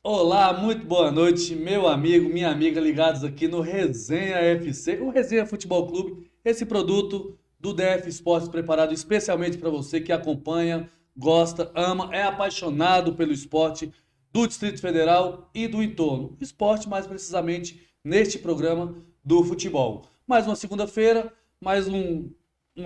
Olá, muito boa noite, meu amigo, minha amiga, ligados aqui no Resenha FC, o Resenha Futebol Clube, esse produto do DF Esportes preparado especialmente para você que acompanha, gosta, ama, é apaixonado pelo esporte do Distrito Federal e do entorno. Esporte, mais precisamente, neste programa do futebol. Mais uma segunda-feira, mais um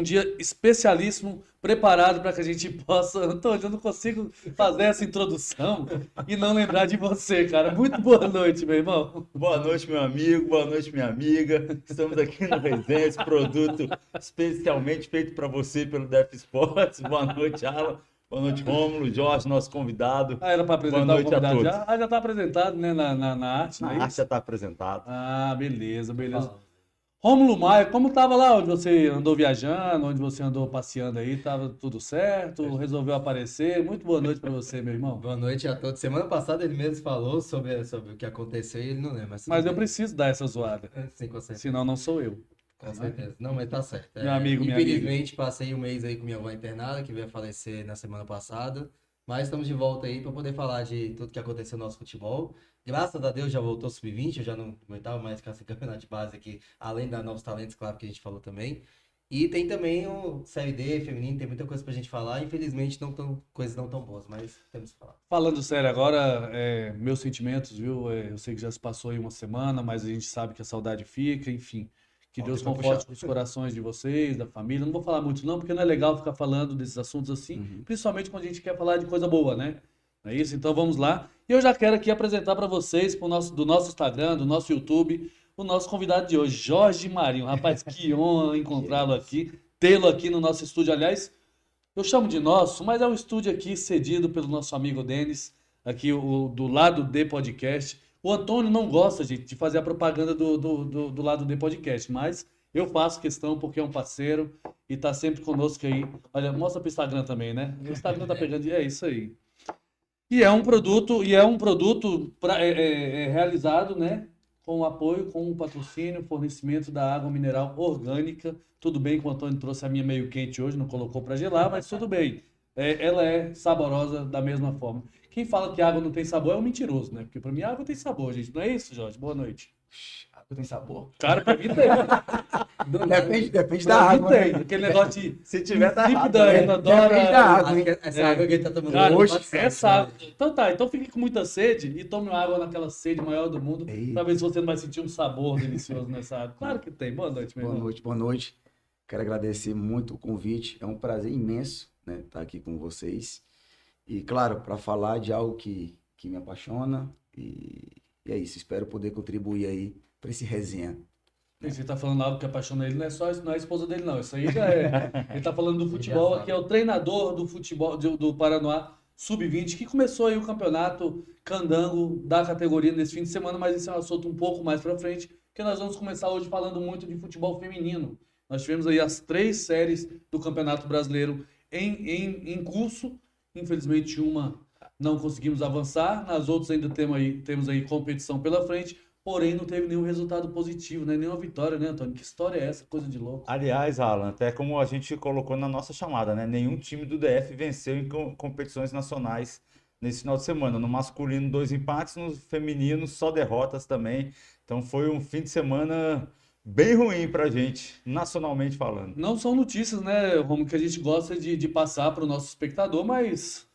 dia especialíssimo, preparado para que a gente possa. Antônio, eu não consigo fazer essa introdução e não lembrar de você, cara. Muito boa noite, meu irmão. Boa noite, meu amigo. Boa noite, minha amiga. Estamos aqui no Resenha, esse produto especialmente feito para você pelo Def Sports. Boa noite, Alan. Boa noite, Rômulo, Jorge, nosso convidado. Ah, era para Boa apresentar o noite a convidado todos. já? Ah, já está apresentado, né, na arte, Na não é arte já isso? está apresentado. Ah, beleza, beleza. Fala. Rômulo Maia, como tava lá onde você andou viajando, onde você andou passeando aí? Tava tudo certo? Resolveu aparecer? Muito boa noite para você, meu irmão. Boa noite a todos. Semana passada ele mesmo falou sobre o que aconteceu e ele não lembra, mas tudo Mas eu bem. preciso dar essa zoada, Sim, com certeza. senão não sou eu. Com certeza. Não, mas tá certo. Meu amigo, minha amiga. Infelizmente, passei um mês aí com minha avó internada, que veio a falecer na semana passada. Mas estamos de volta aí para poder falar de tudo que aconteceu no nosso futebol. Graças a Deus já voltou sub-20, eu já não aguentava mais com esse campeonato de base aqui, além da Novos Talentos, claro que a gente falou também. E tem também o Série D feminino, tem muita coisa pra gente falar. Infelizmente, coisas não tão boas, mas temos que falar. Falando sério agora, meus sentimentos, viu? Eu sei que já se passou aí uma semana, mas a gente sabe que a saudade fica, enfim. Que Ontem Deus foi conforte puxado. os corações de vocês, da família. Não vou falar muito não, porque não é legal ficar falando desses assuntos assim, Uhum. principalmente quando a gente quer falar de coisa boa, né? Não é isso? Então vamos lá. E eu já quero aqui apresentar para vocês, do nosso Instagram, do nosso YouTube, o nosso convidado de hoje, Jorge Marinho. Rapaz, que honra encontrá-lo aqui, tê-lo aqui no nosso estúdio. Aliás, eu chamo de nosso, mas é um estúdio aqui cedido pelo nosso amigo Denis, aqui do Lado D Podcast. O Antônio não gosta, gente, de fazer a propaganda do Lado D Podcast, mas eu faço questão porque é um parceiro e tá sempre conosco aí. Olha, mostra pro Instagram também, né? O Instagram tá pegando. É isso aí. E é um produto realizado, né, com o apoio, com o patrocínio, fornecimento da água mineral orgânica. Tudo bem que o Antônio trouxe a minha meio quente hoje, não colocou para gelar, mas tudo bem. Ela é saborosa da mesma forma. Quem fala que água não tem sabor é um mentiroso, né? Porque para mim a água tem sabor, gente. Não é isso, Jorge? Boa noite. Água tem sabor? Cara, para mim tem. Depende da Pra mim água, tem. né? Aquele negócio de Se tiver, tá errado. líquida, Né? inodora. Depende da água, Acho hein? que essa água que ele tá tomando Cara, hoje, essa água. Então tá, então fique com muita sede e tome uma água naquela sede maior do mundo Ei. pra ver se você não vai sentir um sabor delicioso nessa água. Claro que tem. Boa noite, meu Boa irmão. noite, boa noite. Quero agradecer muito o convite. É um prazer imenso, né, estar aqui com vocês. E, claro, para falar de algo que me apaixona. E é isso. Espero poder contribuir aí para esse resenha. E você tá falando algo que apaixona ele, não é só não é a esposa dele, não. Isso aí já é. Ele tá falando do futebol aqui, é o treinador do futebol do Paranoá Sub-20, que começou aí o campeonato candango da categoria nesse fim de semana, mas isso é um assunto um pouco mais pra frente, porque nós vamos começar hoje falando muito de futebol feminino. Nós tivemos aí as 3 séries do Campeonato Brasileiro em curso. Infelizmente, uma não conseguimos avançar, nas outras ainda temos aí competição pela frente. Porém, não teve nenhum resultado positivo, né? Nenhuma vitória, né, Antônio? Que história é essa? Coisa de louco. Aliás, Alan, até como a gente colocou na nossa chamada, né? Nenhum time do DF venceu em competições nacionais nesse final de semana. No masculino, 2 empates, no feminino, só derrotas também. Então foi um fim de semana bem ruim pra gente, nacionalmente falando. Não são notícias, né, Romo, que a gente gosta de passar para o nosso espectador, mas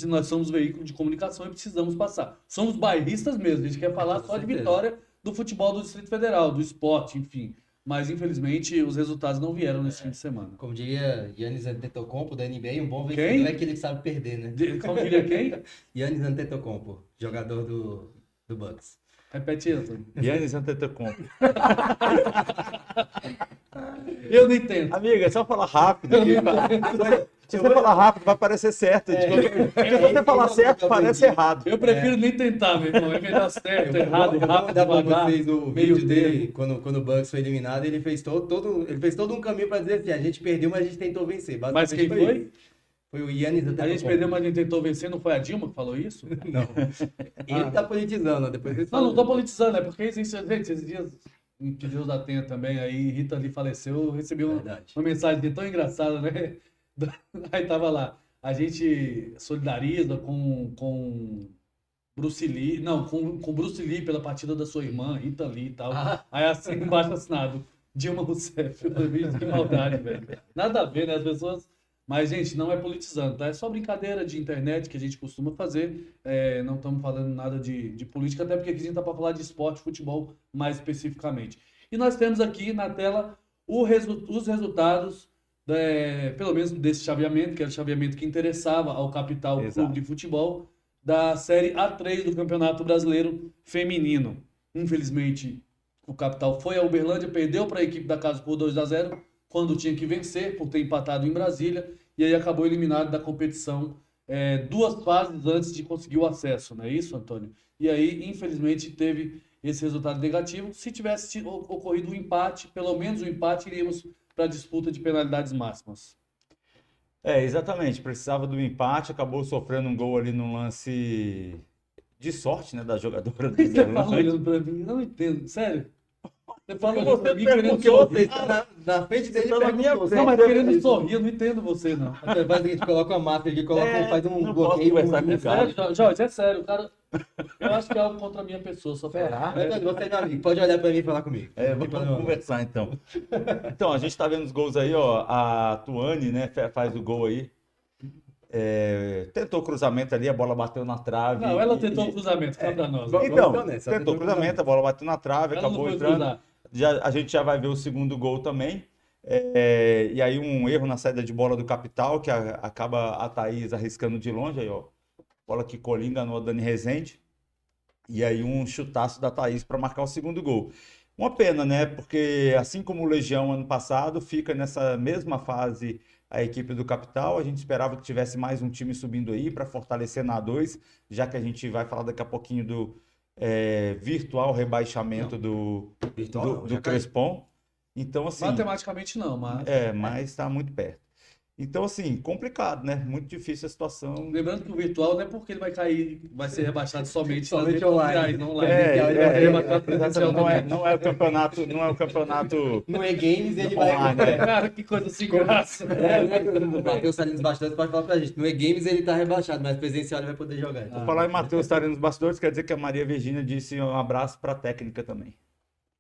nós somos veículo de comunicação e precisamos passar. Somos bairristas mesmo, a gente quer falar Com só de certeza. vitória do futebol do Distrito Federal, do esporte, enfim. Mas, infelizmente, os resultados não vieram nesse fim de semana. como diria Giannis Antetokounmpo da NBA, um bom vencedor Quem? é aquele que sabe perder, né? Como diria quem? Giannis Antetokounmpo, jogador do Bucks. Repete, Antônio. Giannis Antetokounmpo. Eu não entendo. Amiga, é só falar rápido. Se você falar rápido, vai parecer certo. Se você falar certo, parece errado. Eu prefiro nem tentar, meu irmão. É melhor certo, errado, Eu vou rápido, mandar pra devagar, vocês o meio vídeo dele, termo. quando o Bucks foi eliminado, ele fez ele fez todo um caminho pra dizer assim, a gente perdeu, mas a gente tentou vencer. Mas quem Basicamente foi? isso. Foi o Giannis A gente Antetokounmpo. perdeu, mas a gente tentou vencer. Não foi a Dilma que falou isso? Não. Ele tá politizando, depois eles Não, não falam. tô politizando, é porque existe, gente, esses dias, que Deus a tenha também, aí Rita ali faleceu, eu recebi Verdade. uma mensagem tão engraçada, né? Aí tava lá, a gente solidariza com Bruce Lee, não, com Bruce Lee pela partida da sua irmã, Rita Lee e tal. Ah. Aí assim, embaixo assinado, Dilma Rousseff. Eu falei, "Bicho, que maldade, velho. Nada a ver, né? As pessoas... Mas, gente, não é politizando, tá? É só brincadeira de internet que a gente costuma fazer. Não estamos falando nada de política, até porque aqui a gente tá para falar de esporte, futebol mais especificamente. E nós temos aqui na tela os resultados, pelo menos desse chaveamento, que era o chaveamento que interessava ao Capital Exato. Clube de Futebol, da Série A3 do Campeonato Brasileiro Feminino. Infelizmente, o Capital foi a Uberlândia, perdeu para a equipe da casa por 2-0, quando tinha que vencer, por ter empatado em Brasília, e aí acabou eliminado da competição 2 fases antes de conseguir o acesso, não é isso, Antônio? E aí, infelizmente, teve esse resultado negativo. Se tivesse ocorrido um empate, pelo menos um empate, iríamos para a disputa de penalidades máximas. Exatamente. Precisava do empate, acabou sofrendo um gol ali num lance de sorte, né, da jogadora do Por que você fala Uberlândia. olhando para mim? Eu não entendo, sério. Você fala Porque olhando você pra mim querendo perguntou, sorrir. Na frente dele, tá na minha perguntou. Não, mas frente. querendo sorrir, eu não entendo você, não. Faz o seguinte, coloca uma máscara aqui, faz um não posso bloqueio. conversar com É o cara. sério, Jorge, é sério, cara. Eu acho que é algo contra a minha pessoa, só Será? Mas você é meu amigo, pode olhar pra mim e falar comigo. Não tem Vamos problema não. conversar então. Então, a gente tá vendo os gols aí, ó. A Tuane, né, faz o gol aí. Tentou o cruzamento ali, a bola bateu na trave. Não, ela tentou o cruzamento, cá pra nós. Vamos Então, ser honestos, ela tentou o cruzamento, a bola bateu na trave, Ela não acabou foi entrando. cruzar. A gente já vai ver o segundo gol também. E aí um erro na saída de bola do Capital, que acaba a Thaís arriscando de longe, aí ó, bola que Colinga enganou a Dani Rezende, e aí um chutaço da Thaís para marcar o segundo gol. Uma pena, né? Porque assim como o Legião ano passado, fica nessa mesma fase a equipe do Capital. A gente esperava que tivesse mais um time subindo aí para fortalecer na A2, já que a gente vai falar daqui a pouquinho do virtual rebaixamento do já caiu. Crespon. Então, assim, Matematicamente não, mas... mas está muito perto. Então, assim, complicado, né? Muito difícil a situação. Lembrando que o virtual não é porque ele vai cair, vai ser rebaixado somente nas redes online. sociais, não online. É, Ele vai ser rebaixado exatamente. presencialmente. Não é o campeonato No E-Games ele vai... online, né? Cara, que coisa sem graça. O Matheus Salinas Bastante pode falar pra gente. No E-Games ele tá rebaixado, mas presencial ele vai poder jogar. Então. Por falar em Matheus estarem nos bastidores, quer dizer que a Maria Virgínia disse um abraço para a técnica também.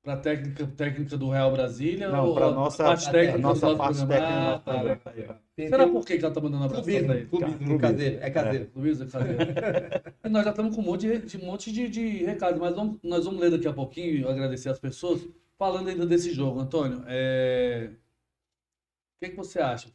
Para técnica do Real Brasília? Não, ou para nossa parte técnica nossa do nosso parte programa? técnica. Tá. Aí, ó. Será por que ela tá mandando abraço pra Clubismo, ele? clubismo, caseiro. É caseiro. Luísa, cadê? E nós já estamos com um monte de recados, mas nós vamos ler daqui a pouquinho e agradecer as pessoas. Falando ainda desse jogo, Antônio, o que você acha?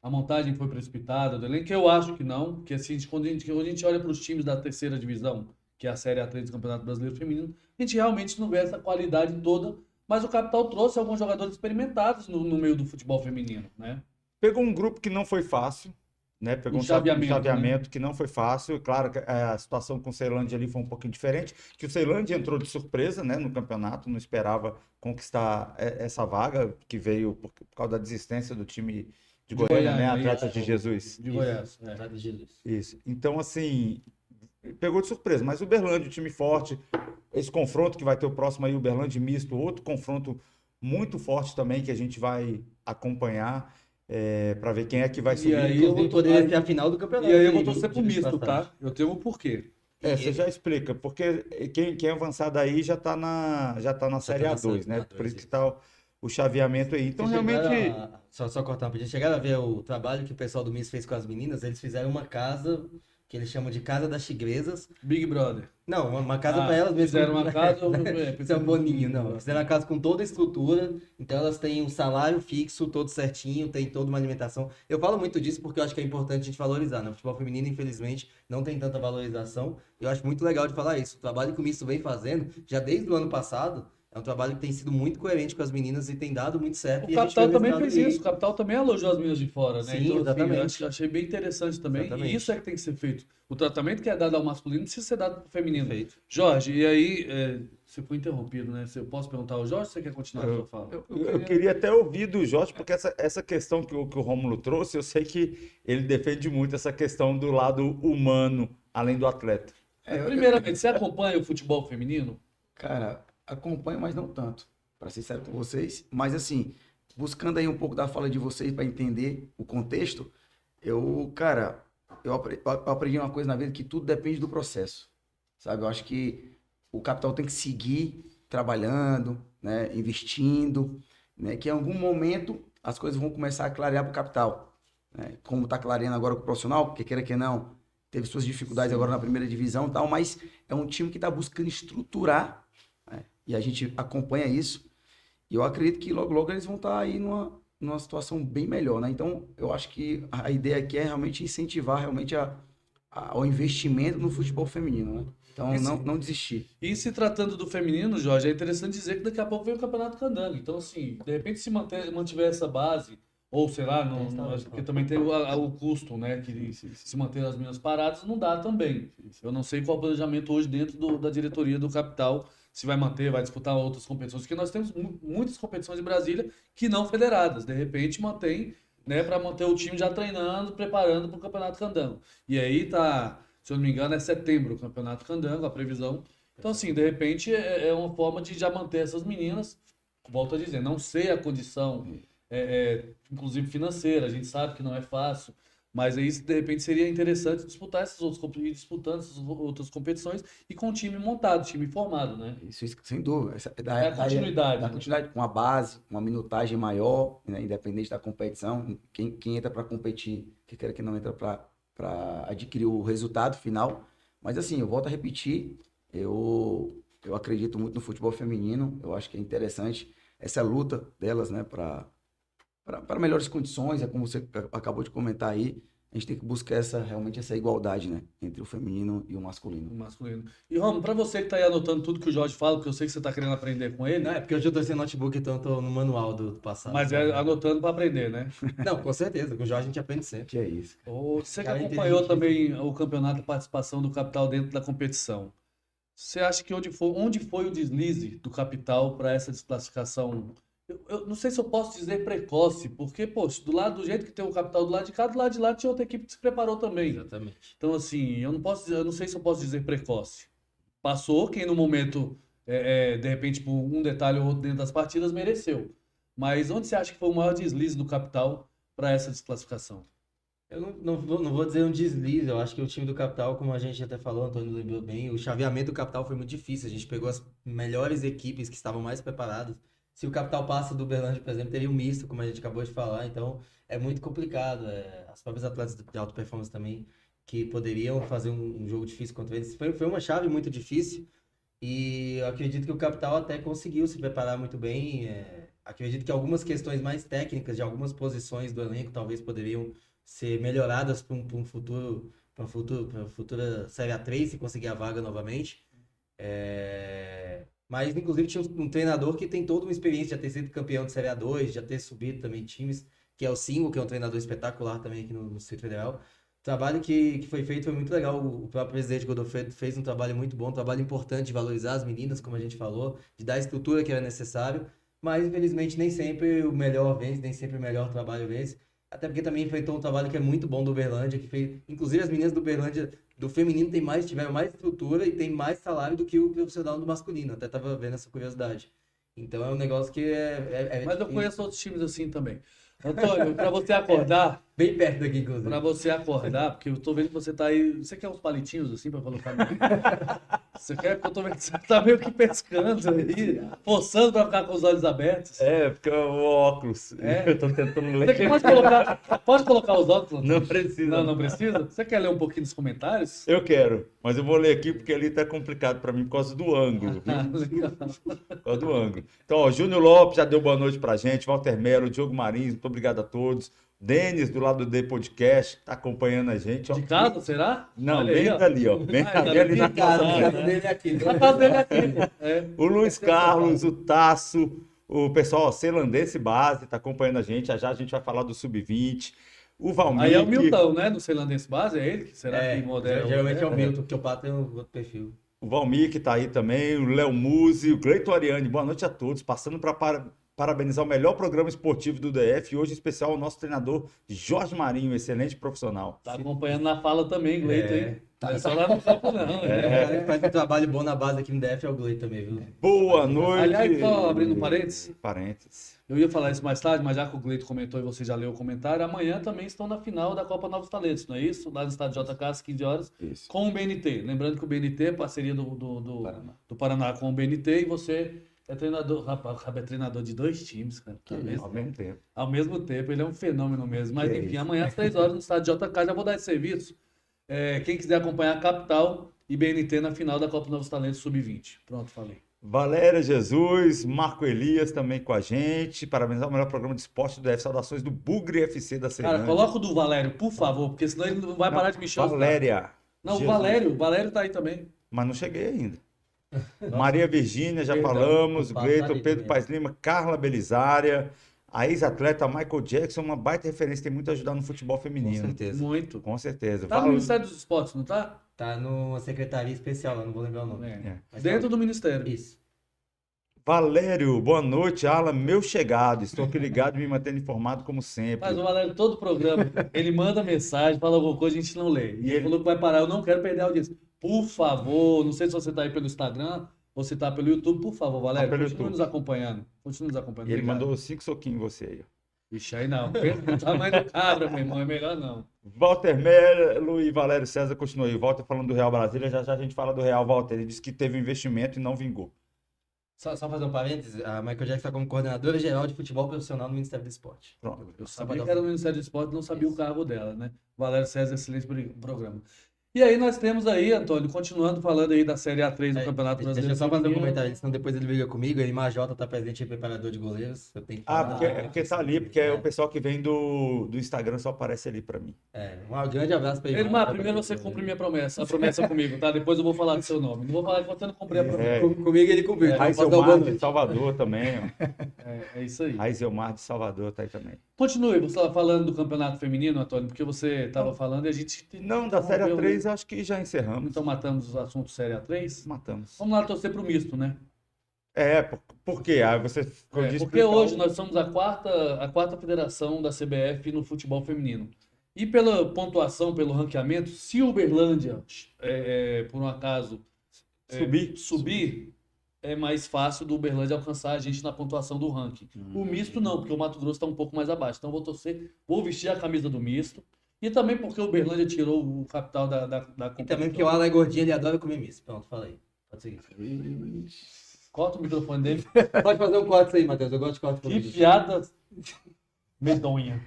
A montagem foi precipitada do elenco? Eu acho que não, porque assim, quando a gente olha para os times da terceira divisão, que é a Série A3 do Campeonato Brasileiro Feminino, a gente realmente não vê essa qualidade toda, mas o Capital trouxe alguns jogadores experimentados no meio do futebol feminino, né? Pegou um grupo que não foi fácil, né? Pegou um chaveamento que não foi fácil. Claro que a situação com o Ceilândia ali foi um pouquinho diferente, que o Ceilândia entrou de surpresa, né, no campeonato, não esperava conquistar essa vaga, que veio por causa da desistência do time de Goiânia, né? Atletas de Jesus. De Goiás. Atletas de Jesus. Isso. Então, assim, pegou de surpresa. Mas o Uberlândia, o time forte, esse confronto que vai ter o próximo aí, Uberlândia misto, outro confronto muito forte também, que a gente vai acompanhar para ver quem é que vai subir. aí eu vou Poderia ser a final do campeonato. E aí eu vou torcer pro misto, tá? Eu tenho um porquê. Você já explica, porque quem avançar daí já tá na Série A2, né? Por isso que tá o chaveamento aí. Então, realmente... Só cortar um pouquinho. Chegaram a ver o trabalho que o pessoal do MIS fez com as meninas? Eles fizeram uma casa que eles chamam de Casa das Tigresas. Big Brother. Não, uma casa para elas mesmo. Fizeram uma casa... Isso é um boninho, não. Fizeram uma casa com toda a estrutura, então elas têm um salário fixo, todo certinho, tem toda uma alimentação. Eu falo muito disso porque eu acho que é importante a gente valorizar, né? O futebol feminino, infelizmente, não tem tanta valorização. Eu acho muito legal de falar isso. O trabalho que o Misto vem fazendo, já desde o ano passado, é um trabalho que tem sido muito coerente com as meninas e tem dado muito certo. O Capital também fez isso. O Capital também elogiou as meninas de fora, né? Sim, então, exatamente. Assim, achei bem interessante também. Exatamente. E isso é que tem que ser feito. O tratamento que é dado ao masculino precisa ser dado ao feminino. Perfeito. Jorge, e aí, você foi interrompido, né? Eu posso perguntar ao Jorge ou você quer continuar a sua fala? Eu queria até ouvir do Jorge, porque essa questão que o Rômulo trouxe, eu sei que ele defende muito essa questão do lado humano, além do atleta. Primeiramente, você acompanha o futebol feminino? Cara, acompanho, mas não tanto, para ser sério com vocês. Mas assim, buscando aí um pouco da fala de vocês para entender o contexto, cara, eu aprendi uma coisa na vida que tudo depende do processo, sabe? Eu acho que o capital tem que seguir trabalhando, né? Investindo, né? Que em algum momento as coisas vão começar a clarear para o capital, né? Como está clareando agora com o profissional, porque queira que não, teve suas dificuldades agora na primeira divisão e tal, mas é um time que está buscando estruturar, né? E a gente acompanha isso. E eu acredito que logo, logo eles vão estar aí numa situação bem melhor, né? Então, eu acho que a ideia aqui é realmente incentivar realmente ao investimento no futebol feminino, né? Então, não desistir. E se tratando do feminino, Jorge, é interessante dizer que daqui a pouco vem o Campeonato Candango. Então, assim, de repente, se mantiver essa base, ou sei lá, porque também tem o custo, né? Que se manter as meninas paradas não dá também. Eu não sei qual é o planejamento hoje dentro da diretoria do Capital, se vai manter, vai disputar outras competições, porque nós temos muitas competições em Brasília que não federadas. De repente, mantém, né, para manter o time já treinando, preparando para o Campeonato Candango. E aí tá. Se eu não me engano, é setembro o Campeonato Candango, a previsão. Então, assim, de repente, é uma forma de já manter essas meninas. Volto a dizer, não sei a condição, inclusive financeira, a gente sabe que não é fácil, mas aí, de repente, seria interessante disputar disputando essas outras competições e com o time montado, time formado, né? Isso sem dúvida. É a continuidade. Da né? continuidade, com a base, uma minutagem maior, né, independente da competição. Quem entra para competir, que quer que não entra para adquirir o resultado final. Mas assim, eu volto a repetir, eu acredito muito no futebol feminino, eu acho que é interessante essa luta delas, né, para melhores condições, é como você acabou de comentar aí, a gente tem que buscar realmente essa igualdade, né, entre o feminino e o masculino. O masculino. E, Romo, para você que tá aí anotando tudo que o Jorge fala, porque eu sei que você tá querendo aprender com ele, Não, é porque hoje eu tô sem notebook, então eu tô no manual do passado. mas é anotando para aprender, né? Não, com certeza, com o Jorge a gente aprende sempre. Que é isso. Você que Cara acompanhou inteligente. também o campeonato, a participação do Capital dentro da competição, você acha que onde foi o deslize do Capital para essa desclassificação? Eu não sei se eu posso dizer precoce, porque, poxa, do jeito que tem o Capital do lado de cá, do lado de lá tinha outra equipe que se preparou também. Exatamente. Então, assim, eu não sei se eu posso dizer precoce. Passou, quem no momento, de repente, por um detalhe ou outro dentro das partidas, mereceu. Mas onde você acha que foi o maior deslize do Capital para essa desclassificação? Eu não vou dizer um deslize, eu acho que o time do Capital, como a gente até falou, o Antônio lembrou bem, o chaveamento do Capital foi muito difícil, a gente pegou as melhores equipes que estavam mais preparadas. Se o Capital passa do Uberlândia, por exemplo, teria um misto, como a gente acabou de falar, então é muito complicado. As próprias atletas de alta performance também, que poderiam fazer um jogo difícil contra eles, foi uma chave muito difícil, e eu acredito que o Capital até conseguiu se preparar muito bem. Acredito que algumas questões mais técnicas de algumas posições do elenco talvez poderiam ser melhoradas para um futuro, para uma futura Série A3, se conseguir a vaga novamente. Mas, inclusive, tinha um treinador que tem toda uma experiência de já ter sido campeão de Série A2, já ter subido também times, que é o Singo, que é um treinador espetacular também aqui no Distrito Federal. O trabalho que foi feito foi muito legal. O próprio presidente Godofredo fez um trabalho muito bom, um trabalho importante de valorizar as meninas, como a gente falou, de dar a estrutura que era necessário. Mas, infelizmente, nem sempre o melhor vence, nem sempre o melhor trabalho vence. Até porque também enfrentou um trabalho que é muito bom do Uberlândia, que fez, inclusive as meninas do Uberlândia, do feminino, tiveram mais estrutura e tem mais salário do que o profissional do masculino. Até tava vendo essa curiosidade. Então é um negócio que Mas eu conheço outros times assim também. Antônio, para você acordar, bem perto daqui, inclusive. para você acordar, porque eu tô vendo que você tá aí. Você quer uns palitinhos assim para colocar no. Você quer? Porque eu tô vendo que você tá meio que pescando aí, forçando para ficar com os olhos abertos. Porque o óculos. Eu tô tentando Você ler. pode colocar os óculos? Não precisa. Não precisa? Você quer ler um pouquinho dos comentários? Eu quero, mas eu vou ler aqui porque ali tá complicado para mim por causa do ângulo, viu? Legal. Por causa do ângulo. Então, ó, Júnior Lopes já deu boa noite pra gente, Walter Melo, Diogo Marins, muito obrigado a todos. Denis, do lado do The Podcast, tá acompanhando a gente. Ó. De casa, será? Não, Olha bem aí, ó. dali, ó. Bem Ah, ali na de casa casa, dele. dele aqui. Na casa dele aqui. É. O Luiz Carlos, o Tasso, o pessoal, ó, Celandense Base, tá acompanhando a gente. Já a gente vai falar do Sub-20. O Valmir. Aí é o Milton, né? Do Celandense Base, é ele? Será que modera? Geralmente é o Milton, porque o Pato tem um outro perfil. O Valmir, que tá aí também. O Léo Musi, o Cleiton Ariane. Boa noite a todos. Passando para parabenizar o melhor programa esportivo do DF. E hoje, em especial, o nosso treinador Jorge Marinho, excelente profissional. Tá acompanhando na fala também, Gleito, hein? Não é só lá no campo, não. O cara que faz um trabalho bom na base aqui no DF é o Glei também, viu? Boa noite. Aliás, só abrindo parênteses. Parênteses. Eu ia falar isso mais tarde, mas já que o Gleito comentou e você já leu o comentário, amanhã também estão na final da Copa Novos Talentos, não é isso? Lá no estádio JK, às 15 horas, Isso. com o BNT. Lembrando que o BNT é parceria do Paraná com o BNT e você é treinador, rapaz, o cara é treinador de 2 times, cara. Ao mesmo tempo. Ao mesmo tempo, ele é um fenômeno mesmo. Mas Que enfim, isso. amanhã às 3 horas no estádio JK, já vou dar esse serviço. Quem quiser acompanhar a Capital e BNT na final da Copa Novos Talentos Sub-20. Pronto, falei. Valéria Jesus, Marco Elias também com a gente. Parabenizar o melhor programa de esporte do DF. Saudações do Bugre FC da Cara, Ceilândia. coloca o do Valério, por favor, porque senão ele não vai parar de mexer os caras. Valéria. Não, Jesus. o Valério tá aí também. Mas não cheguei ainda. Maria Virgínia, já Perdão. falamos. Passar Gleito, ali Pedro também. Paes Lima, Carla Belisária. A ex-atleta Michael Jackson, uma baita referência, tem muito a ajudar no futebol Com feminino. certeza. Muito. Com certeza. Tá no Val- Ministério dos Esportes, não tá? Tá numa secretaria especial, eu não vou lembrar o nome. É. Mas Dentro tá- do Ministério. Isso. Valério, boa noite, Alan, meu chegado. Estou aqui ligado e me mantendo informado como sempre. Mas o Valério, todo programa, ele manda mensagem, fala alguma coisa, a gente não lê. E ele falou que vai parar, eu não quero perder a audiência. Por favor, não sei se você tá aí pelo Instagram ou se tá pelo YouTube, por favor, Valério, pelo continue YouTube. nos acompanhando. Continue nos acompanhando. E ele Obrigado. mandou 5 soquinhos em você aí. Ixi, aí não. Pensa no tamanho do cabra, meu irmão, é melhor não. Walter Melo e Valério César continuam aí. Walter falando do Real Brasília, já já a gente fala do Real, Walter. Ele disse que teve um investimento e não vingou. Só fazer um parênteses, a Michael Jackson está como coordenadora geral de futebol profissional no Ministério do Esporte. Pronto. Eu Só pra sabia dar- que era no Ministério do Esporte, não sabia o cargo dela, né? Valério César, excelente programa. E aí nós temos aí, Antônio, continuando falando aí da Série A3 do Campeonato Deixa Brasileiro. eu só fazer um Feminino. comentário, senão depois ele briga comigo. Ele, Majota, tá presente em preparador de goleiros. Eu tenho que Ah, falar. porque tá ali, porque é o pessoal que vem do Instagram só aparece ali pra mim. Um grande abraço pra ele. Irmã, primeiro você cumpre minha promessa, a promessa comigo, tá? Depois eu vou falar do seu nome. Não vou falar que você não cumpriu a promessa. É. Comigo ele cumpriu. então Raiz posso dar uma boa Elmar de noite. Salvador também. ó. É isso aí. Raiz Elmar de Salvador tá aí também. Continue, você estava falando do campeonato feminino, Antônio, porque você estava falando e a gente. Não, da Série interrompeu, A3 acho que já encerramos. Então matamos os assuntos Série A3. Matamos. Vamos lá torcer pro misto, né? Por quê? Aí você ficou de Porque explicar hoje o- nós somos a quarta federação da CBF no futebol feminino. E pela pontuação, pelo ranqueamento, se o Uberlândia, por um acaso, subir, é mais fácil do Uberlândia alcançar a gente na pontuação do ranking. O misto não, porque o Mato Grosso está um pouco mais abaixo. Então vou torcer, vou vestir a camisa do misto. E também porque o Uberlândia tirou o capital da E também porque o Alan é gordinho, ele adora comer misto. Pronto, fala aí. Pode seguir. Corta o microfone dele. Pode fazer um corte aí, Matheus. Eu gosto de corte Que comigo. piada medonha.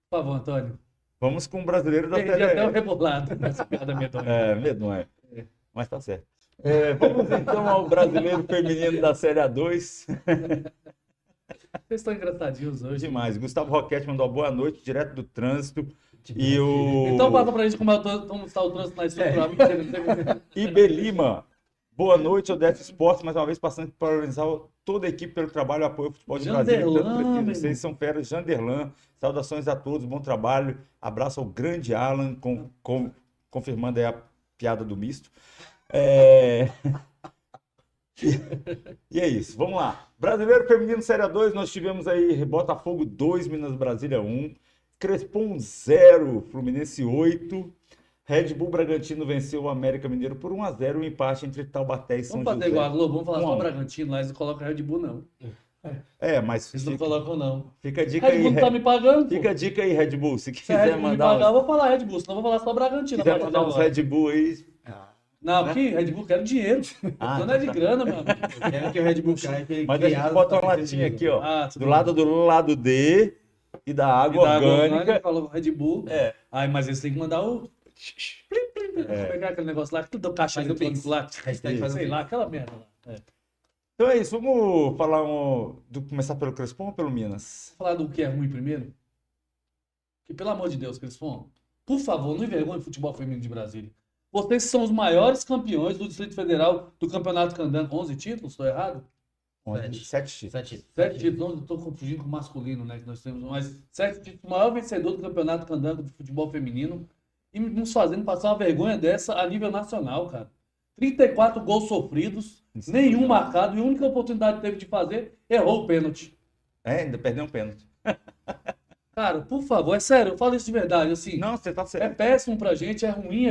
Por favor, Antônio. Vamos com o brasileiro da Perdi até o Série rebolado nessa piada medonha. medonho. Mas tá certo. Vamos então ao brasileiro feminino da Série A2. Vocês estão engraçadinhos hoje. Demais. Gustavo Roquete mandou uma boa noite, direto do trânsito. E o Então passa pra gente como está o trânsito na estrutura. Ibe Lima. Boa noite ao DF Esportes, mais uma vez passando para parabenizar toda a equipe pelo trabalho e apoio ao futebol de Brasília. que tanto Janderlan, precisa. meu Vocês irmão. são feras, Janderlan. Saudações a todos, bom trabalho. Abraço ao grande Alan, confirmando aí a piada do misto. E é isso, vamos lá. Brasileiro Feminino Série A2, nós tivemos aí Botafogo 2, Minas Brasília 1, Crespon 0, Fluminense 8, Red Bull Bragantino venceu o América Mineiro por 1-0, um empate entre Taubaté e São Vamos fazer José. igual a Globo, vamos falar só Vamos. Bragantino, lá eles não colocam Red Bull, não. Mas Eles não colocam, não. fica a dica Red aí, Bull não tá me pagando. fica a dica aí, Red Bull, se Se a Red quiser Bull me mandar, pagar, eu vou falar Red Bull, senão eu vou falar só Bragantino. quiser a partir mandar de uns agora. Red Bull aí. Não, que Red Bull quero dinheiro. Ah, Não é de grana, mano. Eu quero que o Red Bull caia. que ele Mas a gente criado bota pra uma ser latinha vivo. aqui, ó. Ah, tudo Do lado D e da água da água orgânica. falou Red Bull. É. Ai, mas eles têm que mandar o. Como é que é aquele negócio lá? Que do caixa Faz o eletrônico Pix. lá. Hashtag faz o Sei Pix. lá, aquela merda lá. Então é isso, vamos falar começar pelo Crespon ou pelo Minas? Falar do que é ruim primeiro? Que pelo amor de Deus, Crespon, por favor, não envergonhe o futebol feminino de Brasília. Vocês são os maiores campeões do Distrito Federal do Campeonato Candango. 11 títulos, estou errado? 7 títulos. 7 títulos, não estou confundindo com o masculino, né? Que nós temos, mas 7 títulos, o maior vencedor do Campeonato Candango de futebol feminino. E nos fazendo passar uma vergonha dessa a nível nacional, cara. 34 gols sofridos, nenhum marcado, e a única oportunidade que teve de fazer, errou o pênalti. Ainda perdeu um pênalti. Cara, por favor, é sério, eu falo isso de verdade, assim. Não, você tá É certo. péssimo pra gente, é ruim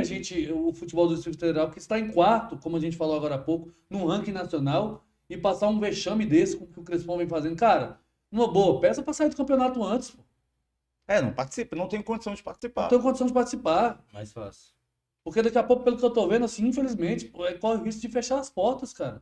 o futebol do Distrito Federal, porque está em quarto, como a gente falou agora há pouco, no ranking nacional, e passar um vexame desse com o que o Crespon vem fazendo. Cara, numa boa, peça pra sair do campeonato antes, pô. Não participa, não tem condição de Não participar. tenho condição de participar. Mais fácil. Porque daqui a pouco, pelo que eu tô vendo, assim, infelizmente, pô, corre o risco de fechar as portas, cara.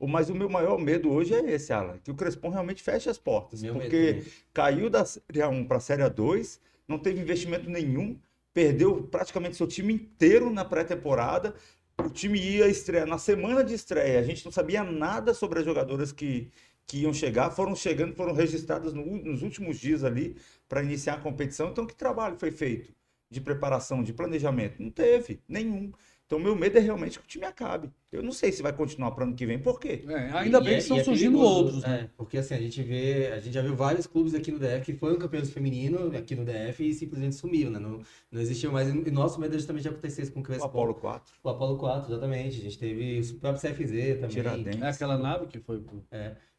Mas o meu maior medo hoje é esse, Alan, que o Crespon realmente feche as portas, Meu medo porque também. caiu da Série A1 para a Série A2, não teve investimento nenhum, perdeu praticamente seu time inteiro na pré-temporada, o time ia estrear na semana de estreia, a gente não sabia nada sobre as jogadoras que iam chegar, foram chegando, foram registradas nos últimos dias ali para iniciar a competição, então que trabalho foi feito de preparação, de planejamento? Não teve, nenhum. Então, meu medo é realmente que o time acabe. Eu não sei se vai continuar para o ano que vem. Por quê? Ainda bem que estão surgindo perigoso, outros, né? Porque assim, a gente já viu vários clubes aqui no DF que foram campeões femininos aqui no DF e simplesmente sumiu, né? Não existiu mais. E nosso medo é justamente acontecer isso com o O Crespon. Apolo 4, O Apolo 4, exatamente. A gente teve o próprio CFZ também. Tiradentes. É aquela nave que foi pro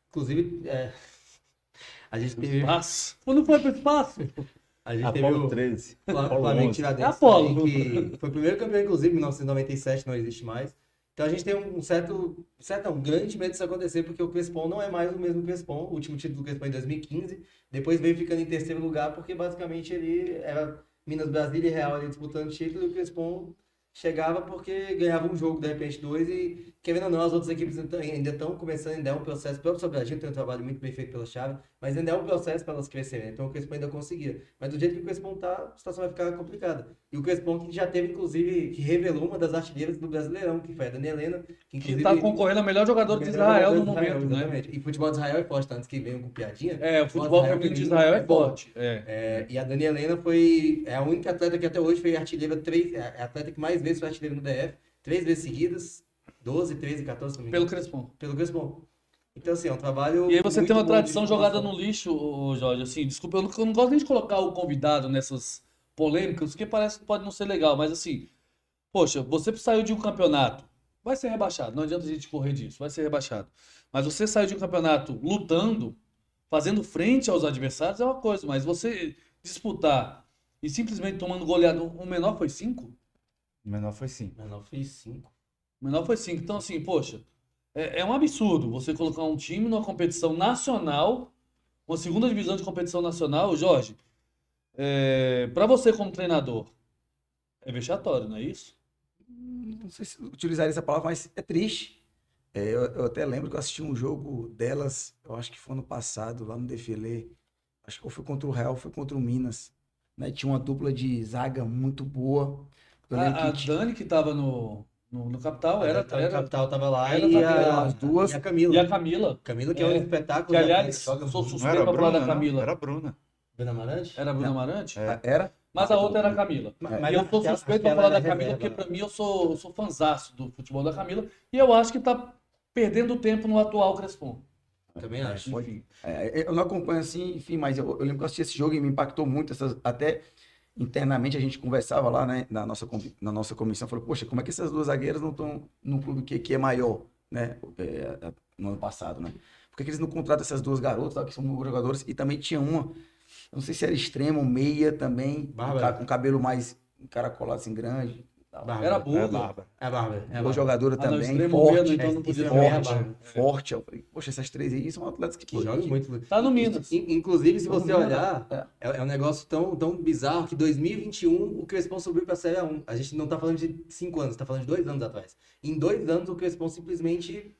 Inclusive, a gente teve, espaço. Quando foi pro espaço? a gente teve Apolo o 13, Flamengo Apolo 11. Tiradentes É Apolo. também, que foi o primeiro campeão, inclusive, em 1997, não existe mais. Então a gente tem um grande medo disso acontecer, porque o Crespon não é mais o mesmo Crespon. O último título do Crespon em 2015, depois veio ficando em terceiro lugar, porque basicamente ele era Minas Brasília e Real ali disputando título, e o Crespon chegava porque ganhava um jogo, de repente dois, e querendo ou não, as outras equipes ainda estão começando, ainda é um processo. O próprio Sobradinho tem um trabalho muito bem feito pela chave, mas ainda é um processo para elas crescerem. Então o Crespon ainda conseguia. Mas do jeito que o Crespon tá, a situação vai ficar complicada. E o Crespon que já teve, inclusive, que revelou uma das artilheiras do Brasileirão, que foi a Dani Helena, que Que inclusive... tá concorrendo a melhor jogador de Israel no momento, né? Exatamente. E futebol de Israel é forte, tanto que veio com piadinha. O futebol feminino de Israel é forte. E a Dani Helena foi a única atleta que até hoje foi artilheira, a atleta que mais vezes foi artilheira no DF, 3 vezes seguidas, 12, 13, 14, não me Pelo engano. Crespon. Pelo Crespon. Então, assim, é um trabalho. E aí você muito tem uma bom de tradição jogada formação. no lixo, ô Jorge. Assim, desculpa, eu não gosto nem de colocar o convidado nessas polêmicas, porque parece que pode não ser legal, mas assim, poxa, você saiu de um campeonato, vai ser rebaixado, não adianta a gente correr disso, vai ser rebaixado. Mas você saiu de um campeonato lutando, fazendo frente aos adversários é uma coisa, mas você disputar e simplesmente tomando goleada, o menor foi 5? O menor foi 5. Mas não fiz 5. O menor foi 5. Então, assim, poxa, é um absurdo você colocar um time numa competição nacional, uma segunda divisão de competição nacional, Jorge, para você como treinador, é vexatório, não é isso? Não sei se utilizaria essa palavra, mas é triste. Eu até lembro que eu assisti um jogo delas, eu acho que foi ano passado, lá no Defilê. Acho que ou foi contra o Real, ou foi contra o Minas. Né? Tinha uma dupla de zaga muito boa. Eu lembro A que Dani, que estava no Capital, A era, Capital tava lá era e zagueira, as duas. e a Camila. e a Camila, Camila, que é um espetáculo. que aliás, joga sou muito. Não suspeito era pra a falar da Bruna, não? Camila. Era a Bruna. Bruna Amarante? Era a Bruna Amarante? Era? Mas a outra era a Camila. Mas E eu sou acho que suspeito pra ela falar da era Camila, reserva, porque né? pra mim eu sou fãzaço do futebol da Camila. E eu acho que tá perdendo tempo no atual Crespon. Também acho. Enfim. Eu não acompanho assim, enfim, mas eu lembro que eu assisti esse jogo e me impactou muito. Até internamente a gente conversava lá, né, na nossa comissão, falou, poxa, como é que essas duas zagueiras não estão num clube que é maior, né, no ano passado, né? Por que eles não contratam essas duas garotas, tá, que são jogadoras? E também tinha uma, eu não sei se era extremo, meia também, Bárbara. com cabelo mais encaracolado assim, grande. Bárbara. Era É Buga. Bárbara. É a Bárbara. É a Boa Bárbara. jogadora Não, também, extremo forte, meia, então não podia extremo ser. meia, forte, Bárbara. forte. Eu falei, poxa, essas três aí são atletas Que joga muito. Tá no Minas. Inclusive, se Tá no você Minas, olhar, é um negócio tão bizarro que 2021 o Crespon subiu pra Série A1. A gente não tá falando de 5 anos, tá falando de 2 anos atrás. Em 2 anos o Crespon simplesmente...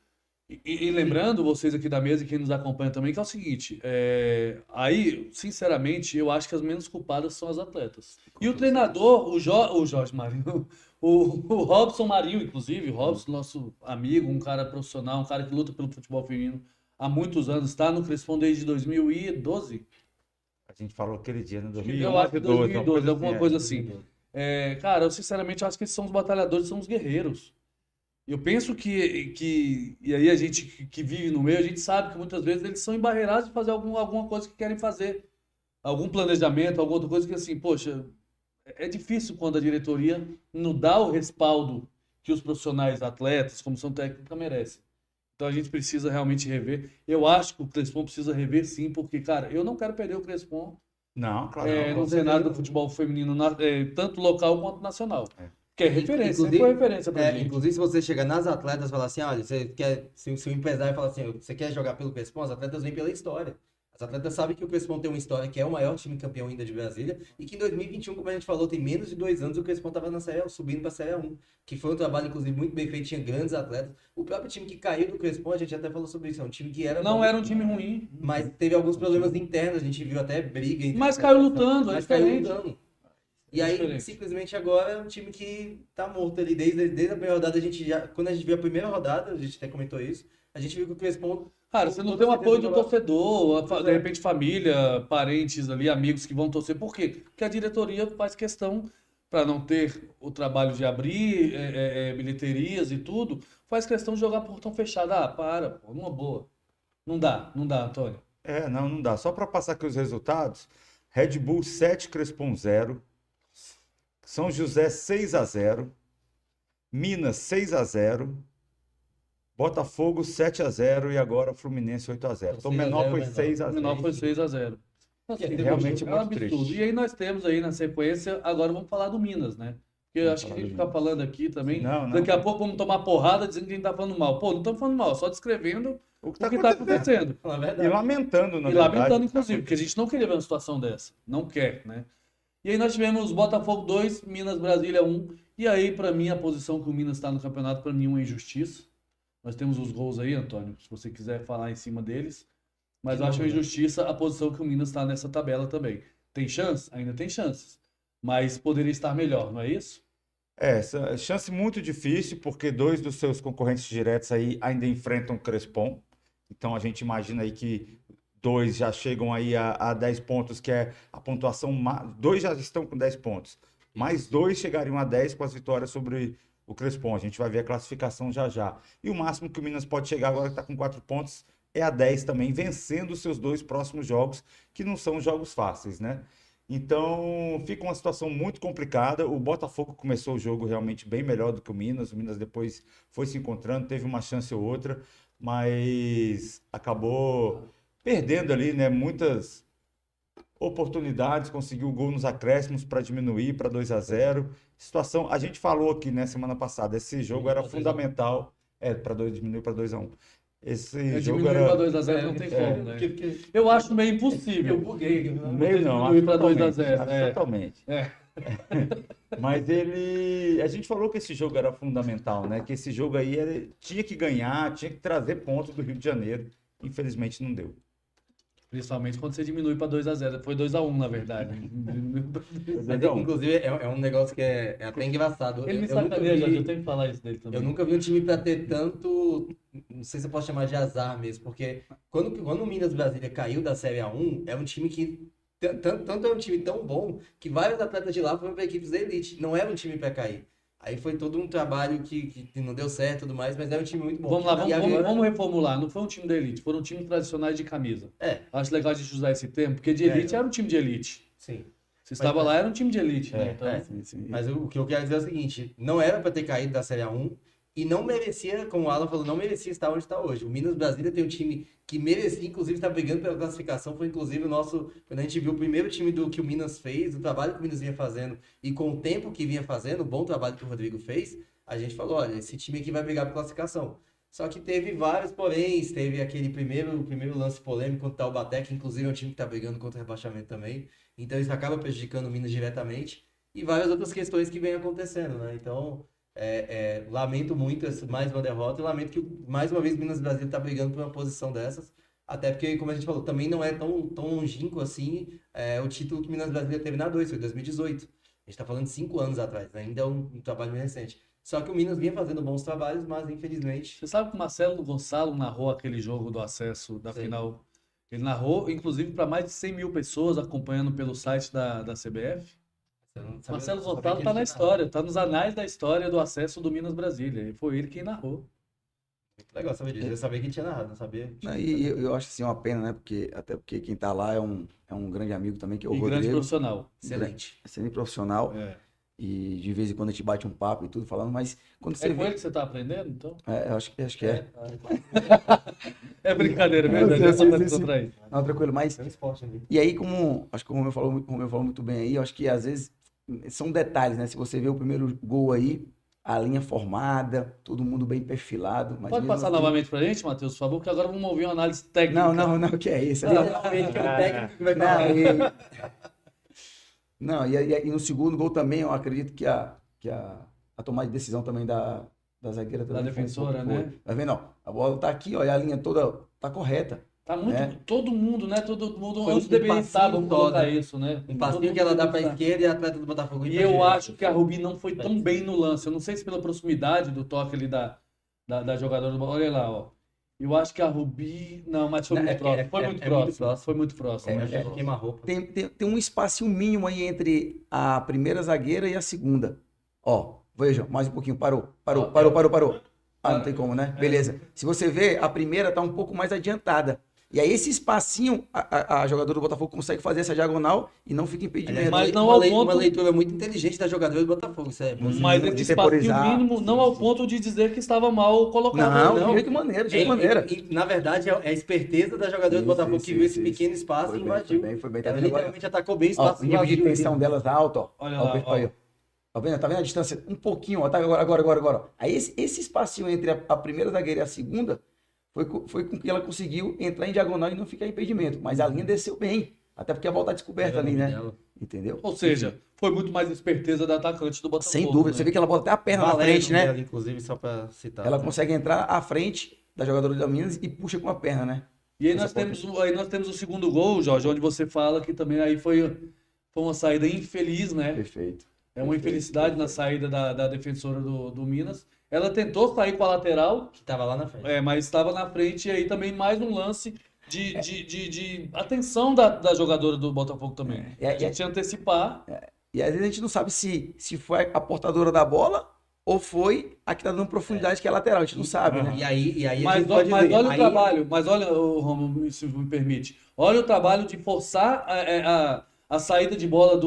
E lembrando, vocês aqui da mesa e quem nos acompanha também, que é o seguinte, aí, sinceramente, eu acho que as menos culpadas são as atletas. E o treinador, o Jorge Marinho, o Robson Marinho, inclusive, o Robson, nosso amigo, um cara profissional, um cara que luta pelo futebol feminino há muitos anos, está no Crespon desde 2012. A gente falou aquele dia, né? Eu acho que 2012, alguma coisa é. assim. Cara, eu sinceramente acho que eles são os batalhadores, são os guerreiros. Eu penso que e aí a gente que vive no meio, a gente sabe que muitas vezes eles são embarreirados de fazer alguma coisa que querem fazer. Algum planejamento, alguma outra coisa que assim, poxa, é difícil quando a diretoria não dá o respaldo que os profissionais, atletas, comissão técnica merecem. Então a gente precisa realmente rever. Eu acho que o Crespon precisa rever sim, porque, cara, eu não quero perder o Crespon Não, claro. não, com no cenário certeza. do futebol feminino, tanto local quanto nacional. Que é referência, sempre Inclusive, foi referência pra gente. inclusive, se você chegar nas atletas e falar assim, olha, você quer, se o empresário falar assim, você quer jogar pelo Crespon, as atletas vêm pela história. As atletas sabem que o Crespon tem uma história que é o maior time campeão ainda de Brasília e que em 2021, como a gente falou, tem menos de 2 anos o Crespon estava na Série A, subindo para a Série A1, que foi um trabalho, inclusive, muito bem feito, tinha grandes atletas. O próprio time que caiu do Crespon, a gente até falou sobre isso, é um time que era Não bom, era um time ruim, mas teve alguns problemas internos, a gente viu até briga entre mas os caiu atletas, lutando, é mas caiu diferente. lutando. E É aí, diferente. simplesmente agora é um time que tá morto ali. Desde a primeira rodada, quando a gente viu a primeira rodada, a gente até comentou isso, a gente viu que o Crespon. Cara, você não com tem o toda apoio do certeza, torcedor, de repente família, parentes ali, amigos que vão torcer. Por quê? Porque a diretoria faz questão, para não ter o trabalho de abrir bilheterias e tudo, faz questão de jogar portão fechado. Ah, para, pô, numa boa. Não dá, Antônio. Não dá. Só para passar aqui os resultados, Red Bull 7, Crespon 0, São José 6-0, Minas 6-0, Botafogo 7-0 e agora Fluminense 8-0. Então o menor foi 6-0. O menor foi 6-0. Assim, realmente é um muito absurdo. triste. E aí nós temos aí na sequência, agora vamos falar do Minas, né? Porque eu Vamos acho que a falar gente do fica Minas. falando aqui também. Não. Daqui a pouco vamos tomar porrada dizendo que a gente tá falando mal. Pô, não estamos falando mal, só descrevendo O o que tá acontecendo. Na E verdade. lamentando, na E verdade. lamentando, inclusive, porque a gente não queria ver uma situação dessa. Não quer, né? E aí nós tivemos Botafogo 2, Minas Brasília 1. E aí, pra mim, a posição que o Minas está no campeonato, pra mim, é uma injustiça. Nós temos os gols aí, Antônio, se você quiser falar em cima deles. Mas eu acho uma injustiça a posição que o Minas está nessa tabela também. Tem chance? Ainda tem chances. Mas poderia estar melhor, não é isso? Essa chance muito difícil, porque 2 dos seus concorrentes diretos aí ainda enfrentam o Crespon. Então a gente imagina aí que 2 já chegam aí a 10 pontos, que é a pontuação. 2 já estão com 10 pontos. Mais 2 chegariam a 10 com as vitórias sobre o Crespon. A gente vai ver a classificação já já. E o máximo que o Minas pode chegar agora, que está com 4 pontos, é a 10 também, vencendo os seus 2 próximos jogos, que não são jogos fáceis, né? Então, fica uma situação muito complicada. O Botafogo começou o jogo realmente bem melhor do que o Minas. O Minas depois foi se encontrando, teve uma chance ou outra, mas acabou perdendo ali, né? Muitas oportunidades, conseguiu o gol nos acréscimos para diminuir para 2-0. Situação, a gente falou aqui, né, semana passada, esse jogo era fundamental, para diminuir para 2-1. Esse jogo Diminuir era para 2-0 não tem como, né? Porque Eu acho meio eu impossível. buguei aqui. meio não, diminuir acho pra 2 a totalmente, 0, acho totalmente. É. Mas a gente falou que esse jogo era fundamental, né? Que esse jogo aí tinha que ganhar, tinha que trazer pontos do Rio de Janeiro. Infelizmente não deu. Principalmente quando você diminui para 2-0. Foi 2-1, na verdade. Mas, inclusive, é um negócio que é até engraçado. Ele me Eu nunca sacaneia, Jorge, eu vi, tenho que falar isso dele também. eu nunca vi um time pra ter tanto. Não sei se eu posso chamar de azar mesmo, porque quando o Minas Brasília caiu da Série A1, é um time que. Tanto é um time tão bom que vários atletas de lá foram para equipes da elite. Não era um time para cair. Aí foi todo um trabalho que não deu certo e tudo mais, mas era um time muito bom. Vamos lá, E agora- vamos reformular. Não foi um time da elite, foram times tradicionais de camisa. É, Acho legal a gente usar esse termo, porque de elite era um time de elite. sim. Se estava lá, era um time de elite, né? É, Então, é. Sim. Mas o que eu quero dizer é o seguinte: não era para ter caído da Série A1 e não merecia, como o Alan falou, não merecia estar onde está hoje. O Minas Brasília tem um time que merecia, inclusive, estar brigando pela classificação. Foi, inclusive, o nosso. Quando a gente viu o primeiro time que o Minas fez, o trabalho que o Minas vinha fazendo e com o tempo que vinha fazendo, o bom trabalho que o Rodrigo fez, a gente falou: olha, esse time aqui vai brigar por classificação. Só que teve vários poréns, teve aquele primeiro lance polêmico contra o Taubaté, que inclusive é um time que está brigando contra o rebaixamento também. Então isso acaba prejudicando o Minas diretamente. E várias outras questões que vêm acontecendo, né? Então, lamento muito mais uma derrota e lamento que mais uma vez o Minas Brasil está brigando por uma posição dessas. Até porque, como a gente falou, também não é tão longínquo assim o título que o Minas Brasília teve na 2, foi em 2018. A gente está falando de 5 anos atrás, né? Ainda é um trabalho bem recente. Só que o Minas vinha fazendo bons trabalhos, mas infelizmente... você sabe que o Marcelo Gonçalo narrou aquele jogo do acesso da Sim. final? Ele narrou, inclusive, para mais de 100 mil pessoas acompanhando pelo site da CBF. Marcelo Gonçalo está na história, está nos anais da história do acesso do Minas Brasília. E foi ele quem narrou. Muito legal saber disso. Eu sabia que tinha narrado, não sabia. Não, e eu acho assim uma pena, né? Até porque quem tá lá é um grande amigo também, que é o E grande Rodrigo. profissional. Excelente. Excelente profissional. É. E de vez em quando a gente bate um papo e tudo falando, mas quando você É com vê. ele que você está aprendendo, então? Eu acho que é. É brincadeira, é Não, verdade. É só para sim. descontrair. Não, tranquilo, mas. Tem um esporte ali. E aí, como acho que o Romeu falou muito bem aí, eu acho que às vezes são detalhes, né? Se você vê o primeiro gol aí, a linha formada, todo mundo bem perfilado. Mas Pode mesmo passar assim- novamente pra gente, Matheus, por favor, que agora vamos ouvir uma análise técnica. Não, que é isso. Geralmente é o técnico que vai Não, falar. e no segundo gol também, eu acredito que a tomada de decisão também da zagueira também foi um defensora, pouco- né? Tá vendo? Ó, a bola tá aqui, ó, e a linha toda tá correta. Tá muito. É. Todo mundo, né? Todo mundo Foi antes um deveria passinho estar, vamos só, colocar né? isso, né? Um Todo passinho mundo que ela dá pra deveria estar. esquerda e a atleta do Botafogo E pra eu direita. acho que a Rubi não foi tão bem no lance. Eu não sei se pela proximidade do toque ali da jogadora do Olha lá, ó. Eu acho que a Rubi. Não, mas foi Não, muito próximo. Foi é muito muito próximo. próximo. Foi muito próximo. É, queima-roupa. Tem um espacinho mínimo aí entre a primeira zagueira e a segunda. Ó, veja, mais um pouquinho, parou. Ah, não tem como, né? Beleza. Se você vê, a primeira tá um pouco mais adiantada. E aí esse espacinho, a jogadora do Botafogo consegue fazer essa diagonal e não fica impedimento. Mas não ao ponto- Uma leitura muito inteligente da jogadora do Botafogo, isso é Mas de esse espacinho temporizar. mínimo, não ao ponto de dizer que estava mal colocado. Não, de jeito maneira. Na verdade, é a esperteza da jogadora do Botafogo que viu esse pequeno espaço Foi e bem, invadiu. foi bem. Tá Ela vendo agora? literalmente atacou bem o Ó, espaço o nível de vazio tensão ali. delas alto, ó. Olha Ó, lá, o perfil aí, ó. Tá vendo a distância? Um pouquinho, ó. Tá, agora. Aí esse espacinho entre a primeira zagueira e a segunda foi com que ela conseguiu entrar em diagonal e não ficar em impedimento. Mas a linha desceu bem. Até porque a bola tá descoberta ali, né? Dela. Entendeu? Ou seja, foi muito mais esperteza da atacante do Botafogo. Sem dúvida. né? Você vê que ela bota até a perna na Valéria frente, né? dela, inclusive, só pra citar. Ela consegue entrar à frente da jogadora da Minas e puxa com a perna, né? E aí Essa nós temos o segundo gol, Jorge, onde você fala que também aí foi uma saída infeliz, né? Perfeito. É uma infelicidade na saída da defensora do Minas. Ela tentou sair com a lateral, Que tava lá na frente. mas estava na frente. E aí também mais um lance de atenção da jogadora do Botafogo também. A gente antecipar. E às vezes a gente não sabe se foi a portadora da bola ou foi a que tá dando profundidade, que é a lateral. A gente não sabe, né? E aí a Mas, gente pode mas ver. olha o Aí- trabalho, mas olha, ô, Romulo, se me permite, olha o trabalho de forçar a saída de bola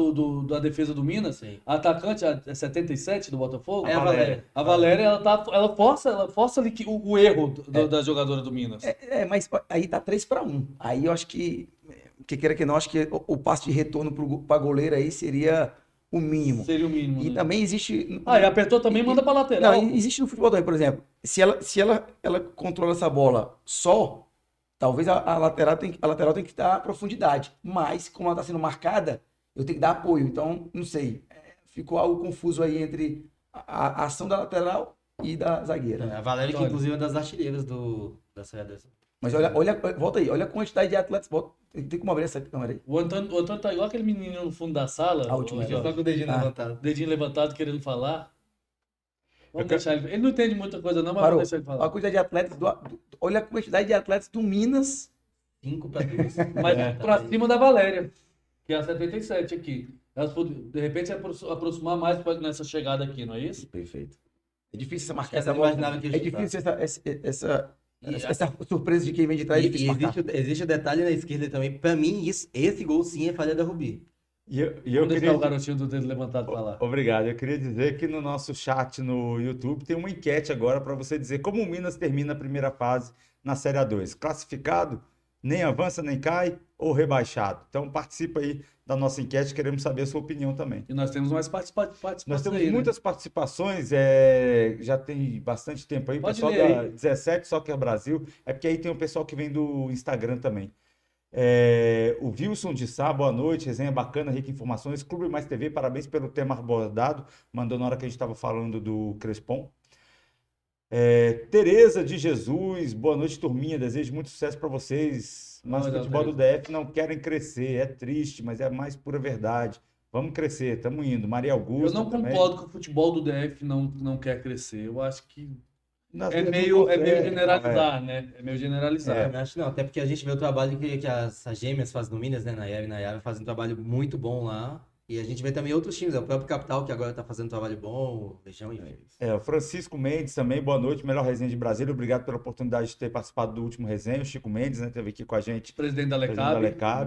da defesa do Minas. Sim. A atacante, a 77 do Botafogo, É a Valéria. A Valéria, ela força ali o erro da jogadora do Minas. Mas aí tá 3-1. Aí eu acho que queira que não, acho que o passe de retorno pra goleiro aí seria o mínimo. Seria o mínimo. E né? também existe. E apertou também, manda pra lateral. Não, existe no futebol também, por exemplo, se ela controla essa bola só, talvez a lateral tem que dar profundidade. Mas, como ela está sendo marcada, eu tenho que dar apoio. Então, não sei. Ficou algo confuso aí entre a ação da lateral e da zagueira. A Valéria, que Olha. inclusive é uma das artilheiras da seleção. Mas olha, volta aí, olha a quantidade de atletas. Tem como abrir essa câmera aí? O Antônio tá igual aquele menino no fundo da sala. A última, Jorge, Só com o dedinho Ah. levantado. dedinho levantado querendo falar. Vamos Eu deixar ele. Ele não entende muita coisa, não, mas Parou. vamos deixar ele Olha a falar. quantidade de atletas olha a quantidade de atletas do Minas. 5-2. Mas pra cima da Valéria, que é a 77 aqui. Elas de repente aproximar mais nessa chegada aqui, não é isso? Perfeito. É difícil essa marcar Eu essa não bola. imaginava que ia É chutar. difícil essa E- essa surpresa de quem vem de trás. É E difícil marcar. existe o detalhe na esquerda também. Pra mim, esse gol sim é falha da Rubi. E eu Vamos queria... deixar o garotinho do dedo levantado falar. Obrigado. Eu queria dizer que no nosso chat no YouTube tem uma enquete agora para você dizer como o Minas termina a primeira fase na Série A2. Classificado, nem avança, nem cai ou rebaixado? Então participa aí da nossa enquete, queremos saber a sua opinião também. E nós temos mais participantes Nós temos aí, né? muitas participações, já tem bastante tempo aí. O Pode pessoal ler da aí. 17 Soccer Brasil, é porque aí tem o pessoal que vem do Instagram também. O Wilson de Sá, boa noite, resenha bacana, rica em informações. Clube Mais TV, parabéns pelo tema abordado. Mandou na hora que a gente estava falando do Crespon. Tereza de Jesus, boa noite, turminha. Desejo muito sucesso para vocês. Mas o Olha, futebol do Tereza. DF não querem crescer. É triste, mas é a mais pura verdade. Vamos crescer, estamos indo. Maria Augusta Eu não também. concordo que o futebol do DF não quer crescer. Eu acho que Às é vezes não meio consegue. generalizar, né? É meio generalizar. Eu também acho não, até porque a gente vê o trabalho que as gêmeas fazem no Minas, né? Nayara e Nayara fazem um trabalho muito bom lá. E a gente vê também outros times, o próprio Capital, que agora tá fazendo um trabalho bom, o Legião, enfim. O Francisco Mendes também, boa noite, melhor resenha de Brasília. Obrigado pela oportunidade de ter participado do último resenha. O Chico Mendes, né, esteve aqui com a gente, Presidente da presidente da Lecab.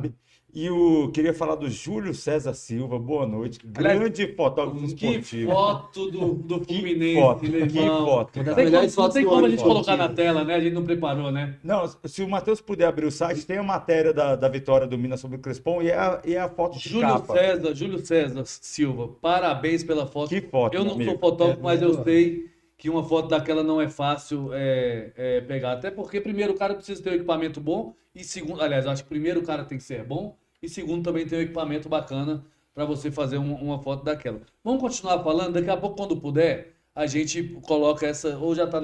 Lecab. E queria falar do Júlio César Silva, boa noite. Aliás, Grande fotógrafo Que esportivo. foto do Fluminense, foto, meu que irmão. foto. Uma das Tem melhores como, não fotos tem do como a ano, gente foto. colocar na tela, né? A gente não preparou, né? Não, se o Matheus puder abrir o site, tem a matéria da vitória do Minas sobre o Crespon e é a foto de capa. Júlio César Silva, parabéns pela foto. Que foto, Eu meu não sou amigo. fotógrafo, mas eu boa. sei que uma foto daquela não é fácil pegar. Até porque, primeiro, o cara precisa ter um equipamento bom e segundo, aliás, eu acho que primeiro o cara tem que ser bom e segundo também ter um equipamento bacana para você fazer uma foto daquela. Vamos continuar falando, daqui a pouco, quando puder, a gente coloca essa, ou já tá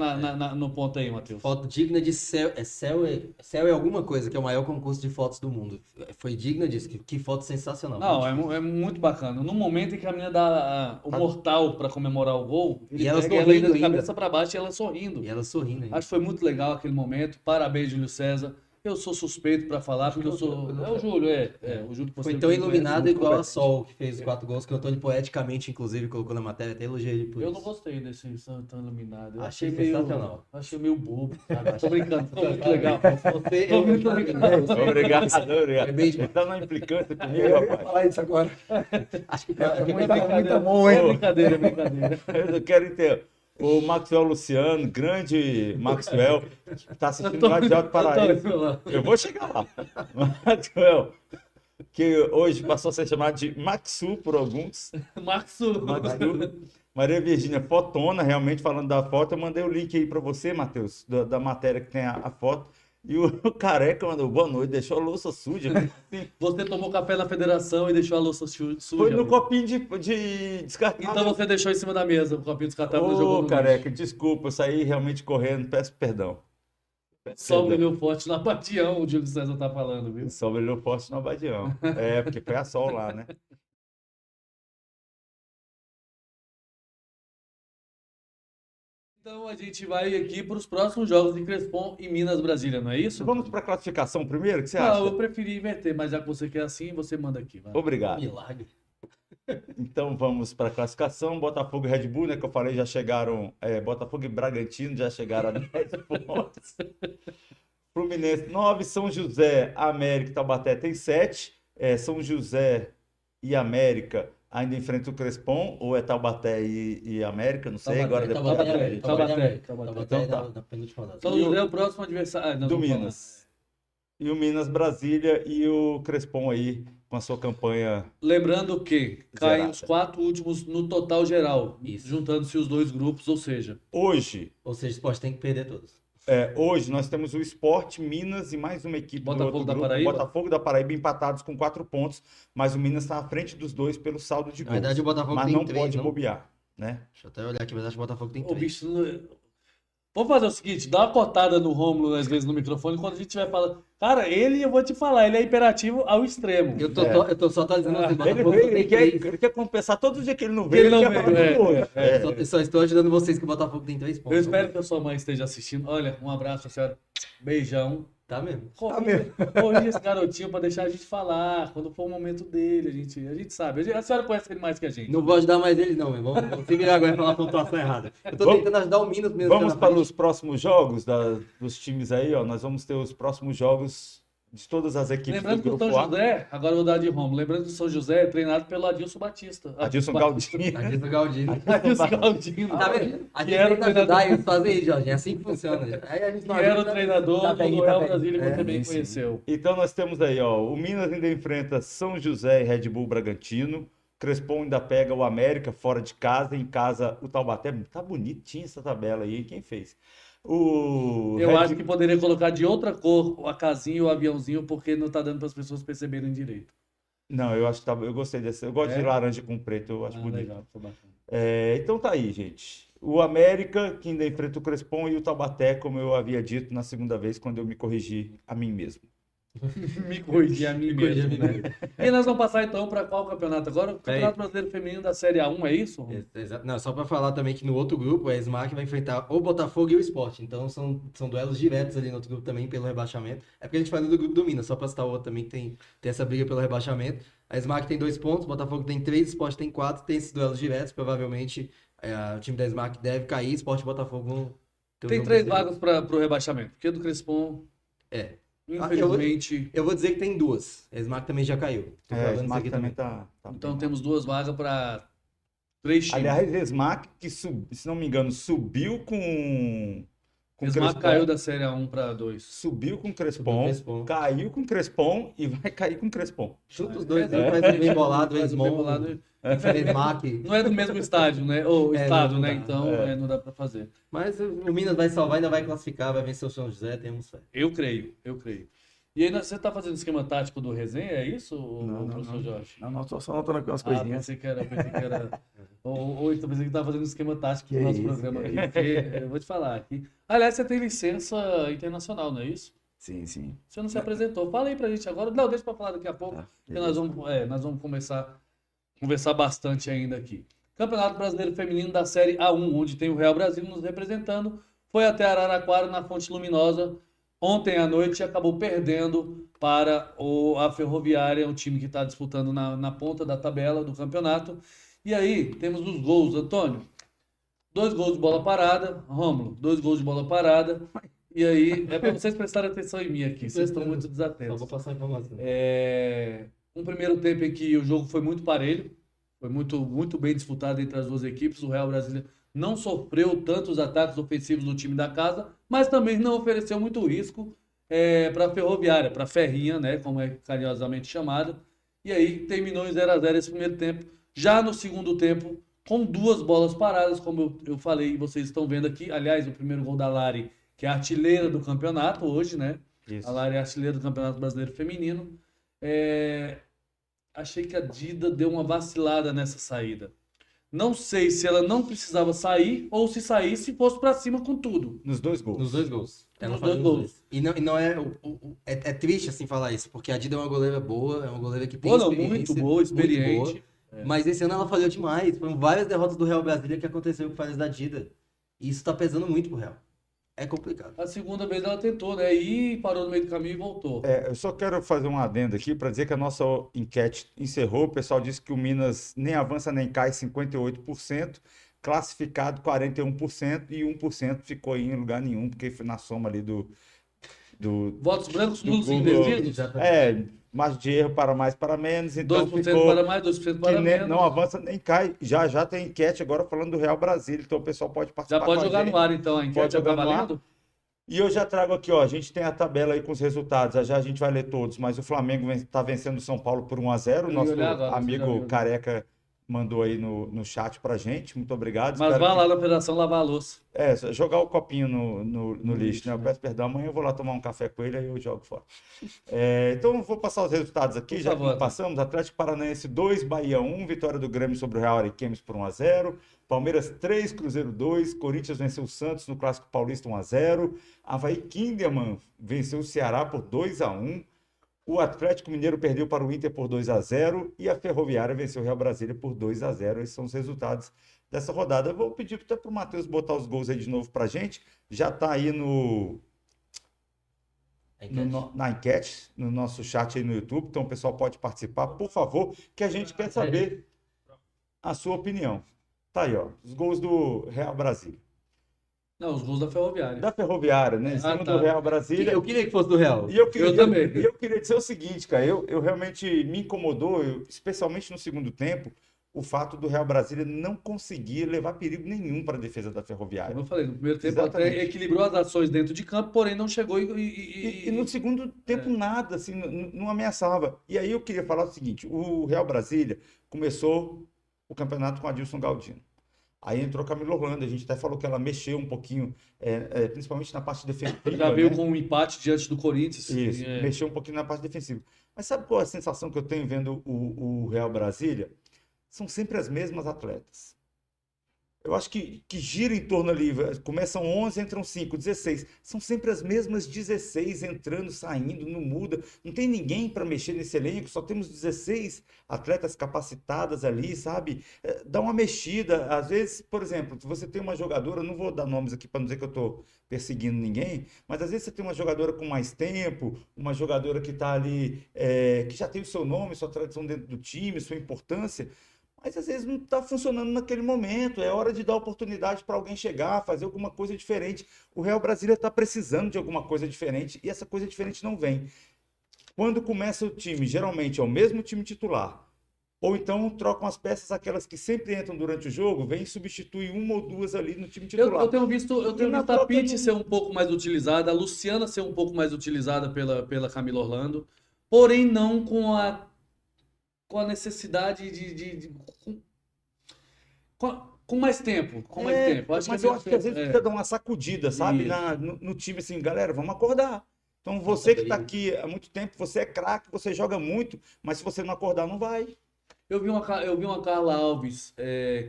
no ponto aí, Matheus? Foto digna de céu. Céu é alguma coisa, que é o maior concurso de fotos do mundo. Foi digna disso. Que foto sensacional. Não, é muito bacana. No momento em que a menina dá o mortal para comemorar o gol, ele E ela pega ela sorrindo ainda de ainda. cabeça para baixo e ela sorrindo. E ela sorrindo ainda. Acho que foi muito legal aquele momento. Parabéns, Júlio César. Eu sou suspeito para falar, porque eu sou. É o Júlio, o Júlio que você Foi tão conhece, iluminado muito igual a competente. Sol, que fez os 4 gols, que o Antônio poeticamente, inclusive, colocou na matéria, até elogiei ele por Eu isso. não gostei desse tão iluminado. Eu Achei achei meio. sensacional. Achei meio bobo, sabe? Tô brincando, foi muito legal. Você Tô muito legal. Obrigado. É bem Ele tá na implicância comigo, Eu ia rapaz. falar isso agora. Acho que Muito bom, É hein? brincadeira, é brincadeira. Eu quero entender. O Maxwell Luciano, grande Maxwell, está assistindo lá de Alto Paraíso. Eu vou chegar lá. Maxwell, que hoje passou a ser chamado de Maxu por alguns. Maxu. Maxu. Maria Virgínia, fotona, realmente falando da foto. Eu mandei o link aí para você, Matheus, da matéria que tem a foto. E o Careca mandou boa noite, deixou a louça suja. Você tomou café na federação e deixou a louça suja. Foi no amigo. copinho de descartável. Então você deixou em cima da mesa o copinho descartável e jogou Ô, no Careca, desculpa, eu saí realmente correndo, peço perdão. Peço Só perdão. brilhou forte na Badião, o Júlio César tá falando, viu? Só brilhou forte no Abadião. É, porque foi a sol lá, né? Então a gente vai aqui para os próximos jogos de Crespon e Minas Brasília, não é isso? Vamos para a classificação primeiro, o que você Não, acha? eu preferi inverter, mas já que você quer assim, você manda aqui. Vai. Obrigado. milagre. Então vamos para a classificação. Botafogo e Red Bull, né? Que eu falei, já chegaram. Botafogo e Bragantino já chegaram a 10 pontos. Fluminense 9, São José, América e Taubaté tem 7. São José e América ainda enfrentam o Crespon, ou é Taubaté e América, não sei. Agora depois. Taubaté. Então tá. Na penúltima rodada. São José é o próximo adversário. Ah, nós Do vamos falar. Minas. E o Minas Brasília e o Crespon aí com a sua campanha. Lembrando que caem Zerada. os 4 últimos no total geral, Isso. juntando-se os 2 grupos, ou seja, Hoje, Ou seja, o esporte tem que perder todos. hoje nós temos o Sport, Minas e mais uma equipe do Botafogo outro da grupo, Paraíba? Botafogo da Paraíba, empatados com 4 pontos, mas o Minas está à frente dos dois pelo saldo de Na gols. verdade, o Botafogo Mas tem não 3, pode não? bobear, né? Deixa eu até olhar aqui, mas acho que o Botafogo tem o 3. bicho. Vamos fazer o seguinte: dá uma cortada no Rômulo, às vezes, no microfone, quando a gente estiver falando. Cara, eu vou te falar, ele é imperativo ao extremo. Eu tô só atualizando assim, Ele, Botafogo veio, tem 3. ele quer compensar todo dia que ele não Que veio, ele não quer falar veio, tudo hoje. Eu só estou ajudando vocês que o Botafogo tem 3 pontos. Eu espero que a sua mãe esteja assistindo. Olha, um abraço, senhora. Beijão. Tá mesmo. Corrija esse garotinho pra deixar a gente falar. Quando for o momento dele, a gente sabe. A senhora conhece ele mais que a gente. Não vou ajudar mais eles, não, meu. Vamos se virar agora e falar a pontuação errada. Eu tô Vamos- tentando ajudar o Minas mesmo. Vamos que tá na para frente. os próximos jogos dos times aí, ó. Nós vamos ter os próximos jogos de todas as equipes Lembrando do que o grupo São A. José, agora eu vou dar de Romulo. Lembrando que o São José é treinado pelo Adilson Batista. Adilson Galdini. Adilson Galdino. Adilson Galdino. Tá vendo? A Que gente era o tenta ajudar treinador- eles a fazer isso, Jorge. É assim que funciona. Aí a gente Que não era o ajuda. treinador Tá do bem, tá Royal bem. Brasília, que você bem sim. conheceu. Então nós temos aí, ó, o Minas ainda enfrenta São José e Red Bull Bragantino. Crespon ainda pega o América fora de casa, em casa o Taubaté. Tá bonitinha essa tabela aí, quem fez? Eu acho que poderia colocar de outra cor a casinha e o aviãozinho, porque não tá dando para as pessoas perceberem direito. Não, eu acho que eu gostei desse. Eu gosto É? de laranja com preto, eu acho bonito. Legal, foi bacana. Então tá aí, gente. O América, que ainda enfrenta o Crespon, e o Taubaté, como eu havia dito na segunda vez, quando eu me corrigi a mim mesmo. Me corrigi a mim corrigi a mesmo, mim né? E nós vamos passar então para qual campeonato agora? O Campeonato Brasileiro Feminino da Série A1, é isso? Exato. Não, só pra falar também que no outro grupo, a Smack vai enfrentar o Botafogo e o Sport. Então são duelos diretos ali no outro grupo também pelo rebaixamento. É porque a gente falou do grupo do Minas, só pra citar o outro também que tem essa briga pelo rebaixamento. A Smack tem 2 pontos, o Botafogo tem 3, o Sport tem 4, tem esses duelos diretos. Provavelmente o time da Smack deve cair, Sport e Botafogo vão ter um Tem jogo 3 decisivo. vagas para o rebaixamento, porque do Crespon... É. Infelizmente. Eu vou dizer que tem duas. A Smack também já caiu. Tô O falando isso Smack aqui também também. tá Então bem. temos 2 vagas para 3 times. Aliás, Smack, que se não me engano, subiu com Smack Crespon, caiu da Série A1 para 2. subiu com Subiu Crespon, com Crespon. caiu com Crespon e vai cair com Crespon. Chuta os dois, É, faz um bem bolado, Faz um bem Esmon, bolado. Smack. Não é do mesmo estádio, né? Ou É, estado, não né? dá. Então não dá para fazer. Mas o Minas vai salvar, ainda vai classificar, vai vencer o São José, temos fé. Eu creio. E aí, você tá fazendo esquema tático do resenha, é isso, professor Jorge? Não, tô só anotando aqui umas Ah, coisinhas. pensei que era. Ou então pensei que tava fazendo esquema tático do Que nosso isso, programa que aqui. Porque, eu vou te falar aqui. Aliás, você tem licença internacional, não é isso? Sim, sim. Você não se apresentou. Fala aí pra gente agora. Não, deixa pra falar daqui a pouco. Tá, Porque nós vamos conversar bastante ainda aqui. Campeonato Brasileiro Feminino da Série A1, onde tem o Real Brasil nos representando, foi até Araraquara, na Fonte Luminosa, ontem à noite, e acabou perdendo para a Ferroviária, um time que está disputando na ponta da tabela do campeonato. E aí, temos os gols, Antônio. 2 gols de bola parada, Rômulo, 2 gols de bola parada. E aí, é para vocês prestarem atenção em mim aqui, vocês estão muito Só desatentos. vou passar a informação. Um primeiro tempo em que o jogo foi muito parelho, foi muito bem disputado entre as duas equipes. O Real Brasília não sofreu tantos ataques ofensivos do time da casa, mas também não ofereceu muito risco para a Ferroviária, para a Ferrinha, né, como é carinhosamente chamada. E aí terminou em 0-0 esse primeiro tempo. Já no segundo tempo, com 2 bolas paradas, como eu falei, vocês estão vendo aqui. Aliás, o primeiro gol da Lari, que é a artilheira do campeonato hoje, né? Isso. A Lari é artilheira do Campeonato Brasileiro Feminino. Achei que a Dida deu uma vacilada nessa saída. Não sei se ela não precisava sair ou se saísse fosse pra cima com tudo. Nos 2 gols. Nos 2 gols. Ela Nos faz 2 nos gols. dois. E não é. É triste assim falar isso, porque a Dida é uma goleira boa, é uma goleira que tem Pô, não, experiência, muito boa, experiente. muito boa. Mas esse ano ela falhou demais. Foram várias derrotas do Real Brasília que aconteceu com falhas da Dida. E isso tá pesando muito pro Real. É complicado. A segunda vez ela tentou, né? E parou no meio do caminho e voltou. Eu só quero fazer um adendo aqui para dizer que a nossa enquete encerrou. O pessoal disse que o Minas nem avança nem cai, 58%, classificado 41% e 1% ficou aí em lugar nenhum, porque foi na soma ali do Votos brancos, do nulos e Google. indecisos? Margem de erro para mais, para menos, então 2% ficou para mais, 2% que para menos. não avança nem cai. Já tem enquete agora falando do Real Brasília, então o pessoal pode participar Já pode com a jogar gente. no ar, então. A Pode enquete já tá jogar no ar. valendo? E eu já trago aqui, ó, a gente tem a tabela aí com os resultados, já a gente vai ler todos, mas o Flamengo está vencendo o São Paulo por 1-0, Eu ia nosso olhar agora, você já amigo viu. Careca mandou aí no chat pra gente, muito obrigado. Mas Espero vá que- lá na Federação lavar a louça. jogar o copinho no lixo, lixo, né? Eu né? peço perdão, amanhã eu vou lá tomar um café com ele, aí eu jogo fora. Então eu vou passar os resultados aqui, Por já favor, que não passamos. Atlético Paranaense 2, Bahia 1, vitória do Grêmio sobre o Real Ariquemes por 1-0. Palmeiras 3, Cruzeiro 2, Corinthians venceu o Santos no Clássico Paulista 1-0. Avaí Kinderman venceu o Ceará por 2-1. O Atlético Mineiro perdeu para o Inter por 2-0 e a Ferroviária venceu o Real Brasília por 2-0. Esses são os resultados dessa rodada. Eu vou pedir até para o Matheus botar os gols aí de novo para a gente. Já está aí na enquete, no nosso chat aí no YouTube, então o pessoal pode participar, por favor, que a gente quer saber a sua opinião. Tá aí, ó, os gols do Real Brasília. Não, os gols da Ferroviária. Da Ferroviária, né? Em cima tá. do Real Brasília. Eu queria que fosse do Real. E eu queria, Eu também. e eu queria dizer o seguinte, cara, eu realmente me incomodou, especialmente no segundo tempo, o fato do Real Brasília não conseguir levar perigo nenhum para a defesa da Ferroviária. Como eu falei, no primeiro tempo Exatamente. até equilibrou as ações dentro de campo, porém não chegou E no segundo tempo nada, assim, não ameaçava. E aí eu queria falar o seguinte, o Real Brasília começou o campeonato com a Adilson Galdino. Aí entrou Camila Orlando, a gente até falou que ela mexeu um pouquinho, principalmente na parte defensiva. já veio né? com um empate diante do Corinthians. Isso, É. mexeu um pouquinho na parte defensiva. Mas sabe qual é a sensação que eu tenho vendo o Real Brasília? São sempre as mesmas atletas. Eu acho que gira em torno ali, começam 11, entram 5, 16. São sempre as mesmas 16 entrando, saindo, não muda. Não tem ninguém para mexer nesse elenco, só temos 16 atletas capacitadas ali, sabe? Dá uma mexida. Às vezes, por exemplo, se você tem uma jogadora, não vou dar nomes aqui para não dizer que eu estou perseguindo ninguém, mas às vezes você tem uma jogadora com mais tempo, uma jogadora que está ali, que já tem o seu nome, sua tradição dentro do time, sua importância. mas às vezes não está funcionando naquele momento. É hora de dar oportunidade para alguém chegar, fazer alguma coisa diferente. O Real Brasília está precisando de alguma coisa diferente e essa coisa diferente não vem. Quando começa o time, geralmente é o mesmo time titular. Ou então trocam as peças, aquelas que sempre entram durante o jogo, vem e substitui uma ou duas ali no time titular. Eu tenho visto na a troca Pitty não- ser um pouco mais utilizada, a Luciana ser um pouco mais utilizada pela Camila Orlando, porém não com a necessidade com mais tempo. Com mais tempo. Mas eu acho que às vezes é, precisa dar uma sacudida, sabe? Isso. No time, assim, galera, vamos acordar. Então você que está aqui há muito tempo, você é craque, você joga muito, mas se você não acordar, não vai. Eu vi uma Carla Alves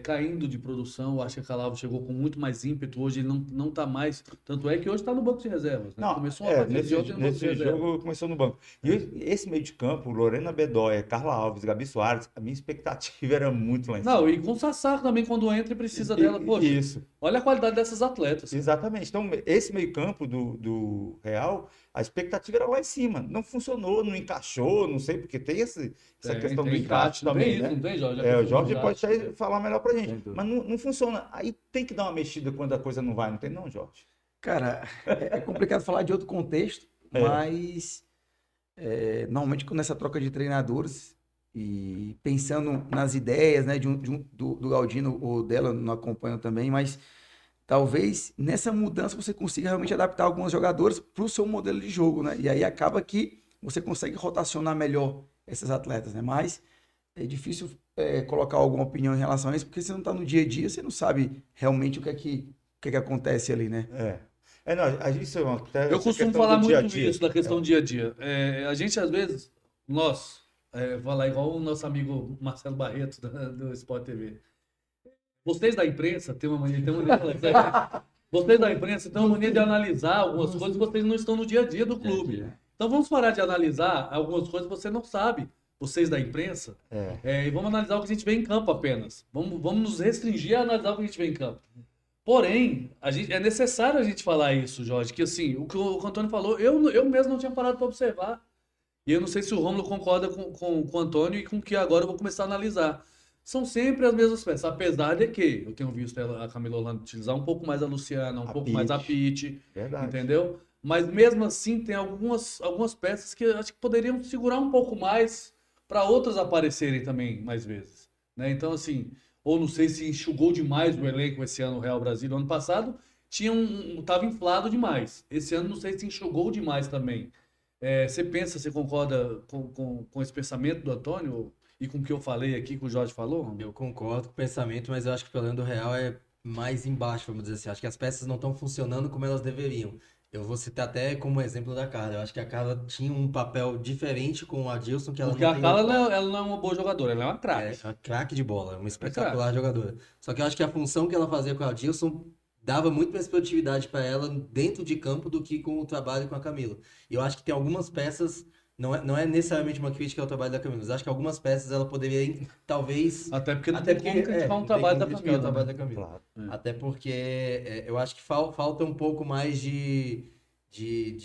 caindo de produção. Eu acho que a Carla Alves chegou com muito mais ímpeto. Hoje ele não tá mais. Tanto é que hoje está no banco de reservas. Né? Não, Começou uma partida de ontem no banco de nesse reservas. jogo começou no banco. E esse meio de campo, Lorena Bedóia, Carla Alves, Gabi Soares, a minha expectativa era muito lá em cima. Não, e com o Sassá também, quando entra e precisa dela. Poxa, Isso, olha a qualidade dessas atletas. exatamente. Então, esse meio campo do Real, a expectativa era lá em cima. Não funcionou, não encaixou, não sei, porque tem essa questão do Tem encaixe não tem também, isso, né? não tem, Jorge? O Jorge pode Encaixe. até falar melhor pra Sem gente. dúvida. Mas não funciona. Aí tem que dar uma mexida quando a coisa não vai, não tem não, Jorge? Cara, é complicado falar de outro contexto, É. mas normalmente com essa troca de treinadores e pensando nas ideias, né, do Galdino ou dela, não acompanho também, mas talvez nessa mudança você consiga realmente adaptar alguns jogadores para o seu modelo de jogo, né? E aí acaba que você consegue rotacionar melhor esses atletas, né? Mas é difícil colocar alguma opinião em relação a isso, porque você não está no dia a dia, você não sabe realmente o que é que acontece ali, né? Não, isso é até Eu essa costumo questão falar do dia a muito dia. isso, da questão do dia a dia. A gente, às vezes, falar igual o nosso amigo Marcelo Barreto, do Sport TV. Vocês da imprensa têm uma mania, vocês da imprensa têm uma mania de analisar algumas coisas que vocês não estão no dia a dia do clube. Então vamos parar de analisar algumas coisas que você não sabe, vocês da imprensa, e vamos analisar o que a gente vê em campo apenas. Vamos nos restringir a analisar o que a gente vê em campo. Porém, é necessário a gente falar isso, Jorge, que assim, o que o Antônio falou, eu mesmo não tinha parado para observar. E eu não sei se o Rômulo concorda com o Antônio e com o que agora eu vou começar a analisar. São sempre as mesmas peças, apesar de que eu tenho visto a Camila Orlando utilizar um pouco mais a Luciana, um pouco mais a Pitty, Verdade. entendeu? Mas mesmo assim tem algumas peças que eu acho que poderiam segurar um pouco mais para outras aparecerem também mais vezes, né? Então assim, ou não sei se enxugou demais o elenco esse ano no Real Brasília. Ano passado tava inflado demais. Esse ano não sei se enxugou demais também. Você concorda com esse pensamento do Antônio e com o que eu falei aqui, que o Jorge falou? Eu concordo com o pensamento, mas eu acho que o problema do Real é mais embaixo, vamos dizer assim. Acho que as peças não estão funcionando como elas deveriam. Eu vou citar até como exemplo da Carla. Eu acho que a Carla tinha um papel diferente com o Adilson, que ela Porque não a tem Carla outro. ela não é uma boa jogadora, ela é uma craque. É uma craque de bola, uma espetacular jogadora. Só que eu acho que a função que ela fazia com o Adilson dava muito mais produtividade para ela dentro de campo do que com o trabalho com a Camila. E eu acho que tem algumas peças, não é necessariamente uma crítica ao trabalho da Camila, mas acho que algumas peças ela poderia, talvez... Até porque não tem como criticar um não tem trabalho da como criticar o Camila. trabalho Né? da Camila. Claro. Até porque eu acho que falta um pouco mais de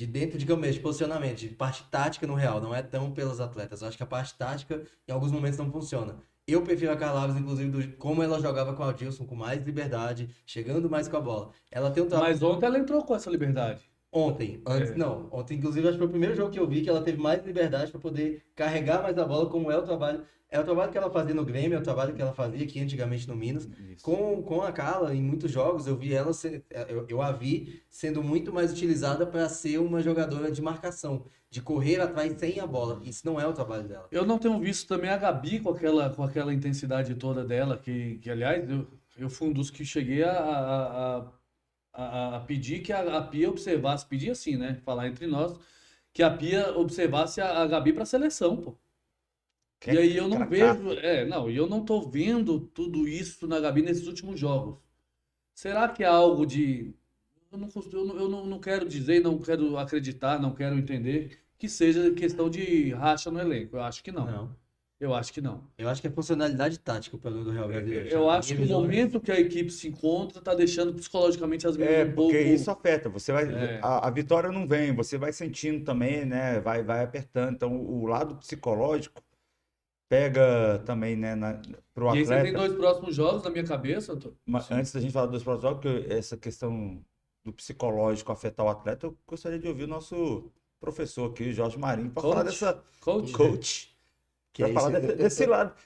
dentro de campo mesmo, de posicionamento, de parte tática no Real. Não é tão pelos atletas. Eu acho que a parte tática em alguns momentos não funciona. Eu prefiro a Carla Alves, inclusive, como ela jogava com o Adilson, com mais liberdade, chegando mais com a bola. Ela tem um trabalho... Mas ontem ela entrou com essa liberdade. Ontem, inclusive, acho que foi o primeiro jogo que eu vi que ela teve mais liberdade para poder carregar mais a bola, como é o trabalho. É o trabalho que ela fazia no Grêmio, é o trabalho que ela fazia aqui antigamente no Minas. Isso. Com a Carla, em muitos jogos, eu vi ela, eu a vi sendo muito mais utilizada para ser uma jogadora de marcação, de correr atrás sem a bola. Isso não é o trabalho dela. Eu não tenho visto também a Gabi com aquela intensidade toda dela, que aliás, eu fui um dos que cheguei a pedir que a Pia observasse, pedir assim, né? Falar entre nós, que a Pia observasse a Gabi para a seleção, pô. E aí eu não vejo, e eu não tô vendo tudo isso na Gabi nesses últimos jogos. Será que é algo de... Eu não quero dizer, não quero acreditar, não quero entender que seja questão de racha no elenco. Eu acho que não. Não. Eu acho que não. Eu acho que é funcionalidade tática o problema do Real Brasileiro. Eu acho que o momento que a equipe se encontra tá deixando psicologicamente as meninas um pouco... Porque isso afeta. Você vai, É. a vitória não vem, você vai sentindo também, né? Vai apertando. Então, o lado psicológico pega também, né, pro E aí você tem atleta. 2 próximos jogos na minha cabeça, Antônio. Mas antes da gente falar dos próximos jogos, que essa questão do psicológico afetar o atleta, eu gostaria de ouvir o nosso professor aqui, Jorge Marinho, para falar Coach. dessa Coach. coach, Que para é falar isso,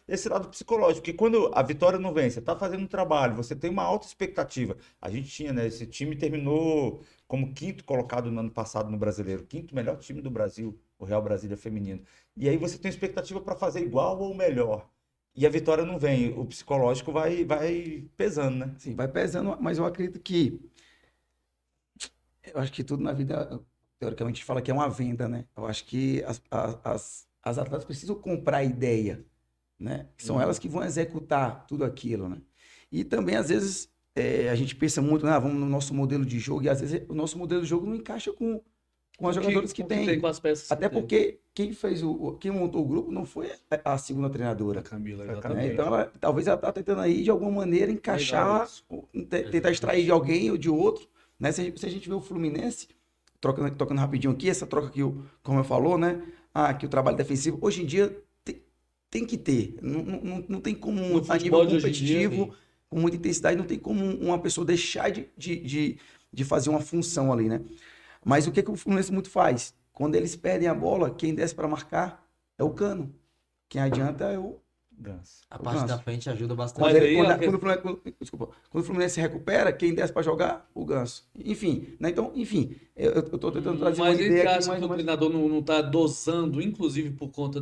desse lado psicológico, porque quando a vitória não vem, você está fazendo um trabalho, você tem uma alta expectativa. A gente tinha, né? Esse time terminou como quinto colocado no ano passado no Brasileiro, quinto melhor time do Brasil, o Real Brasília Feminino. E aí você tem expectativa para fazer igual ou melhor. E a vitória não vem, o psicológico vai pesando, né? Sim, vai pesando, mas eu acredito que eu acho que tudo na vida, teoricamente, a gente fala que é uma venda, né? Eu acho que as atletas precisam comprar a ideia, né? São elas que vão executar tudo aquilo, né? E também, às vezes, a gente pensa muito, né? Vamos no nosso modelo de jogo, e às vezes o nosso modelo de jogo não encaixa com as jogadoras que Com tem. com as peças Até que tem. porque quem montou o grupo não foi a segunda A treinadora. Camila, Foi a Né? exatamente. Então, talvez ela está tentando aí, de alguma maneira, Legal encaixar, isso. tentar extrair de alguém ou de outro. Né? Se a gente vê o Fluminense, tocando rapidinho aqui, essa troca que, como eu falou, né? Que o trabalho defensivo, hoje em dia, tem que ter. Não tem como, No a futebol nível de hoje em dia, competitivo, com muita intensidade, não tem como uma pessoa deixar de fazer uma função ali, né? Mas o que o Fluminense muito faz? Quando eles perdem a bola, quem desce para marcar é o Cano. Quem adianta é o Ganso. A parte da frente ajuda bastante. Mas aí a questão- quando o Fluminense se recupera, quem desce para jogar, o Ganso. Enfim, né? Então, enfim, eu tô tentando trazer uma Mas aí você ideia aqui acha mais que ou o menos. treinador não tá dosando, inclusive por conta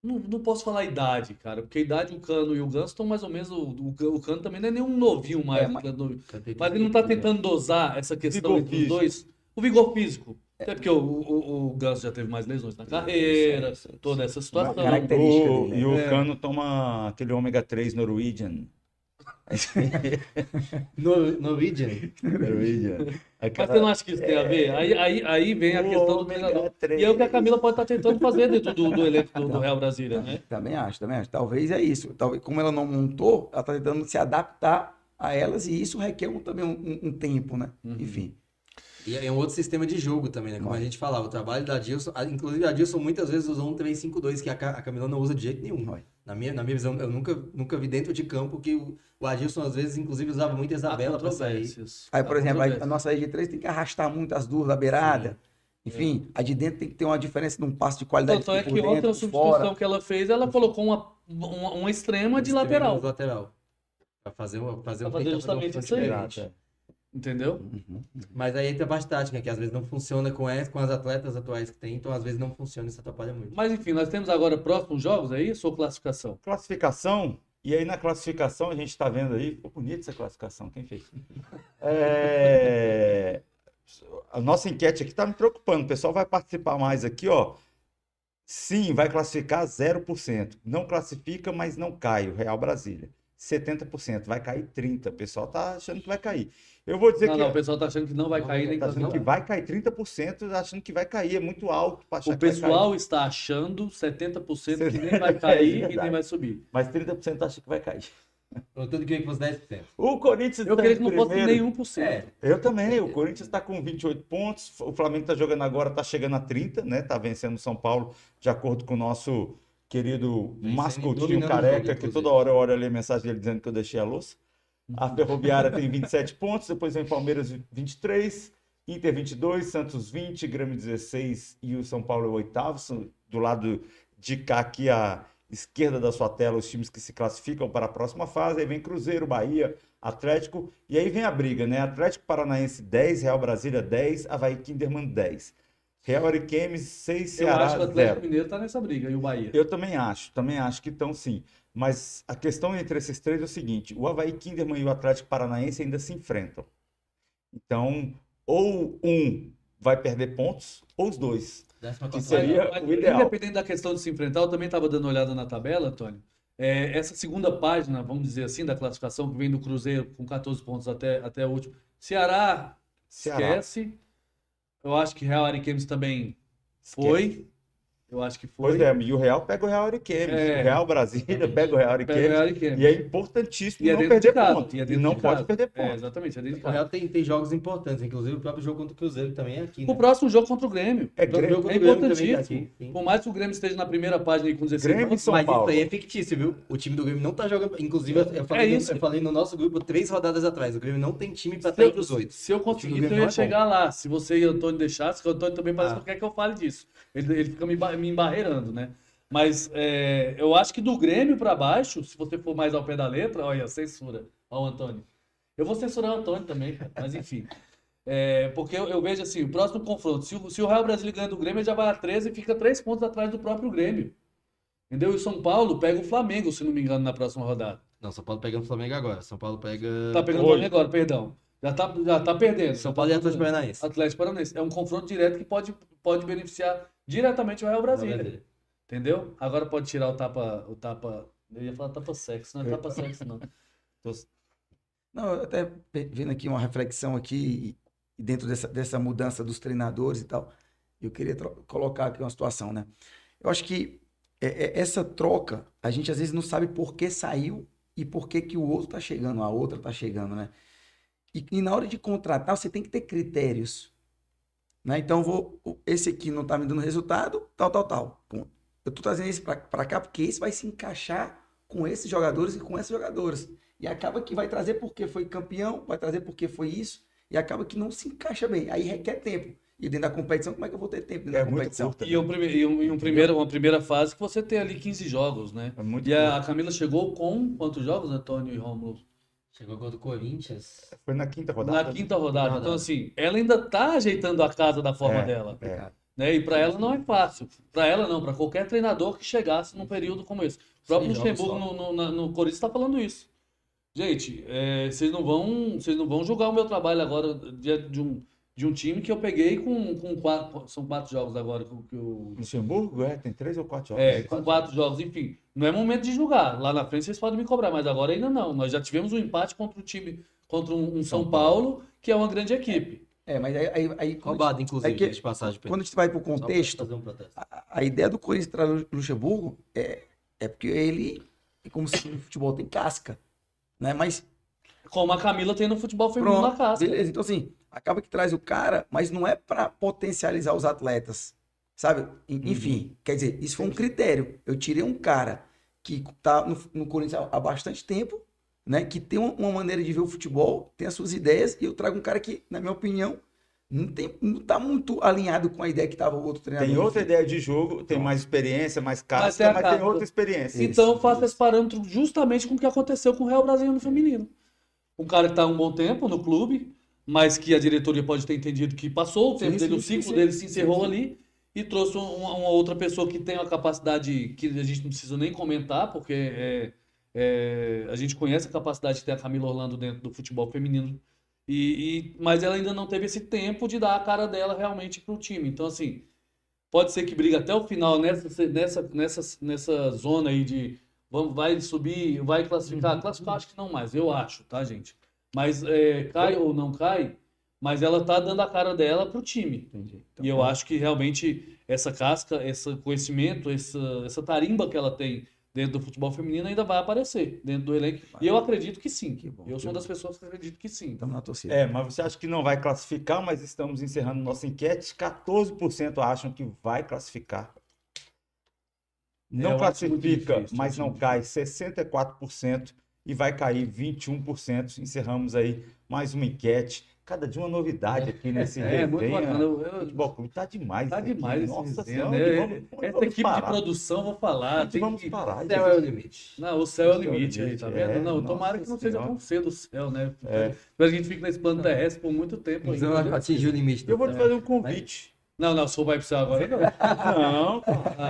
Não posso falar idade, cara, porque a idade, o Cano e o Ganso estão mais ou menos. O Cano também não é nenhum novinho mais. Mas- Mas ele não tá tentando dosar essa questão Vigor entre os físico. dois. O vigor físico. Até porque o Ganso já teve mais lesões na carreira, isso. toda essa situação. Característica dele, né? E o Cano toma aquele ômega 3 Norwegian. Norwegian. Norwegian. Mas você não acha que isso tem a ver? Aí vem a questão do treinador. E é o que a Camila pode estar tentando fazer dentro do elenco do Real Brasília, né? Também acho. Talvez é isso. Talvez, como ela não montou, ela está tentando se adaptar a elas e isso requer também um tempo, né? Enfim. E é um outro sistema de jogo também, né? Como a gente falava, o trabalho da Dilson, inclusive a Dilson muitas vezes usou um 3-5-2 que a Camila não usa de jeito nenhum. Vai. Na minha visão, eu nunca vi dentro de campo que o Adilson às vezes inclusive usava muito a Isabela para sair. Controvérsias. Aí, Há por exemplo, a controvérsias. nossa aí de três tem que arrastar muito as duas da beirada. Enfim, a de dentro tem que ter uma diferença de um passe de qualidade Tanto é por que dentro, outra por substituição fora. que ela fez, ela colocou uma extrema de lateral. Lateral. Pra fazer um Pra fazer tentar justamente front isso aí. diferente. Entendeu? Mas aí tem a parte tática, que às vezes não funciona com as atletas atuais que tem, então às vezes não funciona e isso atrapalha muito. Mas enfim, nós temos agora próximos jogos, é isso? Ou classificação? Classificação, e aí na classificação a gente está vendo aí, ficou bonita essa classificação, quem fez? A nossa enquete aqui está me preocupando, o pessoal vai participar mais aqui, ó. Sim, vai classificar 0%. Não classifica, mas não cai, o Real Brasília. 70%, vai cair 30%. O pessoal tá achando que vai cair. Eu vou dizer Não, que não, o pessoal tá achando que não vai cair nem tá achando que classificar. vai cair 30%, achando que vai cair, é muito alto para achar O que vai cair. pessoal está achando 70% que nem vai cair e nem verdade. vai subir. Mas 30% acha que vai cair. Eu tudo queria que fosse 10%. O Corinthians Eu tá queria em que não fosse primeiro. nenhum por cento. Eu também. O Corinthians está com 28 pontos. O Flamengo está jogando agora, está chegando a 30, né? Está vencendo o São Paulo, de acordo com o nosso querido Vencendo e Mascotinho dominando o Careca, jogo, que inclusive. toda hora eu olho ali a mensagem dele dizendo que eu deixei a louça. A Ferroviária tem 27 pontos, depois vem Palmeiras 23, Inter 22, Santos 20, Grêmio 16 e o São Paulo é o oitavo. Do lado de cá, aqui à esquerda da sua tela, os times que se classificam para a próxima fase. Aí vem Cruzeiro, Bahia, Atlético. E aí vem a briga, né? Atlético Paranaense 10, Real Brasília 10, Avaí Kinderman 10. Real Ariquemes 6, Eu acho Ceará que o Atlético 0. Mineiro tá nessa briga, e o Bahia. Eu também acho que estão sim. Mas a questão entre esses três é o seguinte: o Avaí Kinderman e o Atlético Paranaense ainda se enfrentam. Então, ou um vai perder pontos, ou os dois. Que seria Mas, o ideal. independente da questão de se enfrentar, eu também estava dando uma olhada na tabela, Antônio. Essa segunda página, vamos dizer assim, da classificação, que vem do Cruzeiro com 14 pontos até o último. Ceará, Ceará. esquece. Eu acho que Real Ariquemes também foi. Eu acho que foi. Pois é, e o Real pega o Real Ariquemes. É. O Real Brasília pega o Real Pega o Ariquemes. Real Ariquemes. E é importantíssimo E é não dentro de perder casa, ponto. e é E dentro não de pode casa. perder É, ponto. exatamente, é dentro de O casa. Real tem jogos importantes, inclusive o próprio jogo contra o Cruzeiro também é aqui, né? O próximo jogo contra o Grêmio. É O próprio jogo Grêmio, contra É o Grêmio também tá importantíssimo. aqui. Sim. Por mais que o Grêmio esteja na primeira página aí com 16 Grêmio e pontos, São Mas Paulo. isso aí é fictício, viu? O time do Grêmio não tá jogando. Inclusive, isso. eu falei no nosso grupo 3 rodadas atrás. O Grêmio não tem time pra se estar eu, entre os 8. se eu O time do conseguisse, Grêmio eu não ia é chegar lá. Se você e o Antônio deixassem, que o Antônio também parece Ah. que não quer que eu fale disso. Ele fica me embarreirando, né? Mas eu acho que do Grêmio pra baixo, se você for mais ao pé da letra, olha, censura. Ó, o Antônio. Eu vou censurar o Antônio também, cara, mas enfim. Porque eu vejo assim, o próximo confronto, se o Real Brasília ganha do Grêmio, ele já vai a 13 e fica 3 pontos atrás do próprio Grêmio. Entendeu? E o São Paulo pega o Flamengo, se não me engano, na próxima rodada. Não, São Paulo pegando o Flamengo agora. São Paulo pega. Tá pegando o Oito. Flamengo agora, perdão. Já tá perdendo. São Paulo e Atlético Paranaense. Atlético Paranaense. É um confronto direto que pode beneficiar diretamente o Real Brasília. Entendeu? Agora pode tirar o tapa. Eu ia falar tapa sexo, não é tapa sexo, não. Não, eu até vendo aqui uma reflexão aqui, e dentro dessa mudança dos treinadores e tal, eu queria colocar aqui uma situação, né? Eu acho que essa troca, a gente às vezes não sabe por que saiu e por que o outro tá chegando, a outra tá chegando, né? E na hora de contratar, você tem que ter critérios, né? Então, esse aqui não tá me dando resultado, tal. Ponto. Eu tô trazendo esse para cá porque esse vai se encaixar com esses jogadores e com essas jogadoras. E acaba que vai trazer porque foi campeão, vai trazer porque foi isso, e acaba que não se encaixa bem. Aí requer tempo. E dentro da competição, como é que eu vou ter tempo dentro É da muito competição? curta. Uma primeira fase que você tem ali 15 jogos, né? É muito E a Camila chegou com quantos jogos, Antônio e Rômulo? Chegou contra o Corinthians. Foi na quinta rodada. Na quinta rodada. rodada. Então, assim, ela ainda tá ajeitando a casa da forma dela. É. Né? E para ela não é fácil. Para ela não, para qualquer treinador que chegasse num período como esse. O próprio Sim, jogos Luxemburgo no Corinthians está falando isso. Gente, vocês não vão julgar o meu trabalho agora de um time que eu peguei com 4. São 4 jogos agora que eu. Luxemburgo, tem 3 ou 4 jogos. Com 4 jogos, enfim. Não é momento de julgar. Lá na frente vocês podem me cobrar, mas agora ainda não. Nós já tivemos um empate contra um São Paulo, que é uma grande equipe. Mas aí Roubado, inclusive, que- de passagem. quando a gente vai para o Só pra contexto, fazer um protesto. a ideia do Corinthians trazer o Luxemburgo é porque ele, como se o futebol tem casca, né? Mas Como a Camila tem no futebol feminino na pronto, casca. beleza. Então, assim, acaba que traz o cara, mas não é para potencializar os atletas, sabe? Enfim, quer dizer, isso foi um critério. Eu tirei um cara que tá no Corinthians há bastante tempo, né? Que tem uma maneira de ver o futebol, tem as suas ideias, e eu trago um cara que, na minha opinião, não tá muito alinhado com a ideia que tava o outro treinador. Tem outra enfim. ideia de jogo, tem mais experiência, mais tem a casca, mas tem casca. outra experiência. Então eu Isso, faço isso. esse parâmetro justamente com o que aconteceu com o Real Brasília no feminino. Um cara que está há um bom tempo no clube, mas que a diretoria pode ter entendido que passou o tempo Sim, dele, sim, o ciclo sim, dele sim, se encerrou sim. ali e trouxe uma outra pessoa que tem uma capacidade que a gente não precisa nem comentar, porque a gente conhece a capacidade que tem a Camila Orlando dentro do futebol feminino, mas ela ainda não teve esse tempo de dar a cara dela realmente para o time. Então, assim, pode ser que brigue até o final nessa zona aí de vai subir, vai classificar. Classificar acho que não mais, eu acho, tá, gente? Mas cai ou não cai, mas ela tá dando a cara dela pro time. Entendi. Então, E eu acho que realmente essa casca, esse conhecimento, essa tarimba que ela tem dentro do futebol feminino ainda vai aparecer dentro do elenco. E eu acredito que sim. Que bom, Eu que sou uma bom. das pessoas que acredito que sim. Estamos na torcida. Mas você acha que não vai classificar, mas estamos encerrando nossa enquete. 14% acham que vai classificar. Não eu acho muito classifica, difícil, mas acho não muito cai 64% e vai cair 21%. Encerramos aí mais uma enquete. Cada dia uma novidade aqui nesse Muito resenha. bacana. Futebol Clube tá demais. Tá isso aqui. demais esse Nossa resenha, Senhora, né? vamos Essa equipe parar. de produção, vou falar. Gente, tem vamos que- parar. Céu é o limite. Não, o céu é o O céu é o limite aí, limite, tá vendo? Não, nossa tomara que não seja Senhora. tão cedo o céu, né? Mas a gente fica nesse plano terrestre por muito tempo Então, ainda. atingiu o limite. do Eu vou te céu. fazer um convite. Não, se for vai pro céu agora, não. Não,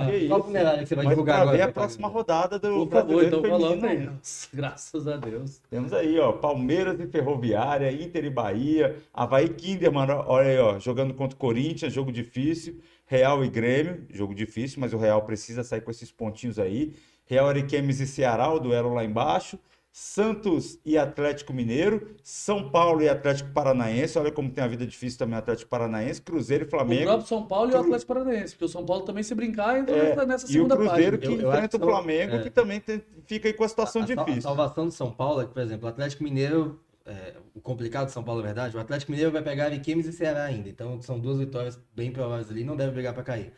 que isso. Qual funerária que você vai Mas divulgar pra agora? ver a Paulo? próxima rodada do Por favor, Brasileiro então falando aí. Feminino. Graças a Deus. Temos aí, ó, Palmeiras e Ferroviária, Inter e Bahia, Avaí Kinderman, olha aí, ó, jogando contra o Corinthians, jogo difícil, Real e Grêmio, jogo difícil, mas o Real precisa sair com esses pontinhos aí, Real Ariquemes e Ceará, o duelo lá embaixo, Santos e Atlético Mineiro, São Paulo e Atlético Paranaense, olha como tem a vida difícil também Atlético Paranaense, Cruzeiro e O Flamengo. próprio São Paulo e o Atlético Paranaense, porque o São Paulo também, se brincar, entra nessa E o segunda Cruzeiro página. que Eu acho enfrenta o que Flamengo, que também fica aí com a situação A difícil. salvação do São Paulo é que, por exemplo, o Atlético Mineiro, o complicado do São Paulo, é verdade, o Atlético Mineiro vai pegar Ariquemes e Ceará ainda. Então são duas vitórias bem prováveis ali, não deve brigar para cair.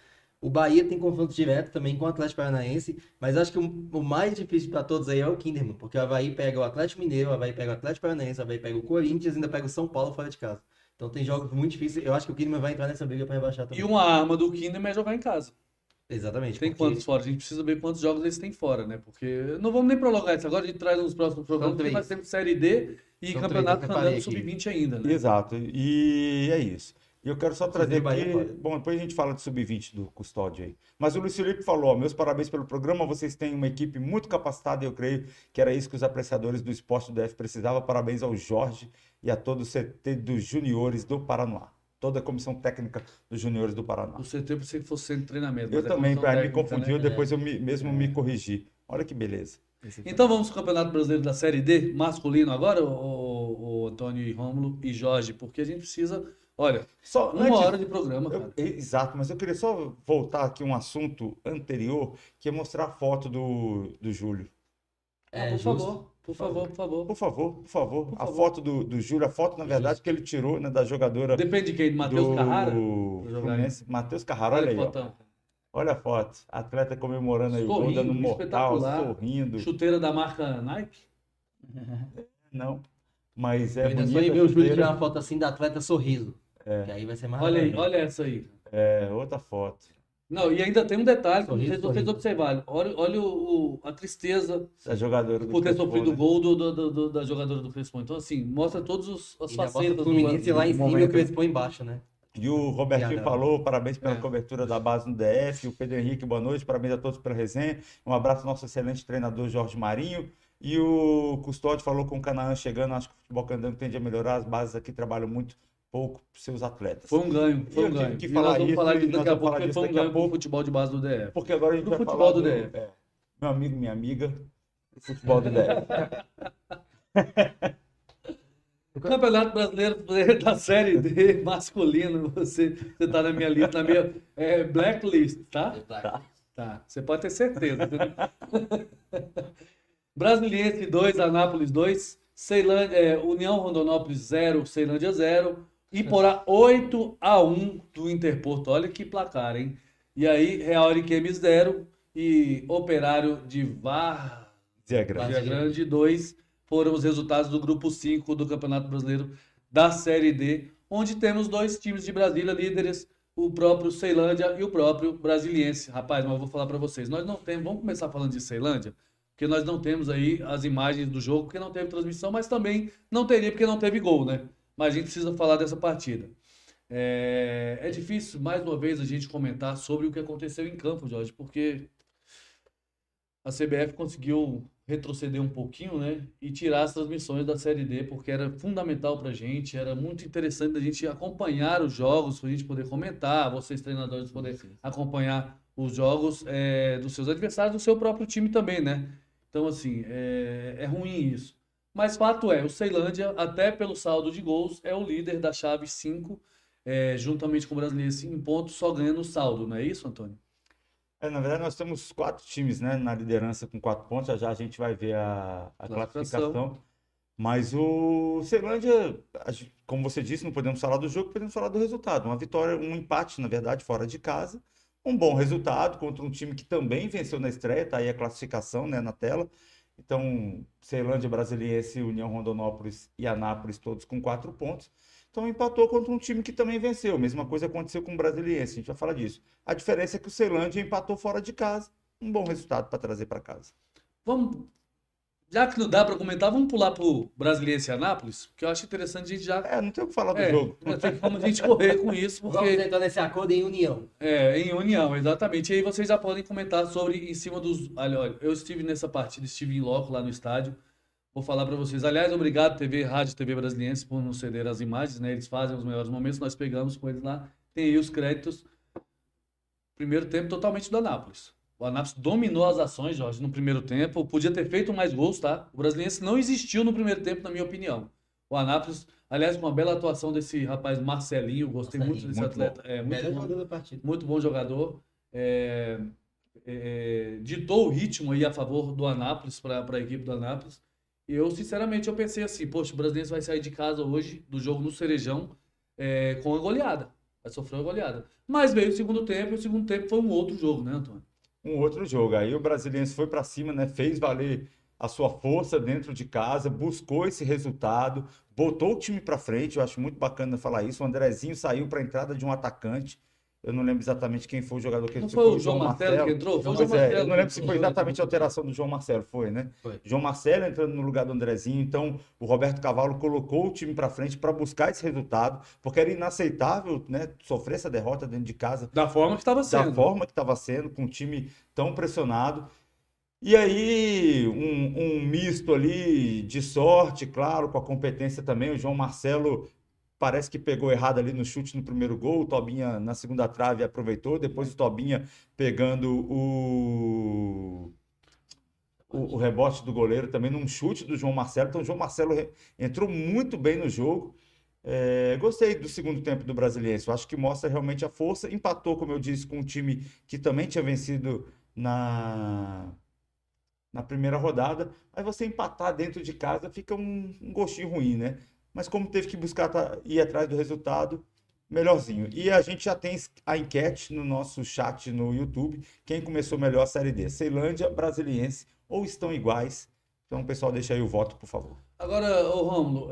O Bahia tem confronto direto também com o Atlético Paranaense, mas acho que o mais difícil para todos aí é o Kinderman, porque o Avaí pega o Atlético Mineiro, o Avaí pega o Atlético Paranaense, o Avaí pega o Corinthians e ainda pega o São Paulo fora de casa. Então tem jogos muito difíceis. Eu acho que o Kinderman vai entrar nessa briga para rebaixar também. E uma arma do Kinderman é jogar em casa. Exatamente. Tem porque quantos fora? A gente precisa ver quantos jogos eles têm fora, né? Porque não vamos nem prolongar isso agora, a gente traz nos próximos programas, porque três. nós temos Série D e São Campeonato três, eu separei Candando aqui. Sub-20 ainda, né? Exato, e é isso. E eu quero só trazer Bahia aqui, fora. bom, depois a gente fala de Sub-20 do Custódio aí. Mas o Luiz Felipe falou, ó, meus parabéns pelo programa, vocês têm uma equipe muito capacitada e eu creio que era isso que os apreciadores do esporte do DF precisavam. Parabéns ao Jorge e a todo o CT dos juniores do Paranoá. Toda a comissão técnica dos juniores do Paraná. O CT eu pensei que fosse centro de treinamento. Eu mas é também, comissão me técnica, confundiu, né? depois eu mesmo me corrigi. Olha que beleza. Então vamos para o Campeonato Brasileiro da Série D, masculino agora, o Antônio e Rômulo e Jorge, porque a gente precisa, olha, Só uma hora de programa, cara. Exato, mas eu queria só voltar aqui um assunto anterior, que é mostrar a foto do Júlio. Por favor, por favor, por favor. Por favor, por favor. Por A favor. foto do Júlio, a foto, na verdade, que ele tirou, né, da jogadora Depende de quem, de Matheus do Carrara? Fluminense. Matheus Carrara, olha Olha aí, que ó. fotão. Olha a foto. Atleta comemorando aí o gol, Sorrindo, dando mortal, espetacular. sorrindo. Chuteira da marca Nike? Não, mas Eu é ainda bonita só a ver o Júlio chuteira. tirar uma foto assim da atleta sorriso. Que aí vai ser mais Olha aí, legal. olha essa aí. É, outra foto. Não, e ainda tem um detalhe, que não sei se Sorriso, vocês sorriso. observaram. Olha a tristeza Da jogadora do por ter Crespo, sofrido o né? gol da jogadora do Crespo. Então, assim, mostra todas as E ainda mostra facetas o do Fluminense lá em cima e o momento. Crespo embaixo, né? E o Robertinho Obrigado. falou, parabéns pela É. cobertura da base no DF. O Pedro Henrique, boa noite, parabéns a todos pela resenha. Um abraço ao nosso excelente treinador Jorge Marinho. E o Custódio falou com o Canaã chegando, acho que o futebol candango tende a melhorar, as bases aqui trabalham muito pouco para seus atletas. Foi um ganho, foi Eu um tive ganho. que E falar nós vamos isso, falar e disso nós daqui a vamos pouco, falar porque disso foi um daqui a ganho pro pouco. futebol de base do DF. Porque agora a gente Do vai futebol falar do DF. meu amigo, minha amiga, do futebol do DF. O Campeonato Brasileiro da Série D masculino, você tá na minha lista, na minha blacklist, tá? Tá, você pode ter certeza. Brasiliense 2, Anápolis 2, União Rondonópolis 0, Ceilândia 0, Iporá 8-1 do Interporto. Olha que placar, hein? E aí, Real Ariquemes 0 e Operário de Várzea Grande 2 foram os resultados do grupo 5 do Campeonato Brasileiro da Série D, onde temos dois times de Brasília líderes, o próprio Ceilândia e o próprio Brasiliense. Rapaz, mas eu vou falar para vocês, nós não temos, vamos começar falando de Ceilândia, porque nós não temos aí as imagens do jogo, porque não teve transmissão, mas também não teria porque não teve gol, né? Mas a gente precisa falar dessa partida. É difícil, mais uma vez, a gente comentar sobre o que aconteceu em campo, Jorge, porque a CBF conseguiu retroceder um pouquinho, né? E tirar as transmissões da Série D, porque era fundamental pra gente, era muito interessante a gente acompanhar os jogos, pra gente poder comentar, vocês treinadores poderem acompanhar os jogos dos seus adversários, do seu próprio time também, né? Então, assim, é ruim isso. Mas fato é, o Ceilândia, até pelo saldo de gols, é o líder da chave 5, juntamente com o Brasiliense em pontos, só ganhando o saldo, não é isso, Antônio? Na verdade, nós temos 4 times, né, na liderança com 4 pontos. Já já a gente vai ver a classificação. Mas o Ceilândia, como você disse, não podemos falar do jogo, podemos falar do resultado. Uma vitória, um empate, na verdade, fora de casa. Um bom resultado contra um time que também venceu na estreia, tá aí a classificação, né, na tela. Então, Ceilândia, Brasiliense, União Rondonópolis e Anápolis, todos com 4 pontos. Então empatou contra um time que também venceu. Mesma coisa aconteceu com o Brasiliense, a gente vai falar disso. A diferença é que o Ceilândia empatou fora de casa. Um bom resultado para trazer para casa. Vamos, já que não dá para comentar, vamos pular pro Brasiliense e Anápolis, porque eu acho interessante a gente já... Não tem o que falar do jogo. Não tem como a gente correr com isso, Vamos porque... entrar nesse acordo em união. Em união, exatamente. E aí vocês já podem comentar sobre, em cima dos... Olha, eu estive nessa partida, estive em loco lá no estádio. Vou falar para vocês. Aliás, obrigado, Rádio TV Brasiliense, por nos ceder as imagens, né? Eles fazem os melhores momentos, nós pegamos com eles lá. Tem aí os créditos. Primeiro tempo totalmente do Anápolis. O Anápolis dominou as ações, Jorge, no primeiro tempo. Podia ter feito mais gols, tá? O Brasiliense não existiu no primeiro tempo, na minha opinião. O Anápolis, aliás, com uma bela atuação desse rapaz Marcelinho, gostei muito desse muito atleta. É, muito Melhor bom, jogador da partida. muito bom jogador. Ditou o ritmo aí a favor do Anápolis, para a equipe do Anápolis. E eu, sinceramente, eu pensei assim, poxa, o Brasiliense vai sair de casa hoje, do jogo no Cerejão, com a goleada. Vai sofrer uma goleada. Mas veio o segundo tempo, e o segundo tempo foi um outro jogo, né, Antônio? Um outro jogo. Aí o Brasiliense foi para cima, né? Fez valer a sua força dentro de casa, buscou esse resultado, botou o time para frente. Eu acho muito bacana falar isso. O Andrezinho saiu para a entrada de um atacante. Eu não lembro exatamente quem foi o jogador que Não entrou. foi o João Marcelo que entrou? Foi o João Pois é, Marcelo eu não que lembro se entrou. foi exatamente a alteração do João Marcelo, foi, né? Foi. João Marcelo entrando no lugar do Andrezinho, então o Roberto Cavalo colocou o time para frente para buscar esse resultado, porque era inaceitável, né, sofrer essa derrota dentro de casa Da forma que estava da sendo. forma que estava sendo, com um time tão pressionado. E aí, um misto ali de sorte, claro, com a competência também. O João Marcelo parece que pegou errado ali no chute no primeiro gol. O Tobinha na segunda trave aproveitou. Depois o Tobinha pegando o rebote do goleiro também num chute do João Marcelo. Então, o João Marcelo entrou muito bem no jogo. Gostei do segundo tempo do Brasiliense. Eu acho que mostra realmente a força. Empatou, como eu disse, com um time que também tinha vencido na primeira rodada. Aí você empatar dentro de casa fica um gostinho ruim, né? Mas como teve que buscar ir atrás do resultado, melhorzinho. E a gente já tem a enquete no nosso chat no YouTube. Quem começou melhor a Série D? Ceilândia, Brasiliense ou estão iguais? Então, pessoal, deixa aí o voto, por favor. Agora, ô Rômulo,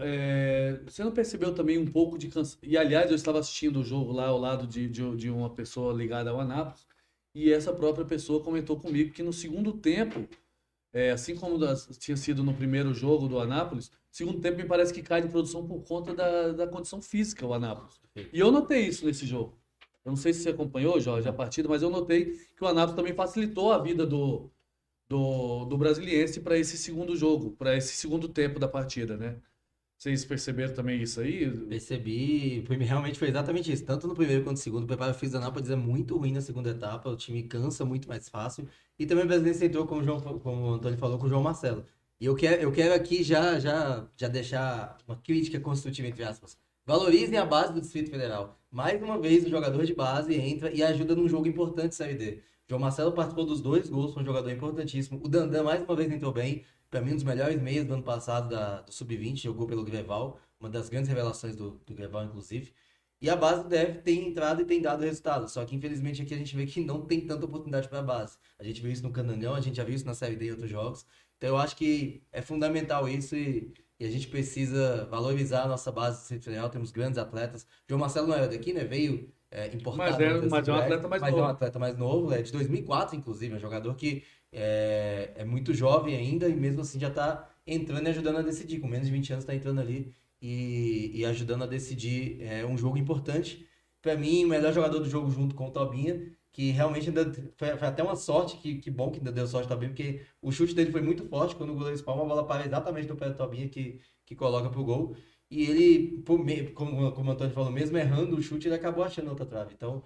você não percebeu também um pouco de cansaço? E, aliás, eu estava assistindo o jogo lá ao lado de uma pessoa ligada ao Anápolis, e essa própria pessoa comentou comigo que no segundo tempo, assim como tinha sido no primeiro jogo do Anápolis, segundo tempo me parece que cai de produção por conta da condição física o Anápolis. E eu notei isso nesse jogo. Eu não sei se você acompanhou, Jorge, a partida, mas eu notei que o Anápolis também facilitou a vida do Brasiliense para esse segundo jogo, para esse segundo tempo da partida, né? Vocês perceberam também isso aí? Percebi, realmente foi exatamente isso. Tanto no primeiro quanto no segundo, o preparo físico da Anápolis é muito ruim na segunda etapa, o time cansa muito mais fácil. E também o Brasiliense entrou, como o Antônio falou, com o João Marcelo. E eu quero aqui já deixar uma crítica construtiva, entre aspas. Valorizem a base do Distrito Federal. Mais uma vez, o jogador de base entra e ajuda num jogo importante Série D. João Marcelo participou dos 2 gols, foi um jogador importantíssimo. O Dandan mais uma vez entrou bem. Para mim, um dos melhores meias do ano passado do Sub-20, jogou pelo Greval, uma das grandes revelações do Greval, inclusive. E a base do DF tem entrado e tem dado resultado, só que infelizmente aqui a gente vê que não tem tanta oportunidade para a base. A gente viu isso no Cananhão, a gente já viu isso na Série D e outros jogos. Então eu acho que é fundamental isso e a gente precisa valorizar a nossa base do Distrito Federal, temos grandes atletas. João Marcelo não era daqui, né? Veio importado. Mas é um atleta mais mas novo. é um atleta mais novo, é de 2004, inclusive, é um jogador que é muito jovem ainda e mesmo assim já está entrando e ajudando a decidir. Com menos de 20 anos está entrando ali e ajudando a decidir um jogo importante. Para mim, o melhor jogador do jogo junto com o Tobinha, que realmente ainda foi até uma sorte, que bom que ainda deu sorte também, porque o chute dele foi muito forte. Quando o goleiro espalma, a bola para exatamente no pé do Tobinha, que coloca pro gol. E ele, como o Antônio falou, mesmo errando o chute, ele acabou achando outra trave. Então,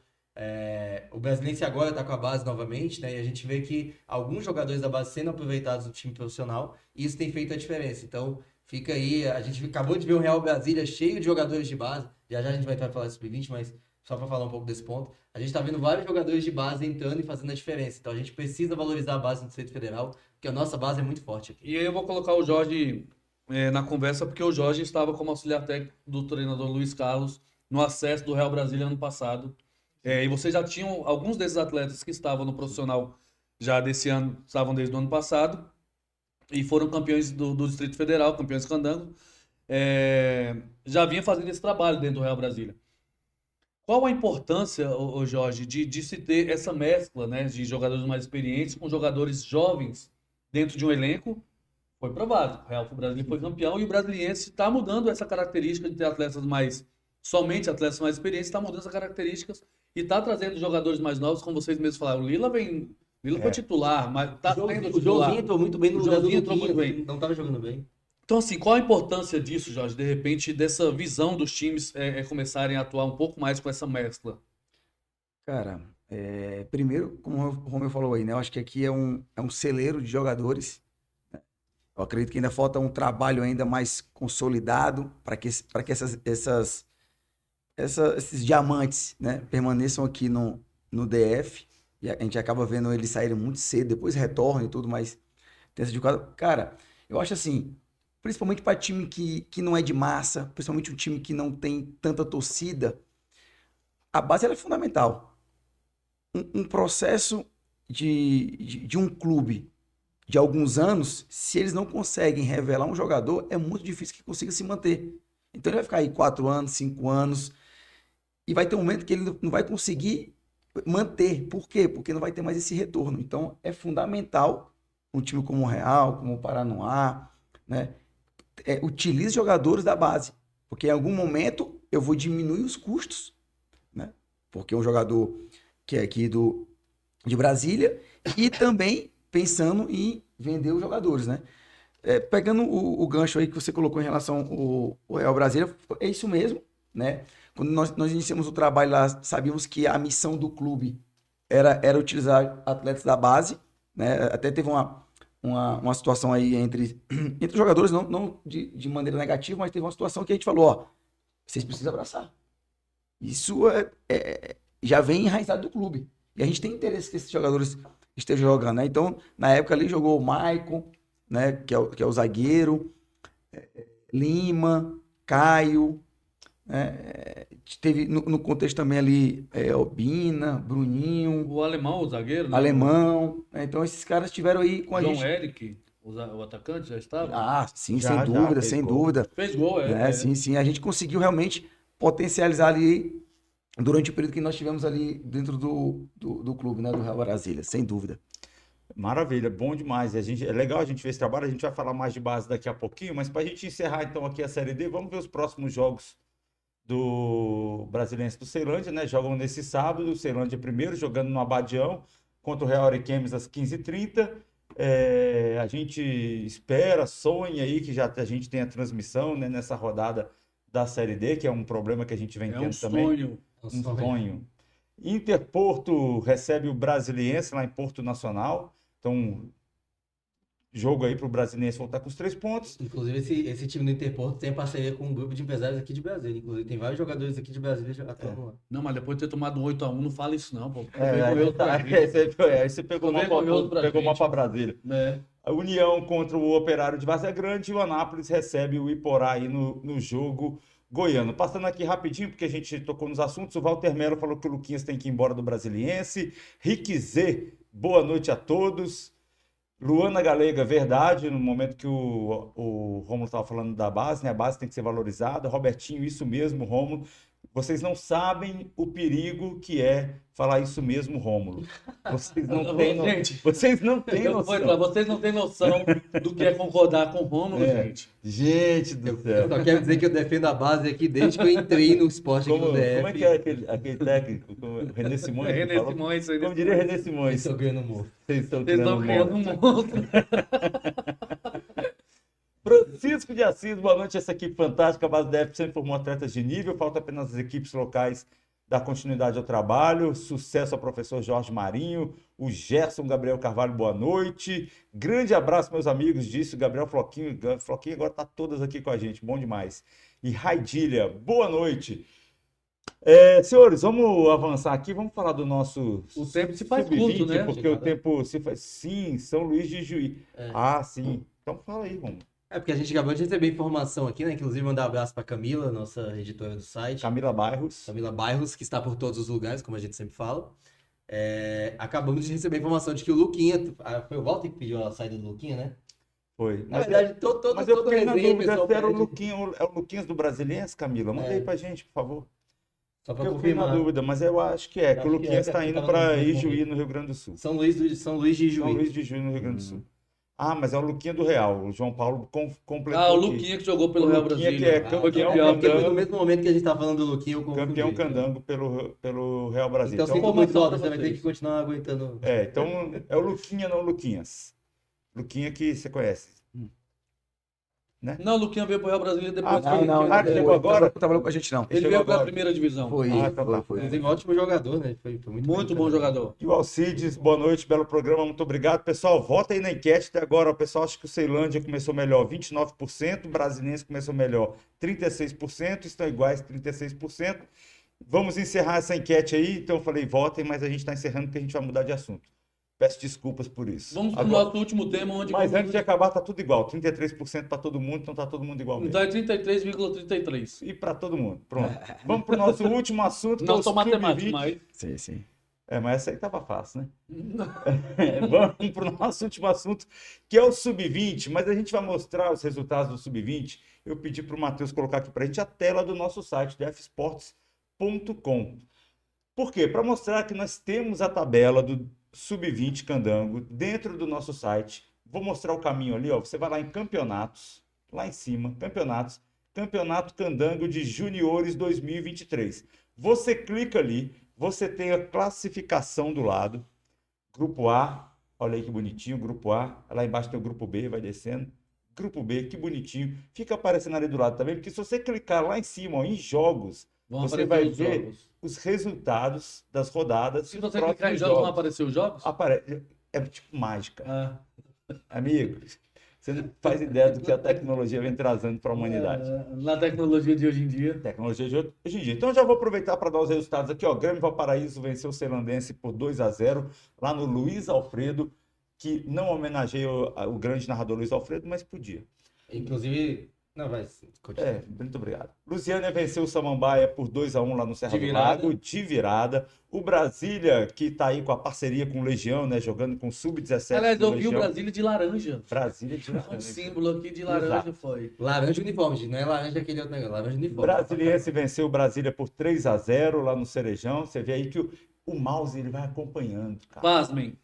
o Brasiliense agora está com a base novamente, né? E a gente vê que alguns jogadores da base sendo aproveitados do time profissional, e isso tem feito a diferença. Então, fica aí, a gente acabou de ver o Real Brasília cheio de jogadores de base. Já a gente vai falar do Sub-20, mas só para falar um pouco desse ponto. A gente está vendo vários jogadores de base entrando e fazendo a diferença. Então, a gente precisa valorizar a base do Distrito Federal, porque a nossa base é muito forte aqui. E aí eu vou colocar o Jorge na conversa, porque o Jorge estava como auxiliar técnico do treinador Luiz Carlos no acesso do Real Brasília ano passado. E vocês já tinham alguns desses atletas que estavam no profissional já desse ano, estavam desde o ano passado, e foram campeões do Distrito Federal, campeões candango. Já vinha fazendo esse trabalho dentro do Real Brasília. Qual a importância, Jorge, de se ter essa mescla, né, de jogadores mais experientes com jogadores jovens dentro de um elenco? Foi provado. O Real Brasília foi campeão e o Brasiliense está mudando essa característica de ter somente atletas mais experientes, está mudando essas características e está trazendo jogadores mais novos, como vocês mesmos falaram. O Lila foi titular, mas está sendo O titular. Joãozinho entrou muito bem no lugar do Joãozinho entrou Luquinha, muito bem. não estava jogando bem. Então, assim, qual a importância disso, Jorge? De repente, dessa visão dos times começarem a atuar um pouco mais com essa mescla? Cara, Primeiro, como o Romeu falou aí, né? Eu acho que aqui é um celeiro de jogadores. Eu acredito que ainda falta um trabalho ainda mais consolidado para que esses diamantes, né, permaneçam aqui no DF. E a gente acaba vendo eles saírem muito cedo, depois retornam e tudo, mas tem essa dificuldade. Cara, eu acho assim, principalmente para time que não é de massa, principalmente um time que não tem tanta torcida, a base ela é fundamental. Um processo de um clube de alguns anos, se eles não conseguem revelar um jogador, é muito difícil que consiga se manter. Então ele vai ficar aí 4 anos, 5 anos, e vai ter um momento que ele não vai conseguir manter. Por quê? Porque não vai ter mais esse retorno. Então é fundamental um time como o Real, como o Paranoá, né? Utilize jogadores da base. Porque em algum momento eu vou diminuir os custos, né? Porque um jogador que é aqui de Brasília, e também pensando em vender os jogadores, né? Pegando o gancho aí que você colocou em relação ao Real Brasília, é isso mesmo, né? Quando nós iniciamos o trabalho lá, sabíamos que a missão do clube era utilizar atletas da base, né? Até teve uma situação aí entre os jogadores, não de maneira negativa, mas teve uma situação que a gente falou, ó, vocês precisam abraçar. Isso já vem enraizado do clube. E a gente tem interesse que esses jogadores estejam jogando, né? Então, na época ali jogou o Maicon, né? Que é o zagueiro, Lima, Caio, né? Teve no contexto também ali Obina, Bruninho, O alemão, o zagueiro, né? Alemão, né? Então esses caras estiveram aí com a João gente. Eric, o atacante, já estava? Ah, sim, Já, sem já dúvida, fez sem gol. dúvida. Fez gol, Sim, sim. A gente conseguiu realmente potencializar ali durante o período que nós tivemos ali dentro do clube, né? Do Real Brasília, sem dúvida. Maravilha, bom demais. É legal a gente ver esse trabalho, a gente vai falar mais de base daqui a pouquinho, mas para a gente encerrar então aqui a Série D, vamos ver os próximos jogos do Brasiliense do Ceilândia, né? Jogam nesse sábado, o Ceilândia primeiro, jogando no Abadião, contra o Real Ariquemes às 15h30. A gente espera, sonha aí que já a gente tenha transmissão, né, nessa rodada da Série D, que é um problema que a gente vem É tendo um também. sonho. Um sonho. Interporto recebe o Brasiliense lá em Porto Nacional. Então, jogo aí para o Brasiliense voltar com os 3 pontos. Inclusive, esse time do Interporto tem parceria com um grupo de empresários aqui de Brasília. Inclusive, tem vários jogadores aqui de Brasília já atuando lá. Não, mas depois de ter tomado um 8-1, não fala isso não, pô. Aí você pegou uma para Brasília. É. A União contra o Operário de Várzea Grande e o Anápolis recebe o Iporá aí no jogo goiano. Passando aqui rapidinho, porque a gente tocou nos assuntos, o Walter Melo falou que o Luquinhas tem que ir embora do Brasiliense. Rick Z, boa noite a todos. Luana Galega, verdade, no momento que o Rômulo estava falando da base, né? A base tem que ser valorizada. Robertinho, isso mesmo, Rômulo. Vocês não sabem o perigo que é falar isso mesmo, Rômulo. Vocês não têm noção. Gente, Vocês não têm noção. Vocês não têm noção do que é concordar com o Rômulo, gente. Gente do Eu céu. só quero dizer que eu defendo a base aqui desde que eu entrei no esporte aqui no DF. Como é que é aquele técnico? O René Simões? que René falou? Simões, René Como diria René Eles Simões? estão ganhando humor. Vocês estão Vocês estão criando criando um um monstro. Francisco de Assis, boa noite. Essa equipe fantástica, a base DF sempre formou atletas de nível, falta apenas as equipes locais dar continuidade ao trabalho. Sucesso ao professor Jorge Marinho, o Gerson Gabriel Carvalho, boa noite. Grande abraço, meus amigos, disse o Gabriel Floquinho. Floquinho agora está todas aqui com a gente, bom demais. E Raidília, boa noite. Senhores, vamos avançar aqui, vamos falar do nosso O tempo se faz sub-20, curto, né? porque o tempo se faz... Sim, São Luís de Juí. Ah, sim. Então fala aí, vamos. Porque a gente acabou de receber informação aqui, né? Inclusive, mandar um abraço para Camila, nossa editora do site. Camila Bairros. Camila Bairros, que está por todos os lugares, como a gente sempre fala. Acabamos de receber a informação de que o Luquinha... Foi o Walter que pediu a saída do Luquinha, né? Foi. Na verdade, todo Mas eu fiquei na resenha, dúvida pessoal se era o pede. Luquinha, é o Luquinhas do Brasiliense, Camila? Manda aí pra gente, por favor. Só para Eu fiquei na confirmar. dúvida, mas eu acho que é, que o Luquinhas está indo para Ijuí, no Rio Grande do Sul. São Luís de São Juí. Luís de Juí, no Rio Grande do Sul. Ah, mas é o Luquinha do Real. O João Paulo completou Ah, o aqui. Luquinha que jogou pelo Real Luquinha Brasília. que é Foi campeão, campeão. Porque foi no mesmo momento que a gente tava falando do Luquinha, eu confundi. Campeão candango pelo Real Brasília. Então, sinto informação muito, pra Walter, você vai ter vocês. que continuar aguentando. Então é o Luquinha, não o Luquinhas. Luquinha que você conhece. né? Não, o Luquinha veio pro Real Brasília depois. Ah, que- Não, que- Ah, ele chegou agora? Não trabalhou com a gente, não. Ele chegou veio pra agora. primeira divisão. Foi, Ah, então tá. foi. Ele é um ótimo jogador, né? Foi muito Muito bem bom também. jogador. E o Alcides, boa noite, belo programa, muito obrigado. Pessoal, vota aí na enquete até agora. O pessoal acha que o Ceilândia começou melhor, 29%, o Brasiliense começou melhor, 36%, estão iguais, 36%. Vamos encerrar essa enquete aí. Então eu falei, votem, mas a gente está encerrando porque a gente vai mudar de assunto. Peço desculpas por isso. Vamos pro Agora- nosso último tema, onde Mas vamos... antes de acabar, tá tudo igual. 33% para todo mundo, então tá todo mundo igual mesmo. Então é 33,33. E para todo mundo. Pronto. Vamos pro nosso último assunto, que é Não o sou matemático, Sub-20. mas... Sim, sim. Mas essa aí tava fácil, né? Vamos para o nosso último assunto, que é o Sub-20, mas a gente vai mostrar os resultados do Sub-20. Eu pedi para o Matheus colocar aqui para a gente a tela do nosso site, dfsports.com. Por quê? Para mostrar que nós temos a tabela do Sub-20 Candango dentro do nosso site. Vou mostrar o caminho ali, ó. Você vai lá em campeonatos, lá em cima, campeonatos, Campeonato Candango de Juniores 2023. Você clica ali, você tem a classificação do lado. Grupo A, olha aí que bonitinho, Grupo A. Lá embaixo tem o Grupo B, vai descendo. Grupo B, que bonitinho. Fica aparecendo ali do lado também, porque se você clicar lá em cima, ó, em jogos, Vão você aparecer vai os ver jogos. os resultados das rodadas. Se e os você clicar em próximos jogos, vão aparecer os jogos? É tipo mágica. Ah, Amigo, você não faz ideia do que a tecnologia vem trazendo para a humanidade. na tecnologia de hoje em dia. Tecnologia de hoje em dia. Então, eu já vou aproveitar para dar os resultados aqui. Ó. Grêmio Valparaíso venceu o Celandense por 2-0 lá no Luiz Alfredo, que não homenageia o grande narrador Luiz Alfredo, mas podia. Inclusive, não, vai, continua. Muito obrigado. Lusiânia venceu o Samambaia por 2-1 lá no Serra De do virada. Lago, de virada. O Brasília, que está aí com a parceria com o Legião, né, jogando com o Sub-17 Aliás, do eu vi o Legião. Brasília de laranja. Brasília de Um laranja. símbolo aqui de laranja Exato. foi. Laranja uniforme, não é laranja aquele outro negócio, laranja uniforme. Brasiliense venceu o Brasília por 3-0 lá no Cerejão. Você vê aí que o mouse ele vai acompanhando, cara. Pasmem.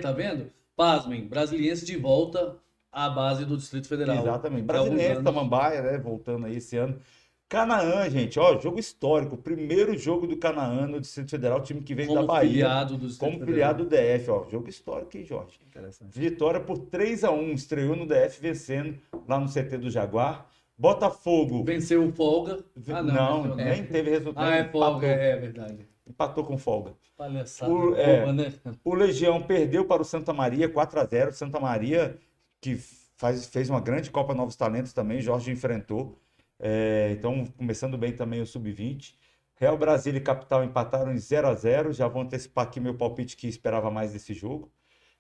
Tá vendo? Pasmem. Brasiliense de volta à base do Distrito Federal. Exatamente. Há alguns Brasiliense, anos. Samambaia, né? Voltando aí esse ano. Canaã, gente, ó, jogo histórico. Primeiro jogo do Canaã no Distrito Federal, time que vem da Como Bahia. filiado do Distrito Como Federal. filiado do DF, ó. Jogo histórico, hein, Jorge? Interessante. Vitória por 3-1. Estreou no DF vencendo lá no CT do Jaguar. Botafogo. Venceu o Folga. Ah, não, venceu, nem teve resultado. Ah, é empatou, Folga, é verdade. empatou com folga. Palhaçada. É. boba, né? O Legião perdeu para o Santa Maria, 4-0. Santa Maria, que fez uma grande Copa Novos Talentos também, Jorge enfrentou. Então, começando bem também o Sub-20. Real Brasília e Capital empataram em 0-0. Já vou antecipar aqui meu palpite que esperava mais desse jogo.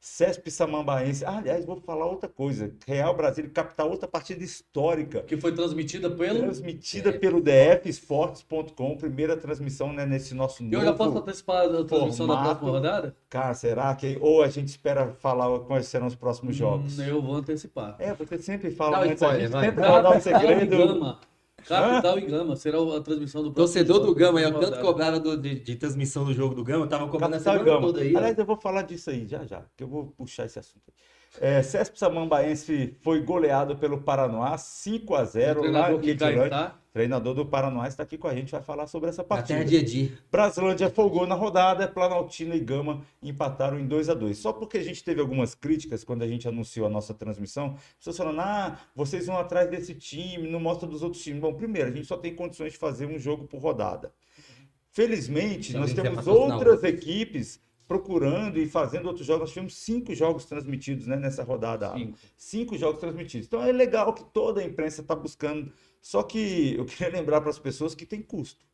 CESP Samambaense. Aliás, vou falar outra coisa. Real Brasília e Capital, outra partida histórica. Que foi transmitida pelo... Transmitida pelo dfsports.com. Primeira transmissão, né, nesse nosso novo... Eu já posso antecipar a transmissão da formato. próxima rodada? Cara, será que... Ou a gente espera falar quais serão os próximos jogos? Eu vou antecipar. Você sempre fala Dá um antes, a spoiler, gente vai. sempre vai dar um Capital e segredo. Gama. Capital e Gama será a transmissão do próximo Torcedor jogo, do Gama, eu próxima tanto rodada. cobrava de transmissão do jogo do Gama, eu tava cobrando a Capital e semana Gama. toda aí. ó. Aliás, eu vou falar disso aí já, que eu vou puxar esse assunto. CESP Samambaense foi goleado pelo Paranoá, 5-0 O lá treinador em que cá Edilândia. está. Treinador do Paranoá está aqui com a gente, vai falar sobre essa Na partida. terra de Edir. Braslândia folgou na rodada, Planaltina e Gama empataram em 2-2. Só porque a gente teve algumas críticas quando a gente anunciou a nossa transmissão, pessoas falando, vocês vão atrás desse time, não mostra dos outros times. Bom, primeiro, a gente só tem condições de fazer um jogo por rodada. Felizmente, Se nós alguém quiser temos patrocinar outras outro. equipes procurando e fazendo outros jogos. Nós tivemos 5 jogos transmitidos, né, nessa rodada. 5 jogos transmitidos. Então é legal que toda a imprensa está buscando. Só que eu queria lembrar para as pessoas que tem custo,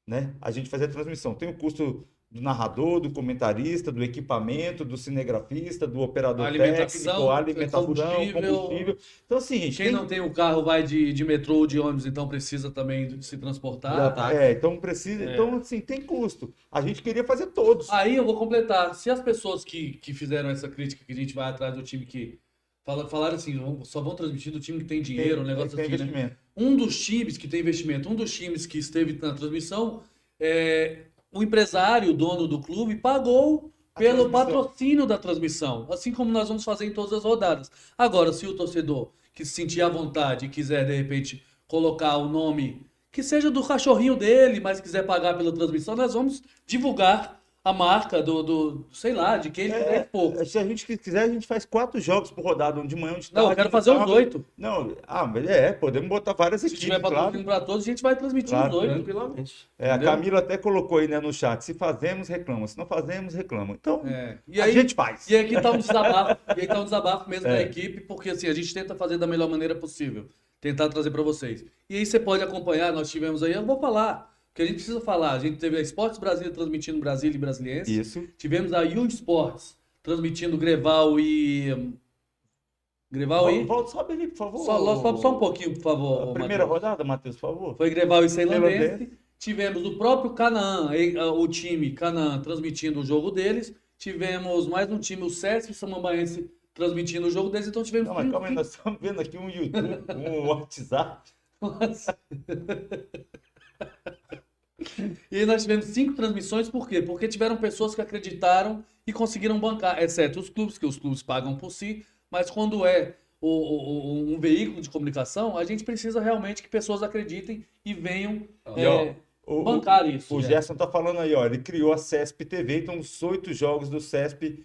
né? A gente fazer a transmissão. Tem o custo do narrador, do comentarista, do equipamento, do cinegrafista, do operador Alimentação, técnico, alimentação, combustível. combustível. Então, assim, gente, Quem não tem o carro vai de metrô ou de ônibus, então precisa também de se transportar. então precisa. Então, assim, tem custo. A gente queria fazer todos. Aí eu vou completar. Se as pessoas que fizeram essa crítica que a gente vai atrás do time que falaram assim, só vão transmitir do time que tem dinheiro, um negócio tem assim, né? investimento. Um dos times que tem investimento, um dos times que esteve na transmissão, o empresário, o dono do clube, pagou pelo patrocínio da transmissão, assim como nós vamos fazer em todas as rodadas. Agora, se o torcedor que se sentir à vontade e quiser, de repente, colocar o nome que seja do cachorrinho dele, mas quiser pagar pela transmissão, nós vamos divulgar a marca sei lá, de quem ele quiser expor. Se a gente quiser, a gente faz 4 jogos por rodada, um de manhã, um de tarde. Não, eu quero fazer os 8. Não, mas podemos botar várias Se equipes, tiver patrocínio para todos, a gente vai transmitir Claro, os 8. Tranquilamente. A Entendeu? Camila até colocou aí, né, no chat, se fazemos, reclama. Se não fazemos, reclama. Então, E a aí, gente faz. E aí aqui tá um desabafo mesmo da equipe, porque assim, a gente tenta fazer da melhor maneira possível. Tentar trazer para vocês. E aí você pode acompanhar, nós tivemos aí, eu vou falar, porque a gente precisa falar. A gente teve a Esportes Brasília transmitindo Brasília e Brasiliense. Isso. Tivemos a U Sports transmitindo Greval e... Volta, sobe ali, por favor. Só um pouquinho, por favor. A primeira Matheus. rodada, Matheus, por favor. Foi Greval e Ceilandense. Ceilandense. Tivemos o próprio Canaã, o time Canaã transmitindo o jogo deles. Tivemos mais um time, o Sesc Samambaense, transmitindo o jogo deles. Então tivemos... Não, mas calma aí, nós estamos vendo aqui um YouTube, um WhatsApp. E aí nós tivemos 5 transmissões, por quê? Porque tiveram pessoas que acreditaram e conseguiram bancar, exceto os clubes, que os clubes pagam por si, mas quando é um veículo de comunicação, a gente precisa realmente que pessoas acreditem e venham bancar isso. O Gerson tá falando aí, ó, ele criou a CESP TV, então os 8 jogos do CESP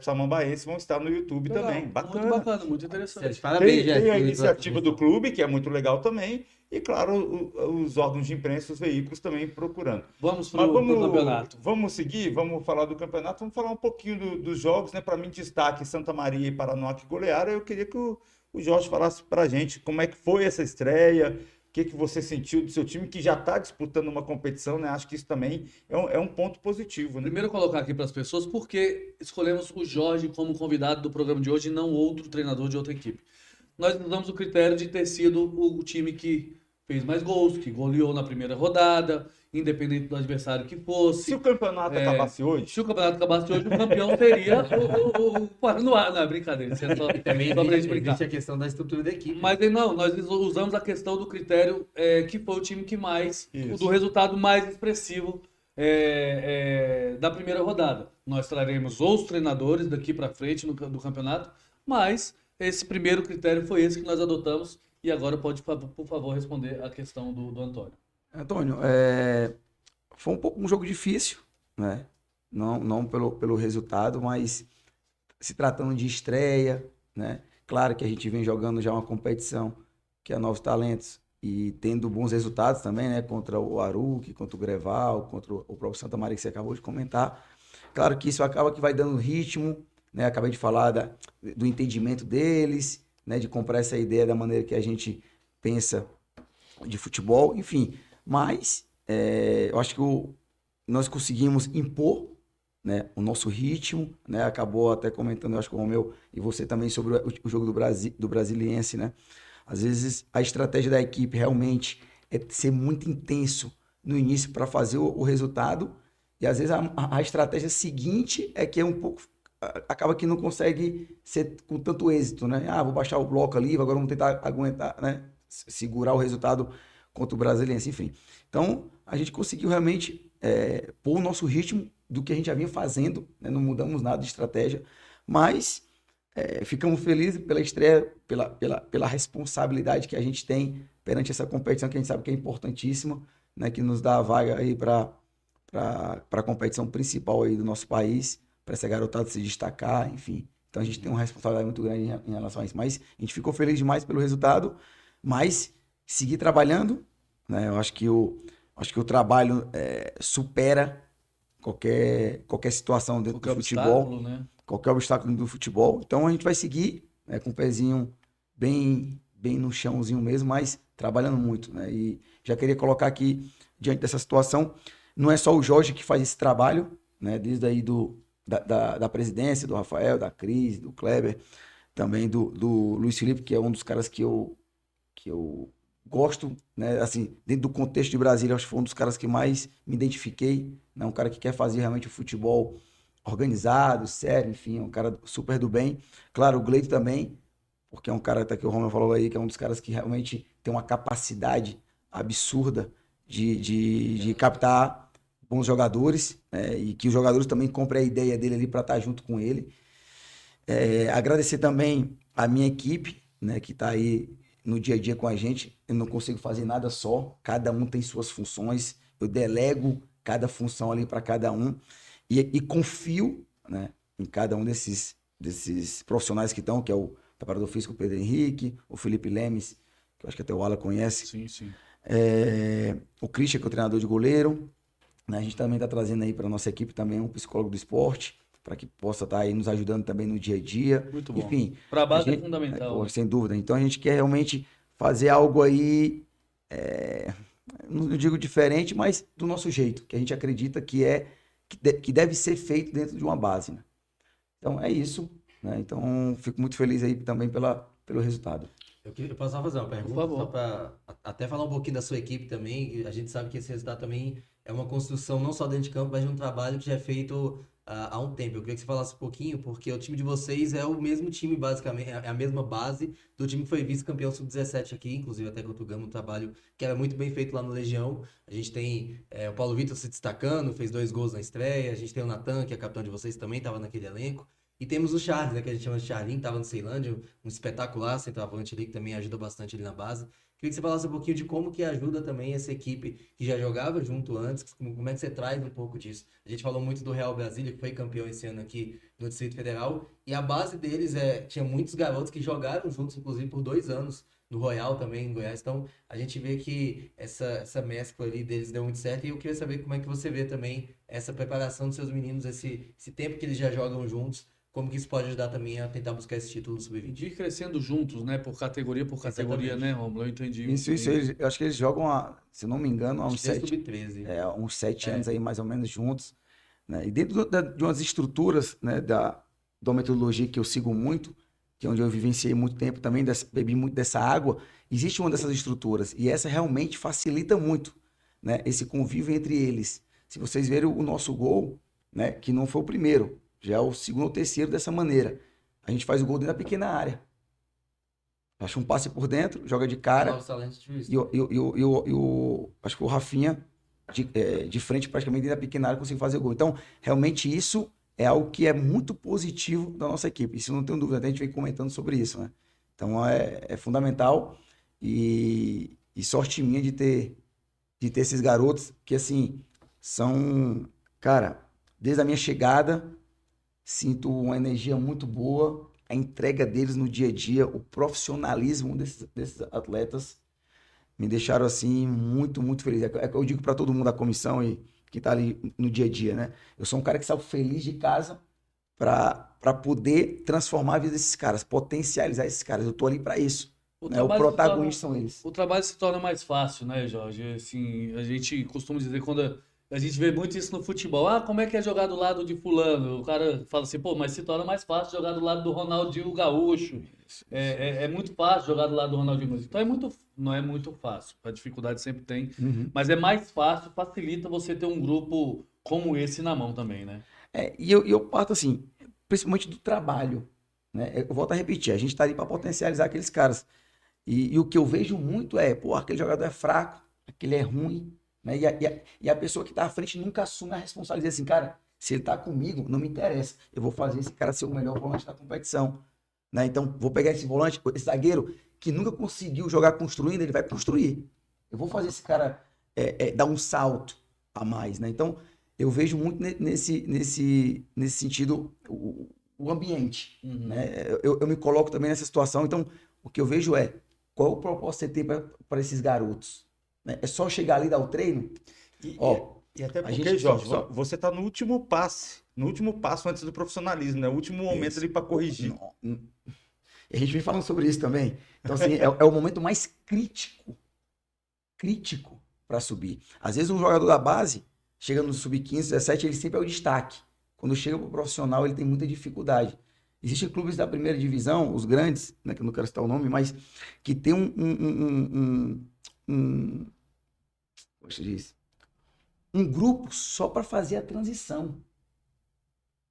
Samambaense vão estar no YouTube Legal, também. Bacana. Muito bacana, muito interessante. Parabéns, Tem a Jéssica, iniciativa do clube, que é muito legal também, e claro, os órgãos de imprensa, os veículos também procurando. Vamos Mas pro campeonato. Vamos seguir, vamos falar do campeonato, vamos falar um pouquinho dos jogos, né? Para mim, destaque Santa Maria e Paranoá que golearam. Eu queria que o Jorge falasse pra gente como é que foi essa estreia, o que você sentiu do seu time, que já está disputando uma competição, né? Acho que isso também é um ponto positivo, né? Primeiro colocar aqui para as pessoas porque escolhemos o Jorge como convidado do programa de hoje e não outro treinador de outra equipe. Nós usamos o critério de ter sido o time que fez mais gols, que goleou na primeira rodada, independente do adversário que fosse. Se o campeonato acabasse hoje... Se o campeonato acabasse hoje, o campeão seria o Paranoá. Não, brincadeira, isso é só, Também só pra gente brincar. existe a questão da estrutura da equipe. Mas não, nós usamos a questão do critério que foi o time que mais, Isso. do resultado mais expressivo da primeira rodada. Nós traremos os treinadores daqui para frente do campeonato, mas esse primeiro critério foi esse que nós adotamos. E agora pode, por favor, responder a questão do Antônio. Antônio, foi um jogo difícil, né? Não pelo resultado, mas se tratando de estreia, né? Claro que a gente vem jogando já uma competição que é Novos Talentos e tendo bons resultados também, né? Contra o Aruque, contra o Greval, contra o próprio Santa Maria que você acabou de comentar. Claro que isso acaba que vai dando ritmo, né? Acabei de falar do entendimento deles, né? De comprar essa ideia da maneira que a gente pensa de futebol, enfim. Mas eu acho que nós conseguimos impor, né, o nosso ritmo, né? Acabou até comentando, eu acho que o Romeu e você também sobre o jogo do Brasiliense, né? Às vezes a estratégia da equipe realmente é ser muito intenso no início para fazer o resultado e às vezes a estratégia seguinte é que é um pouco acaba que não consegue ser com tanto êxito, né? Vou baixar o bloco ali, agora vamos tentar aguentar, né? Segurar o resultado contra o Brasiliense, enfim. Então, a gente conseguiu realmente pôr o nosso ritmo do que a gente já vinha fazendo, né? Não mudamos nada de estratégia, mas ficamos felizes pela estreia, pela responsabilidade que a gente tem perante essa competição que a gente sabe que é importantíssima, né? Que nos dá a vaga aí para a competição principal aí do nosso país, para essa garotada se destacar, enfim. Então a gente tem uma responsabilidade muito grande em relação a isso. Mas a gente ficou feliz demais pelo resultado, mas seguir trabalhando, né? Eu acho que o trabalho supera qualquer situação dentro do futebol, né? Qualquer obstáculo do futebol. Então a gente vai seguir, né, com o pezinho bem no chãozinho mesmo, mas trabalhando muito, né? E já queria colocar aqui, diante dessa situação, não é só o Jorge que faz esse trabalho, né? Desde aí da presidência, do Rafael, da Cris, do Kleber, também do Luiz Felipe, que é um dos caras que eu gosto, né? Assim, dentro do contexto de Brasília, acho que foi um dos caras que mais me identifiquei, né? Um cara que quer fazer realmente o futebol organizado, sério, enfim, um cara super do bem. Claro, o Gleito também, porque é um cara, até que o Romeu falou aí, que é um dos caras que realmente tem uma capacidade absurda de captar bons jogadores, né? E que os jogadores também comprem a ideia dele ali para estar junto com ele. Agradecer também a minha equipe, né, que está aí no dia a dia com a gente. Eu não consigo fazer nada só, cada um tem suas funções, eu delego cada função ali para cada um. E confio, né, em cada um desses profissionais que estão, que é o preparador físico Pedro Henrique, o Felipe Lemes, que eu acho que até o Alan conhece. Sim, sim. O Christian, que é o treinador de goleiro. Né? A gente também está trazendo aí para nossa equipe também um psicólogo do esporte, para que possa estar aí nos ajudando também no dia a dia. Muito bom. Enfim, Para a base gente, é fundamental. pô, sem dúvida. Então a gente quer realmente fazer algo aí, não digo diferente, mas do nosso jeito, que a gente acredita que deve ser feito dentro de uma base. Né? Então é isso. Né? Então fico muito feliz aí também pelo resultado. Eu posso só fazer uma pergunta, Por favor. só para até falar um pouquinho da sua equipe também. A gente sabe que esse resultado também é uma construção não só dentro de campo, mas de um trabalho que já é feito há um tempo. Eu queria que você falasse um pouquinho, porque o time de vocês é o mesmo time, basicamente, é a mesma base do time que foi vice-campeão sub-17 aqui, inclusive até com o Tugama, um trabalho que era muito bem feito lá no Legião. A gente tem o Paulo Vitor se destacando, fez 2 gols na estreia. A gente tem o Natan, que é capitão de vocês, também estava naquele elenco. E temos o Charles, né, que a gente chama de Charlinho, que estava no Ceilândia, um espetacular centroavante ali, que também ajuda bastante ali na base. Queria que você falasse um pouquinho de como que ajuda também essa equipe que já jogava junto antes, como é que você traz um pouco disso. A gente falou muito do Real Brasília, que foi campeão esse ano aqui no Distrito Federal, e a base deles tinha muitos garotos que jogaram juntos, inclusive por 2 anos, no Royal também, em Goiás. Então, a gente vê que essa mescla ali deles deu muito certo, e eu queria saber como é que você vê também essa preparação dos seus meninos, esse tempo que eles já jogam juntos, como que isso pode ajudar também a tentar buscar esse título no Sub-20? De ir crescendo juntos, né? Por categoria, Exatamente. né, Romulo? Eu entendi. Isso, eu acho que eles jogam, se não me engano, há Acho uns que desde 7, Sub-13. uns 7 anos aí, mais ou menos, juntos. Né? E dentro de umas estruturas, né, da metodologia que eu sigo muito, que é onde eu vivenciei muito tempo também, bebi muito dessa água, existe uma dessas estruturas. E essa realmente facilita muito, né, esse convívio entre eles. Se vocês verem o nosso gol, né, que não foi o primeiro, já é o segundo ou terceiro dessa maneira. A gente faz o gol dentro da pequena área. Acha um passe por dentro, joga de cara. Acho que o Rafinha, de frente, praticamente dentro da pequena área, consegue fazer o gol. Então, realmente, isso é algo que é muito positivo da nossa equipe. Isso não tenho dúvida, até a gente vem comentando sobre isso. Né? Então, é fundamental. E sorte minha de ter esses garotos que, assim, são... Cara, desde a minha chegada, sinto uma energia muito boa, a entrega deles no dia a dia, o profissionalismo desses atletas me deixaram assim muito, muito feliz. Eu digo para todo mundo da comissão e que está ali no dia a dia, né? Eu sou um cara que sai feliz de casa para poder transformar a vida desses caras, potencializar esses caras. Eu tô ali para isso. O protagonista são eles. O trabalho se torna mais fácil, né, Jorge? Assim, a gente costuma dizer quando a gente vê muito isso no futebol. Ah, como é que é jogar do lado de fulano? O cara fala assim, pô, mas se torna mais fácil jogar do lado do Ronaldinho Gaúcho. É muito fácil jogar do lado do Ronaldinho Gaúcho. Então não é muito fácil. A dificuldade sempre tem. Mas é mais fácil, facilita você ter um grupo como esse na mão também, né? E eu parto assim, principalmente do trabalho. Né? Eu volto a repetir, a gente tá ali para potencializar aqueles caras. E o que eu vejo muito pô, aquele jogador é fraco, aquele é ruim. Né? E a pessoa que está à frente nunca assume a responsabilidade assim, cara, se ele está comigo, não me interessa. Eu vou fazer esse cara ser o melhor volante da competição. Né? Então, vou pegar esse volante, esse zagueiro que nunca conseguiu jogar construindo, ele vai construir. Eu vou fazer esse cara dar um salto a mais. Né? Então, eu vejo muito nesse sentido o ambiente. Né? Eu me coloco também nessa situação. Então, o que eu vejo qual o propósito que você tem para esses garotos? Né? É só chegar ali e dar o treino? E até porque, Jorge, você está no último passo antes do profissionalismo, né? O último momento ali para corrigir. E a gente vem falando sobre isso também. Então, assim, é o momento mais crítico para subir. Às vezes, um jogador da base, chega no sub-15, 17, ele sempre é o destaque. Quando chega para o profissional, ele tem muita dificuldade. Existem clubes da primeira divisão, os grandes, né, que eu não quero citar o nome, mas que tem um grupo só para fazer a transição.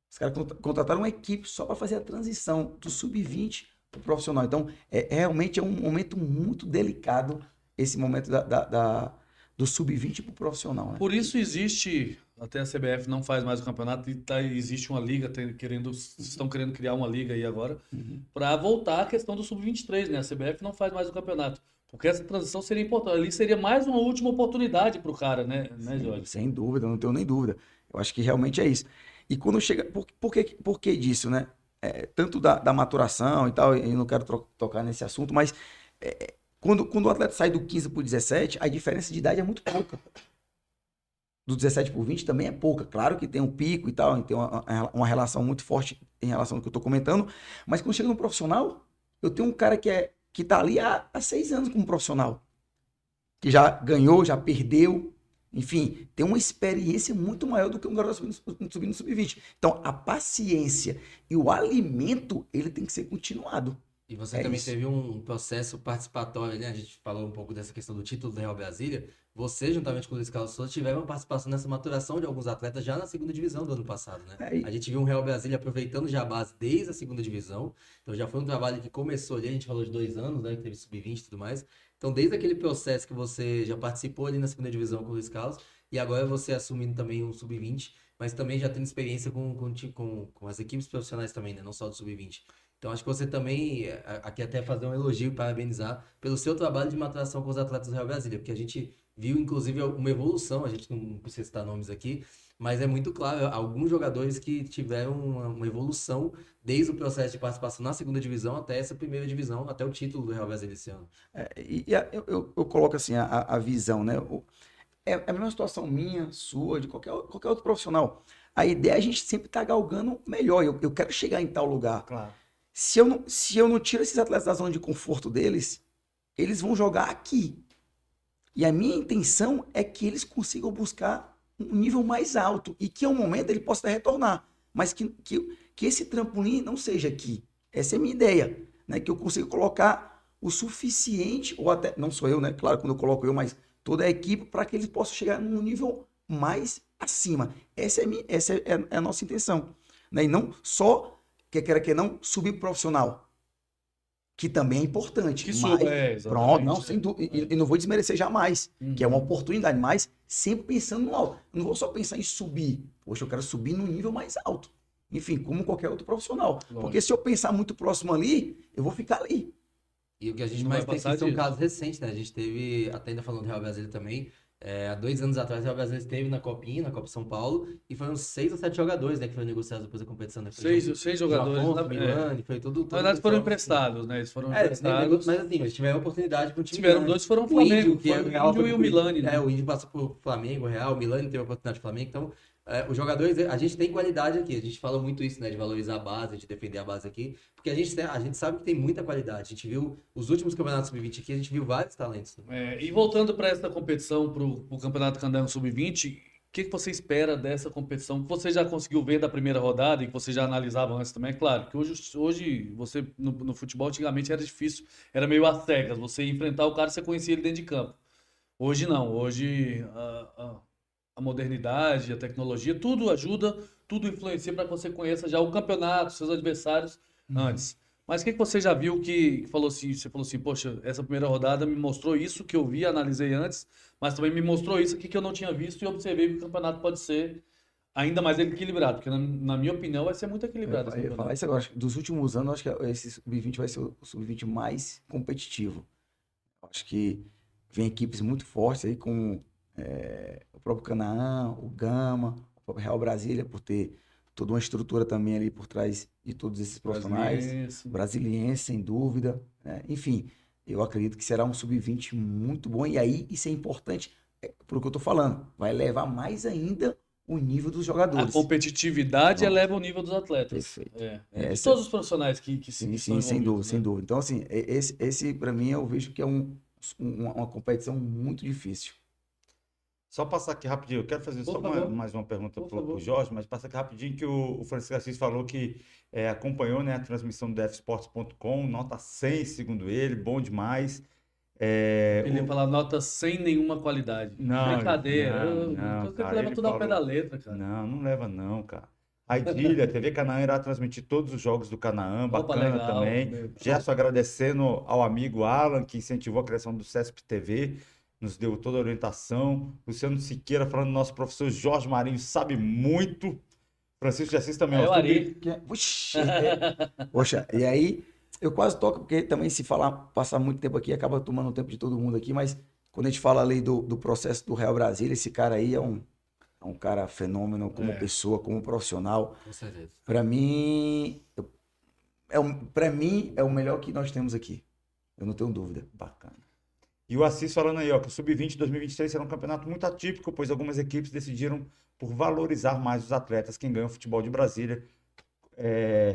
Os caras contrataram uma equipe só para fazer a transição do sub-20 para o profissional. Então, realmente é um momento muito delicado esse momento do sub-20 para o profissional. Né? Por isso existe, até a CBF não faz mais o campeonato, e existe uma liga, estão querendo criar uma liga aí agora, para voltar à questão do sub-23, né? A CBF não faz mais o campeonato. Porque essa transição seria importante. Ali seria mais uma última oportunidade para o cara, né, Jorge? Sem dúvida, não tenho nem dúvida. Eu acho que realmente é isso. E quando chega. Por que disso, né? Tanto da maturação e tal, eu não quero tocar nesse assunto, mas quando o atleta sai do 15 para o 17, a diferença de idade é muito pouca. Do 17 por 20 também é pouca. Claro que tem um pico e tal, tem uma relação muito forte em relação ao que eu estou comentando, mas quando chega no profissional, eu tenho um cara que tá ali há 6 anos como profissional, que já ganhou, já perdeu, enfim, tem uma experiência muito maior do que um garoto subindo no sub-20. Então, a paciência e o alimento, ele tem que ser continuado. E você É também isso. teve um processo participatório, né? A gente falou um pouco dessa questão do título do Real Brasília. Você, juntamente com o Luiz Carlos Souza, tiveram uma participação nessa maturação de alguns atletas já na segunda divisão do ano passado, né? É, e- A gente viu um Real Brasília aproveitando já a base desde a segunda divisão. Então já foi um trabalho que começou ali, a gente falou de 2 anos, né? Que teve sub-20 e tudo mais. Então desde aquele processo que você já participou ali na segunda divisão com o Luiz Carlos, e agora você assumindo também um sub-20, mas também já tendo experiência com as equipes profissionais também, né? Não só do sub-20. Então, acho que você também, aqui até fazer um elogio, parabenizar pelo seu trabalho de maturação com os atletas do Real Brasília, porque a gente viu, inclusive, uma evolução, a gente não precisa citar nomes aqui, mas é muito claro, alguns jogadores que tiveram uma evolução desde o processo de participação na segunda divisão até essa primeira divisão, até o título do Real Brasília esse ano. eu coloco assim a visão, né? É a mesma situação minha, sua, de qualquer outro profissional. A ideia é a gente sempre estar galgando melhor. Eu quero chegar em tal lugar. Claro. Se eu não tiro esses atletas da zona de conforto deles, eles vão jogar aqui. E a minha intenção é que eles consigam buscar um nível mais alto e que, ao momento, ele possa retornar. Mas que esse trampolim não seja aqui. Essa é a minha ideia. Né? Que eu consiga colocar o suficiente, ou até, não sou eu, né? Claro, quando eu coloco eu, mas toda a equipe, para que eles possam chegar num nível mais acima. Essa é a nossa intenção. Né? E não só que não subir pro profissional, que também é importante. Que mas, suba, exatamente. pronto, não, sem dúvida. E não vou desmerecer jamais, que é uma Uhum. oportunidade, mas sempre pensando no alto. Eu não vou só pensar em subir. Poxa, eu quero subir num nível mais alto. Enfim, como qualquer outro profissional. Lógico. Porque se eu pensar muito próximo ali, eu vou ficar ali. E o que a gente Não mais vai tem passar aqui são disso. casos recentes, né? A gente teve, até ainda falando do Real Brasília também, há 2 anos atrás o Real Brasília esteve na Copinha, na Copa São Paulo, e foram 6 ou 7 jogadores, né, que foram negociados depois da competição, né? Foi Seis jogadores. Afonso, Na Milani, foi tudo... na verdade, foram emprestados, né? Eles foram emprestados. Mas assim, eles tiveram a oportunidade com o time Tiveram grande. dois, foram o O Flamengo. Índio, que Foi é o o Real, Índio e o Milani, né? o Índio passou por Flamengo, o Real, o Milani teve a oportunidade de Flamengo, então os jogadores, a gente tem qualidade aqui, a gente fala muito isso, né, de valorizar a base, de defender a base aqui, porque a gente sabe que tem muita qualidade, a gente viu os últimos campeonatos sub-20 aqui, a gente viu vários talentos. E voltando para essa competição, para o Campeonato Candango Sub-20, o que você espera dessa competição? Que você já conseguiu ver da primeira rodada e que você já analisava antes também? É claro que hoje você, no futebol, antigamente era difícil, era meio às cegas. Você ia enfrentar o cara e você conhecia ele dentro de campo. Hoje não. Hoje a modernidade, a tecnologia, tudo ajuda, tudo influencia para que você conheça já o campeonato, seus adversários antes. Mas o que você já viu que falou assim, você falou assim, poxa, essa primeira rodada me mostrou isso que eu vi, analisei antes, mas também me mostrou isso aqui que eu não tinha visto e observei que o campeonato pode ser ainda mais equilibrado, porque na minha opinião vai ser muito equilibrado esse Eu ia falar campeonato. isso agora. Dos últimos anos, acho que esse sub-20 vai ser o sub-20 mais competitivo. Acho que vem equipes muito fortes aí, como o próprio Canaã, o Gama, o próprio Real Brasília, por ter toda uma estrutura também ali por trás de todos esses profissionais. Brasiliense. Brasiliense, sem dúvida. Né? Enfim, eu acredito que será um sub-20 muito bom. E aí, isso é importante, por o que eu tô falando, vai elevar mais ainda o nível dos A jogadores. competitividade Pronto. eleva o nível dos atletas. Perfeito. De Essa- todos os profissionais que Sim, estão sem dúvida, envolvidos, sem né? dúvida. Então, assim, esse para mim eu vejo que é uma competição muito difícil. Só passar aqui rapidinho, eu quero fazer Por só favor. mais uma pergunta Por para o favor. Jorge, mas passa aqui rapidinho que o Francisco Assis falou que acompanhou, né, a transmissão do dfsports.com, nota 100 segundo ele, bom demais. Ele ia falar nota sem nenhuma qualidade. Não, Brincadeira. não, Você cara, leva ele tudo ao pé da falou- letra, cara. Não leva não, cara. A Idília, a TV Canaã irá transmitir todos os jogos do Canaã, Opa, bacana legal. também. Gerson agradecendo ao amigo Alan, que incentivou a criação do CESP TV, nos deu toda a orientação. Luciano Siqueira falando do nosso professor Jorge Marinho, sabe muito. Francisco de Assis também, É ó, o Ari. Poxa, e aí Eu quase toco, porque também se falar, passar muito tempo aqui, acaba tomando o tempo de todo mundo aqui, mas quando a gente fala ali do processo do Real Brasília, esse cara aí é um cara fenômeno como pessoa, como profissional. Com certeza. Para mim, para mim, é o melhor que nós temos aqui. Eu não tenho dúvida. Bacana. E o Assis falando aí, ó, que o Sub-20 2023 será um campeonato muito atípico, pois algumas equipes decidiram por valorizar mais os atletas, quem ganha o futebol de Brasília,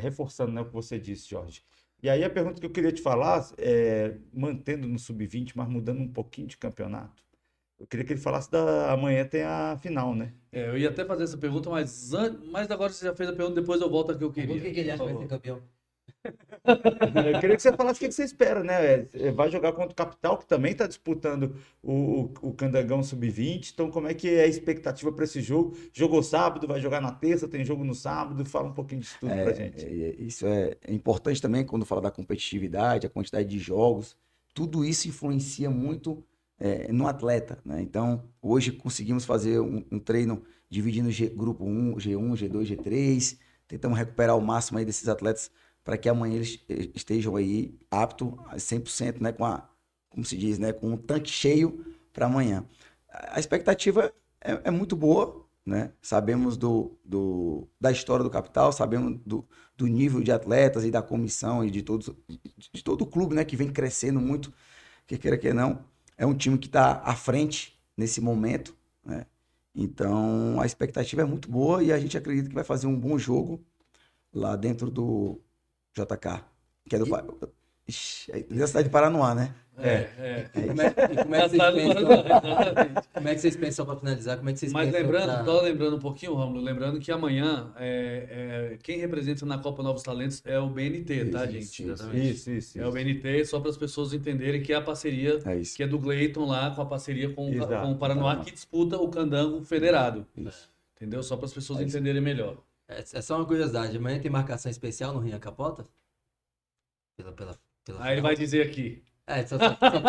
reforçando, né, o que você disse, Jorge. E aí a pergunta que eu queria te falar, mantendo no Sub-20, mas mudando um pouquinho de campeonato, eu queria que ele falasse amanhã tem a final, né? Eu ia até fazer essa pergunta, mas agora você já fez a pergunta, depois eu volto ao que eu queria. Por que ele acha Por que vai favor. ser campeão? Eu queria que você falasse o que você espera, né? Vai jogar contra o Capital, que também está disputando o Candangão Sub-20. Então, como é que é a expectativa para esse jogo? Jogou sábado, vai jogar na terça, tem jogo no sábado. Fala um pouquinho disso tudo pra gente. Isso é importante também quando fala da competitividade, a quantidade de jogos. Tudo isso influencia muito no atleta, né? Então, hoje conseguimos fazer um treino dividindo grupo 1, G1, G2, G3. Tentamos recuperar o máximo aí desses atletas para que amanhã eles estejam aí aptos a 100%, né, como se diz, né, com um tanque cheio para amanhã. A expectativa é muito boa, né? Sabemos da história do Capital, sabemos do nível de atletas e da comissão e de todo o clube, né, que vem crescendo muito, que queira que não, é um time que está à frente nesse momento, né? Então a expectativa é muito boa e a gente acredita que vai fazer um bom jogo lá dentro do JK, que é da cidade de Paranoá, né? Como é que vocês pensam? Como é que vocês pensam, para finalizar? Como é que vocês Mas pensam? só lembrando um pouquinho, Rômulo, lembrando que amanhã quem representa na Copa Novos Talentos é o BNT, tá, gente? Isso. É o BNT, só para as pessoas entenderem que é a parceria que é do Gleiton lá, com a parceria com o Paranoá, que disputa o Candango Federado. Isso. Entendeu? Só para as pessoas entenderem melhor. É só uma curiosidade. Amanhã tem marcação especial no Rinha Capota? Pela Aí ele vai dizer aqui. Só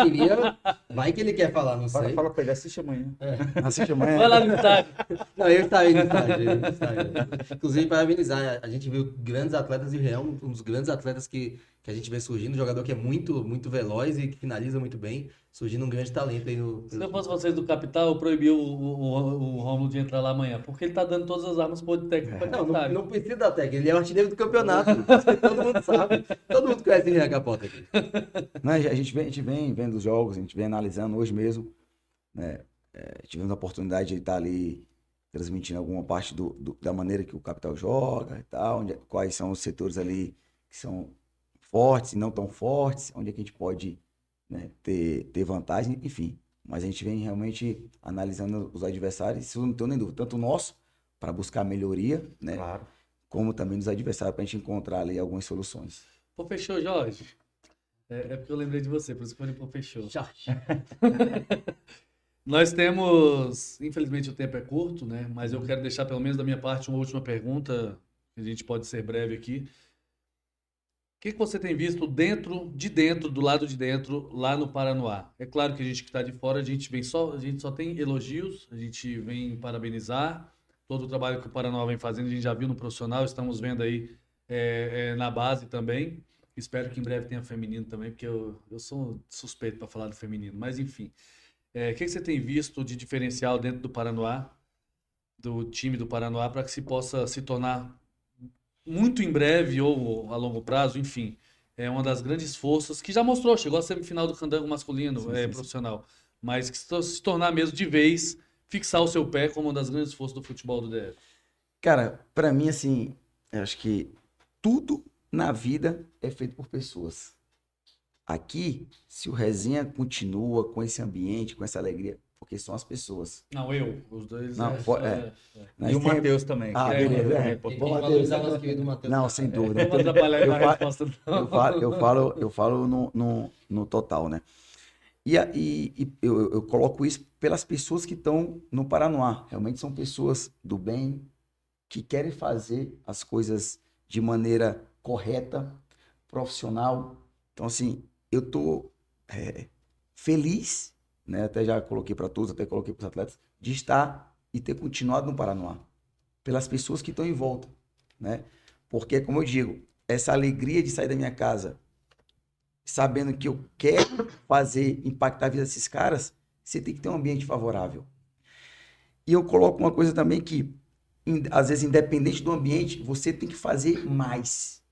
queria. Vai que ele quer falar, não sei. Fala pra ele, assiste amanhã. Assiste amanhã. Vai lá no estádio. Não, eu estava aí no estádio. Inclusive, parabenizar. A gente viu grandes atletas e o Real, um dos grandes atletas que a gente vê surgindo, um jogador que é muito, muito veloz e que finaliza muito bem, surgindo um grande talento aí no. Se eu fosse vocês do Capital, eu proibia o Rômulo de entrar lá amanhã, porque ele tá dando todas as armas pro técnico para adversário. Não precisa da técnica, ele é o artilheiro do campeonato. Todo mundo sabe. Todo mundo conhece o Rinha Capota aqui. Não, a gente vem vendo os jogos, a gente vem analisando hoje mesmo, né? Tivemos a oportunidade de estar ali transmitindo alguma parte da maneira que o Capital joga e tal, quais são os setores ali que são fortes e não tão fortes, onde é que a gente pode, né, ter vantagem, enfim. Mas a gente vem realmente analisando os adversários, isso não tenho nem dúvida, tanto o nosso, para buscar melhoria, né? Claro. Como também dos adversários, para a gente encontrar ali algumas soluções. Pô, fechou, Jorge. Porque eu lembrei de você, por isso que eu falei, pô, fechou. Jorge. Nós temos, infelizmente o tempo é curto, né? Mas eu quero deixar pelo menos da minha parte uma última pergunta, que a gente pode ser breve aqui. O que você tem visto do lado de dentro, lá no Paranoá? É claro que a gente que está de fora, a gente só tem elogios, a gente vem parabenizar todo o trabalho que o Paranoá vem fazendo, a gente já viu no profissional, estamos vendo aí na base também. Espero que em breve tenha feminino também, porque eu sou suspeito para falar do feminino, mas enfim. O que você tem visto de diferencial dentro do Paranoá, do time do Paranoá, para que se possa se tornar muito em breve ou a longo prazo, enfim, é uma das grandes forças que já mostrou, chegou à semifinal do Candango masculino, profissional, mas que se tornar mesmo de vez, fixar o seu pé como uma das grandes forças do futebol do DF? Cara, pra mim, assim, eu acho que tudo na vida é feito por pessoas. Aqui, se o Resenha continua com esse ambiente, com essa alegria, porque são as pessoas. Não, os dois. Não, E o Matheus também. Beleza. Bom, Matheus. Não, sem dúvida. Não vou atrapalhar na resposta, não. Eu falo no total, né? E eu coloco isso pelas pessoas que estão no Paranoá. Realmente são pessoas do bem, que querem fazer as coisas de maneira correta, profissional. Então, assim, eu tô feliz, né? Até já coloquei para todos, até coloquei para os atletas, de estar e ter continuado no Paranoá. Pelas pessoas que estão em volta, né? Porque, como eu digo, essa alegria de sair da minha casa sabendo que eu quero fazer, impactar a vida desses caras, você tem que ter um ambiente favorável. E eu coloco uma coisa também que, às vezes, independente do ambiente, você tem que fazer mais.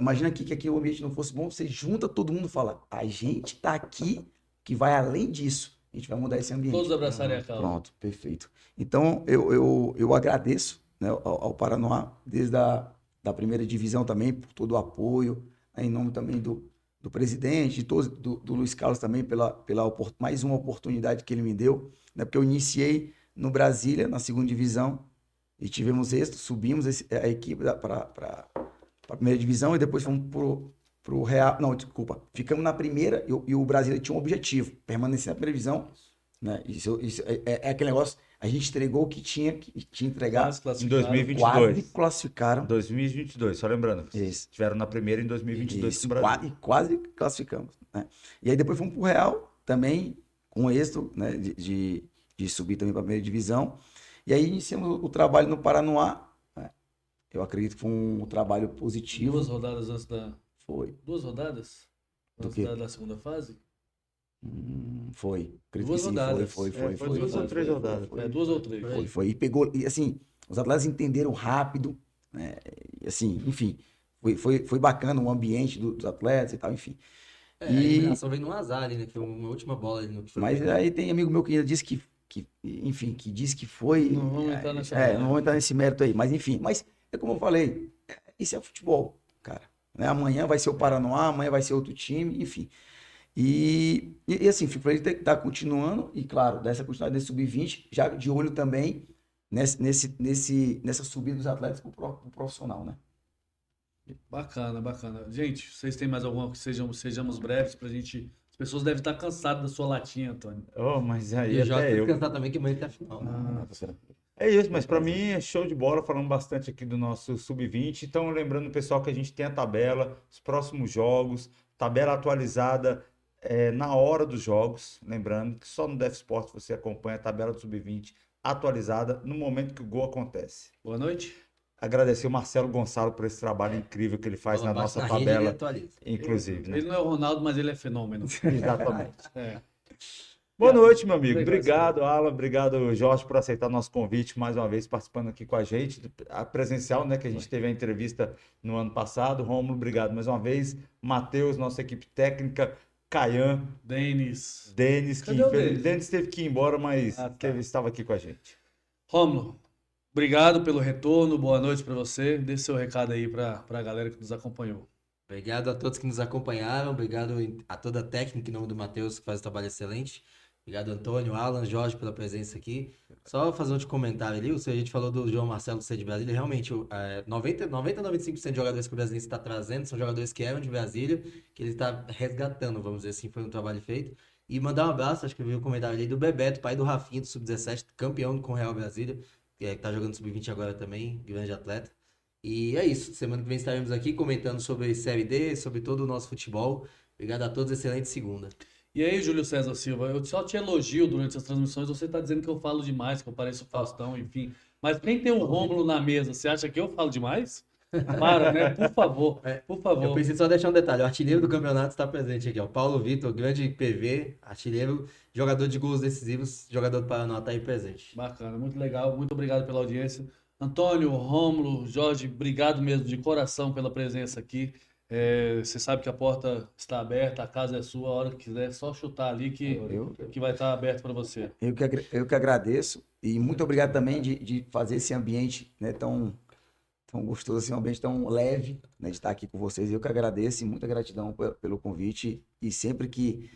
Imagina aqui que aqui o ambiente não fosse bom, você junta todo mundo e fala, a gente tá aqui que vai além disso. A gente vai mudar esse ambiente. Todos abraçarem a causa. Pronto, perfeito. Então, eu agradeço, né, ao Paranoá, desde da primeira divisão também, por todo o apoio, né, em nome também do presidente, de todos, do Luiz Carlos também, pela mais uma oportunidade que ele me deu, né, porque eu iniciei no Brasília, na segunda divisão, e tivemos êxito, subimos a equipe para a primeira divisão, e depois fomos pro Real, não, desculpa, ficamos na primeira, e o Brasília tinha um objetivo, permanecer na primeira divisão, né? Isso é aquele negócio, a gente entregou o que tinha que entregar. Quase Em classificaram. 2022. Quase classificaram. 2022, só lembrando. Vocês Isso. estiveram na primeira em 2022 Isso, no Brasil. quase classificamos, né? E aí depois fomos pro Real, também com êxito, né, de subir também para a primeira divisão. E aí iniciamos o trabalho no Paranoá, né? Eu acredito que foi um trabalho positivo. 2 rodadas antes da... Foi. 2 rodadas? Do Antes quê? da segunda fase? Foi. Acredito 2 que sim, rodadas. foi. Foi 2 ou 3 rodadas. É, 2 ou 3. Foi. E pegou, e assim, os atletas entenderam rápido, né? E assim, enfim, foi bacana o ambiente dos atletas e tal, enfim. A eliminação veio no azar ali, né? Que foi uma última bola ali no que foi. Mas aí tem amigo meu que ainda disse enfim, que disse que foi. Não vamos entrar nessa não vamos entrar nesse mérito aí, mas enfim. Mas é como eu falei, isso é futebol, cara. Né? Amanhã vai ser o Paranoá, amanhã vai ser outro time, enfim. E assim, fico feliz de estar continuando, e claro, dessa continuidade desse sub-20, já de olho também nessa subida dos atletas pro profissional, né? Bacana. Gente, vocês têm mais alguma que sejamos breves pra gente... As pessoas devem estar cansadas da sua latinha, Antônio. Oh, mas aí E o Jorge até tem eu. que cantar também, que amanhã tem a final. Né? É isso, mas para mim é show de bola, falando bastante aqui do nosso Sub-20. Então, lembrando, pessoal, que a gente tem a tabela, os próximos jogos, tabela atualizada na hora dos jogos. Lembrando que só no Def Sport você acompanha a tabela do Sub-20 atualizada no momento que o gol acontece. Boa noite. Agradecer o Marcelo Gonçalo por esse trabalho incrível que ele faz Bola na bate nossa na rede, ele tabela, atualiza. inclusive, né? Ele não é o Ronaldo, mas ele é fenômeno. Exatamente. É. Boa noite, meu amigo. Obrigado, Obrigado, Alan. Obrigado, Jorge, por aceitar nosso convite mais uma vez, participando aqui com a gente. A presencial, né? Que a gente teve a entrevista no ano passado. Rômulo, obrigado mais uma vez. Matheus, nossa equipe técnica. Caian, Denis, Denis, que Cadê o infelizmente Denis? teve que ir embora, mas Ah, tá. estava aqui com a gente. Rômulo, obrigado pelo retorno. Boa noite para você. Dê seu recado aí para a galera que nos acompanhou. Obrigado a todos que nos acompanharam. Obrigado a toda a técnica, em nome do Matheus, que faz um trabalho excelente. Obrigado, Antônio, Alan, Jorge, pela presença aqui. Só fazer um outro comentário ali. A gente falou do João Marcelo ser de Brasília. Realmente, 90 a 95% de jogadores que o Brasília está trazendo são jogadores que eram de Brasília, que ele está resgatando, vamos dizer assim. Foi um trabalho feito. E mandar um abraço, acho que eu vi o comentário ali do Bebeto, pai do Rafinha, do Sub-17, campeão com o Real Brasília, que está jogando Sub-20 agora também, grande atleta. E é isso. Semana que vem estaremos aqui comentando sobre Série D, sobre todo o nosso futebol. Obrigado a todos, excelente segunda. E aí, Júlio César Silva, eu só te elogio durante as transmissões, você tá dizendo que eu falo demais, que eu pareço o Faustão, enfim. Mas quem tem o Rômulo na mesa, você acha que eu falo demais? Para, né? Por favor, por Eu favor. preciso só deixar um detalhe. O artilheiro do campeonato está presente aqui, ó. Paulo Vitor, grande PV, artilheiro, jogador de gols decisivos, jogador do Paraná, está aí presente. Bacana, muito legal, muito obrigado pela audiência. Antônio, Rômulo, Jorge, obrigado mesmo de coração pela presença aqui. Você sabe que a porta está aberta, a casa é sua, a hora que quiser, é só chutar ali que vai estar aberto para você. Eu que agradeço, e muito obrigado também de fazer esse ambiente, né, tão gostoso, assim, um ambiente tão leve, né, de estar aqui com vocês. Eu que agradeço, e muita gratidão pelo convite, e sempre que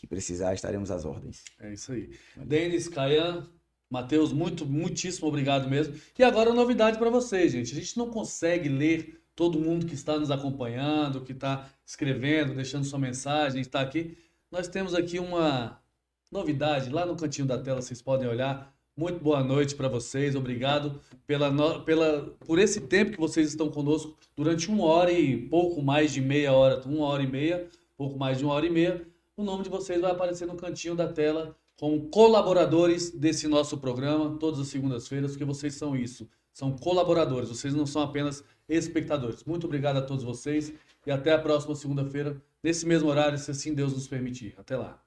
precisar, estaremos às ordens. É isso aí. Denis, Caian, Matheus, muitíssimo obrigado mesmo. E agora novidade para vocês, gente. A gente não consegue ler todo mundo que está nos acompanhando, que está escrevendo, deixando sua mensagem, está aqui. Nós temos aqui uma novidade, lá no cantinho da tela, vocês podem olhar. Muito boa noite para vocês, obrigado por esse tempo que vocês estão conosco durante 1 hora e pouco mais de meia hora, 1 hora e meia, pouco mais de 1 hora e meia. O nome de vocês vai aparecer no cantinho da tela como colaboradores desse nosso programa, todas as segundas-feiras, porque vocês são isso, são colaboradores, vocês não são apenas espectadores. Muito obrigado a todos vocês e até a próxima segunda-feira, nesse mesmo horário, se assim Deus nos permitir. Até lá.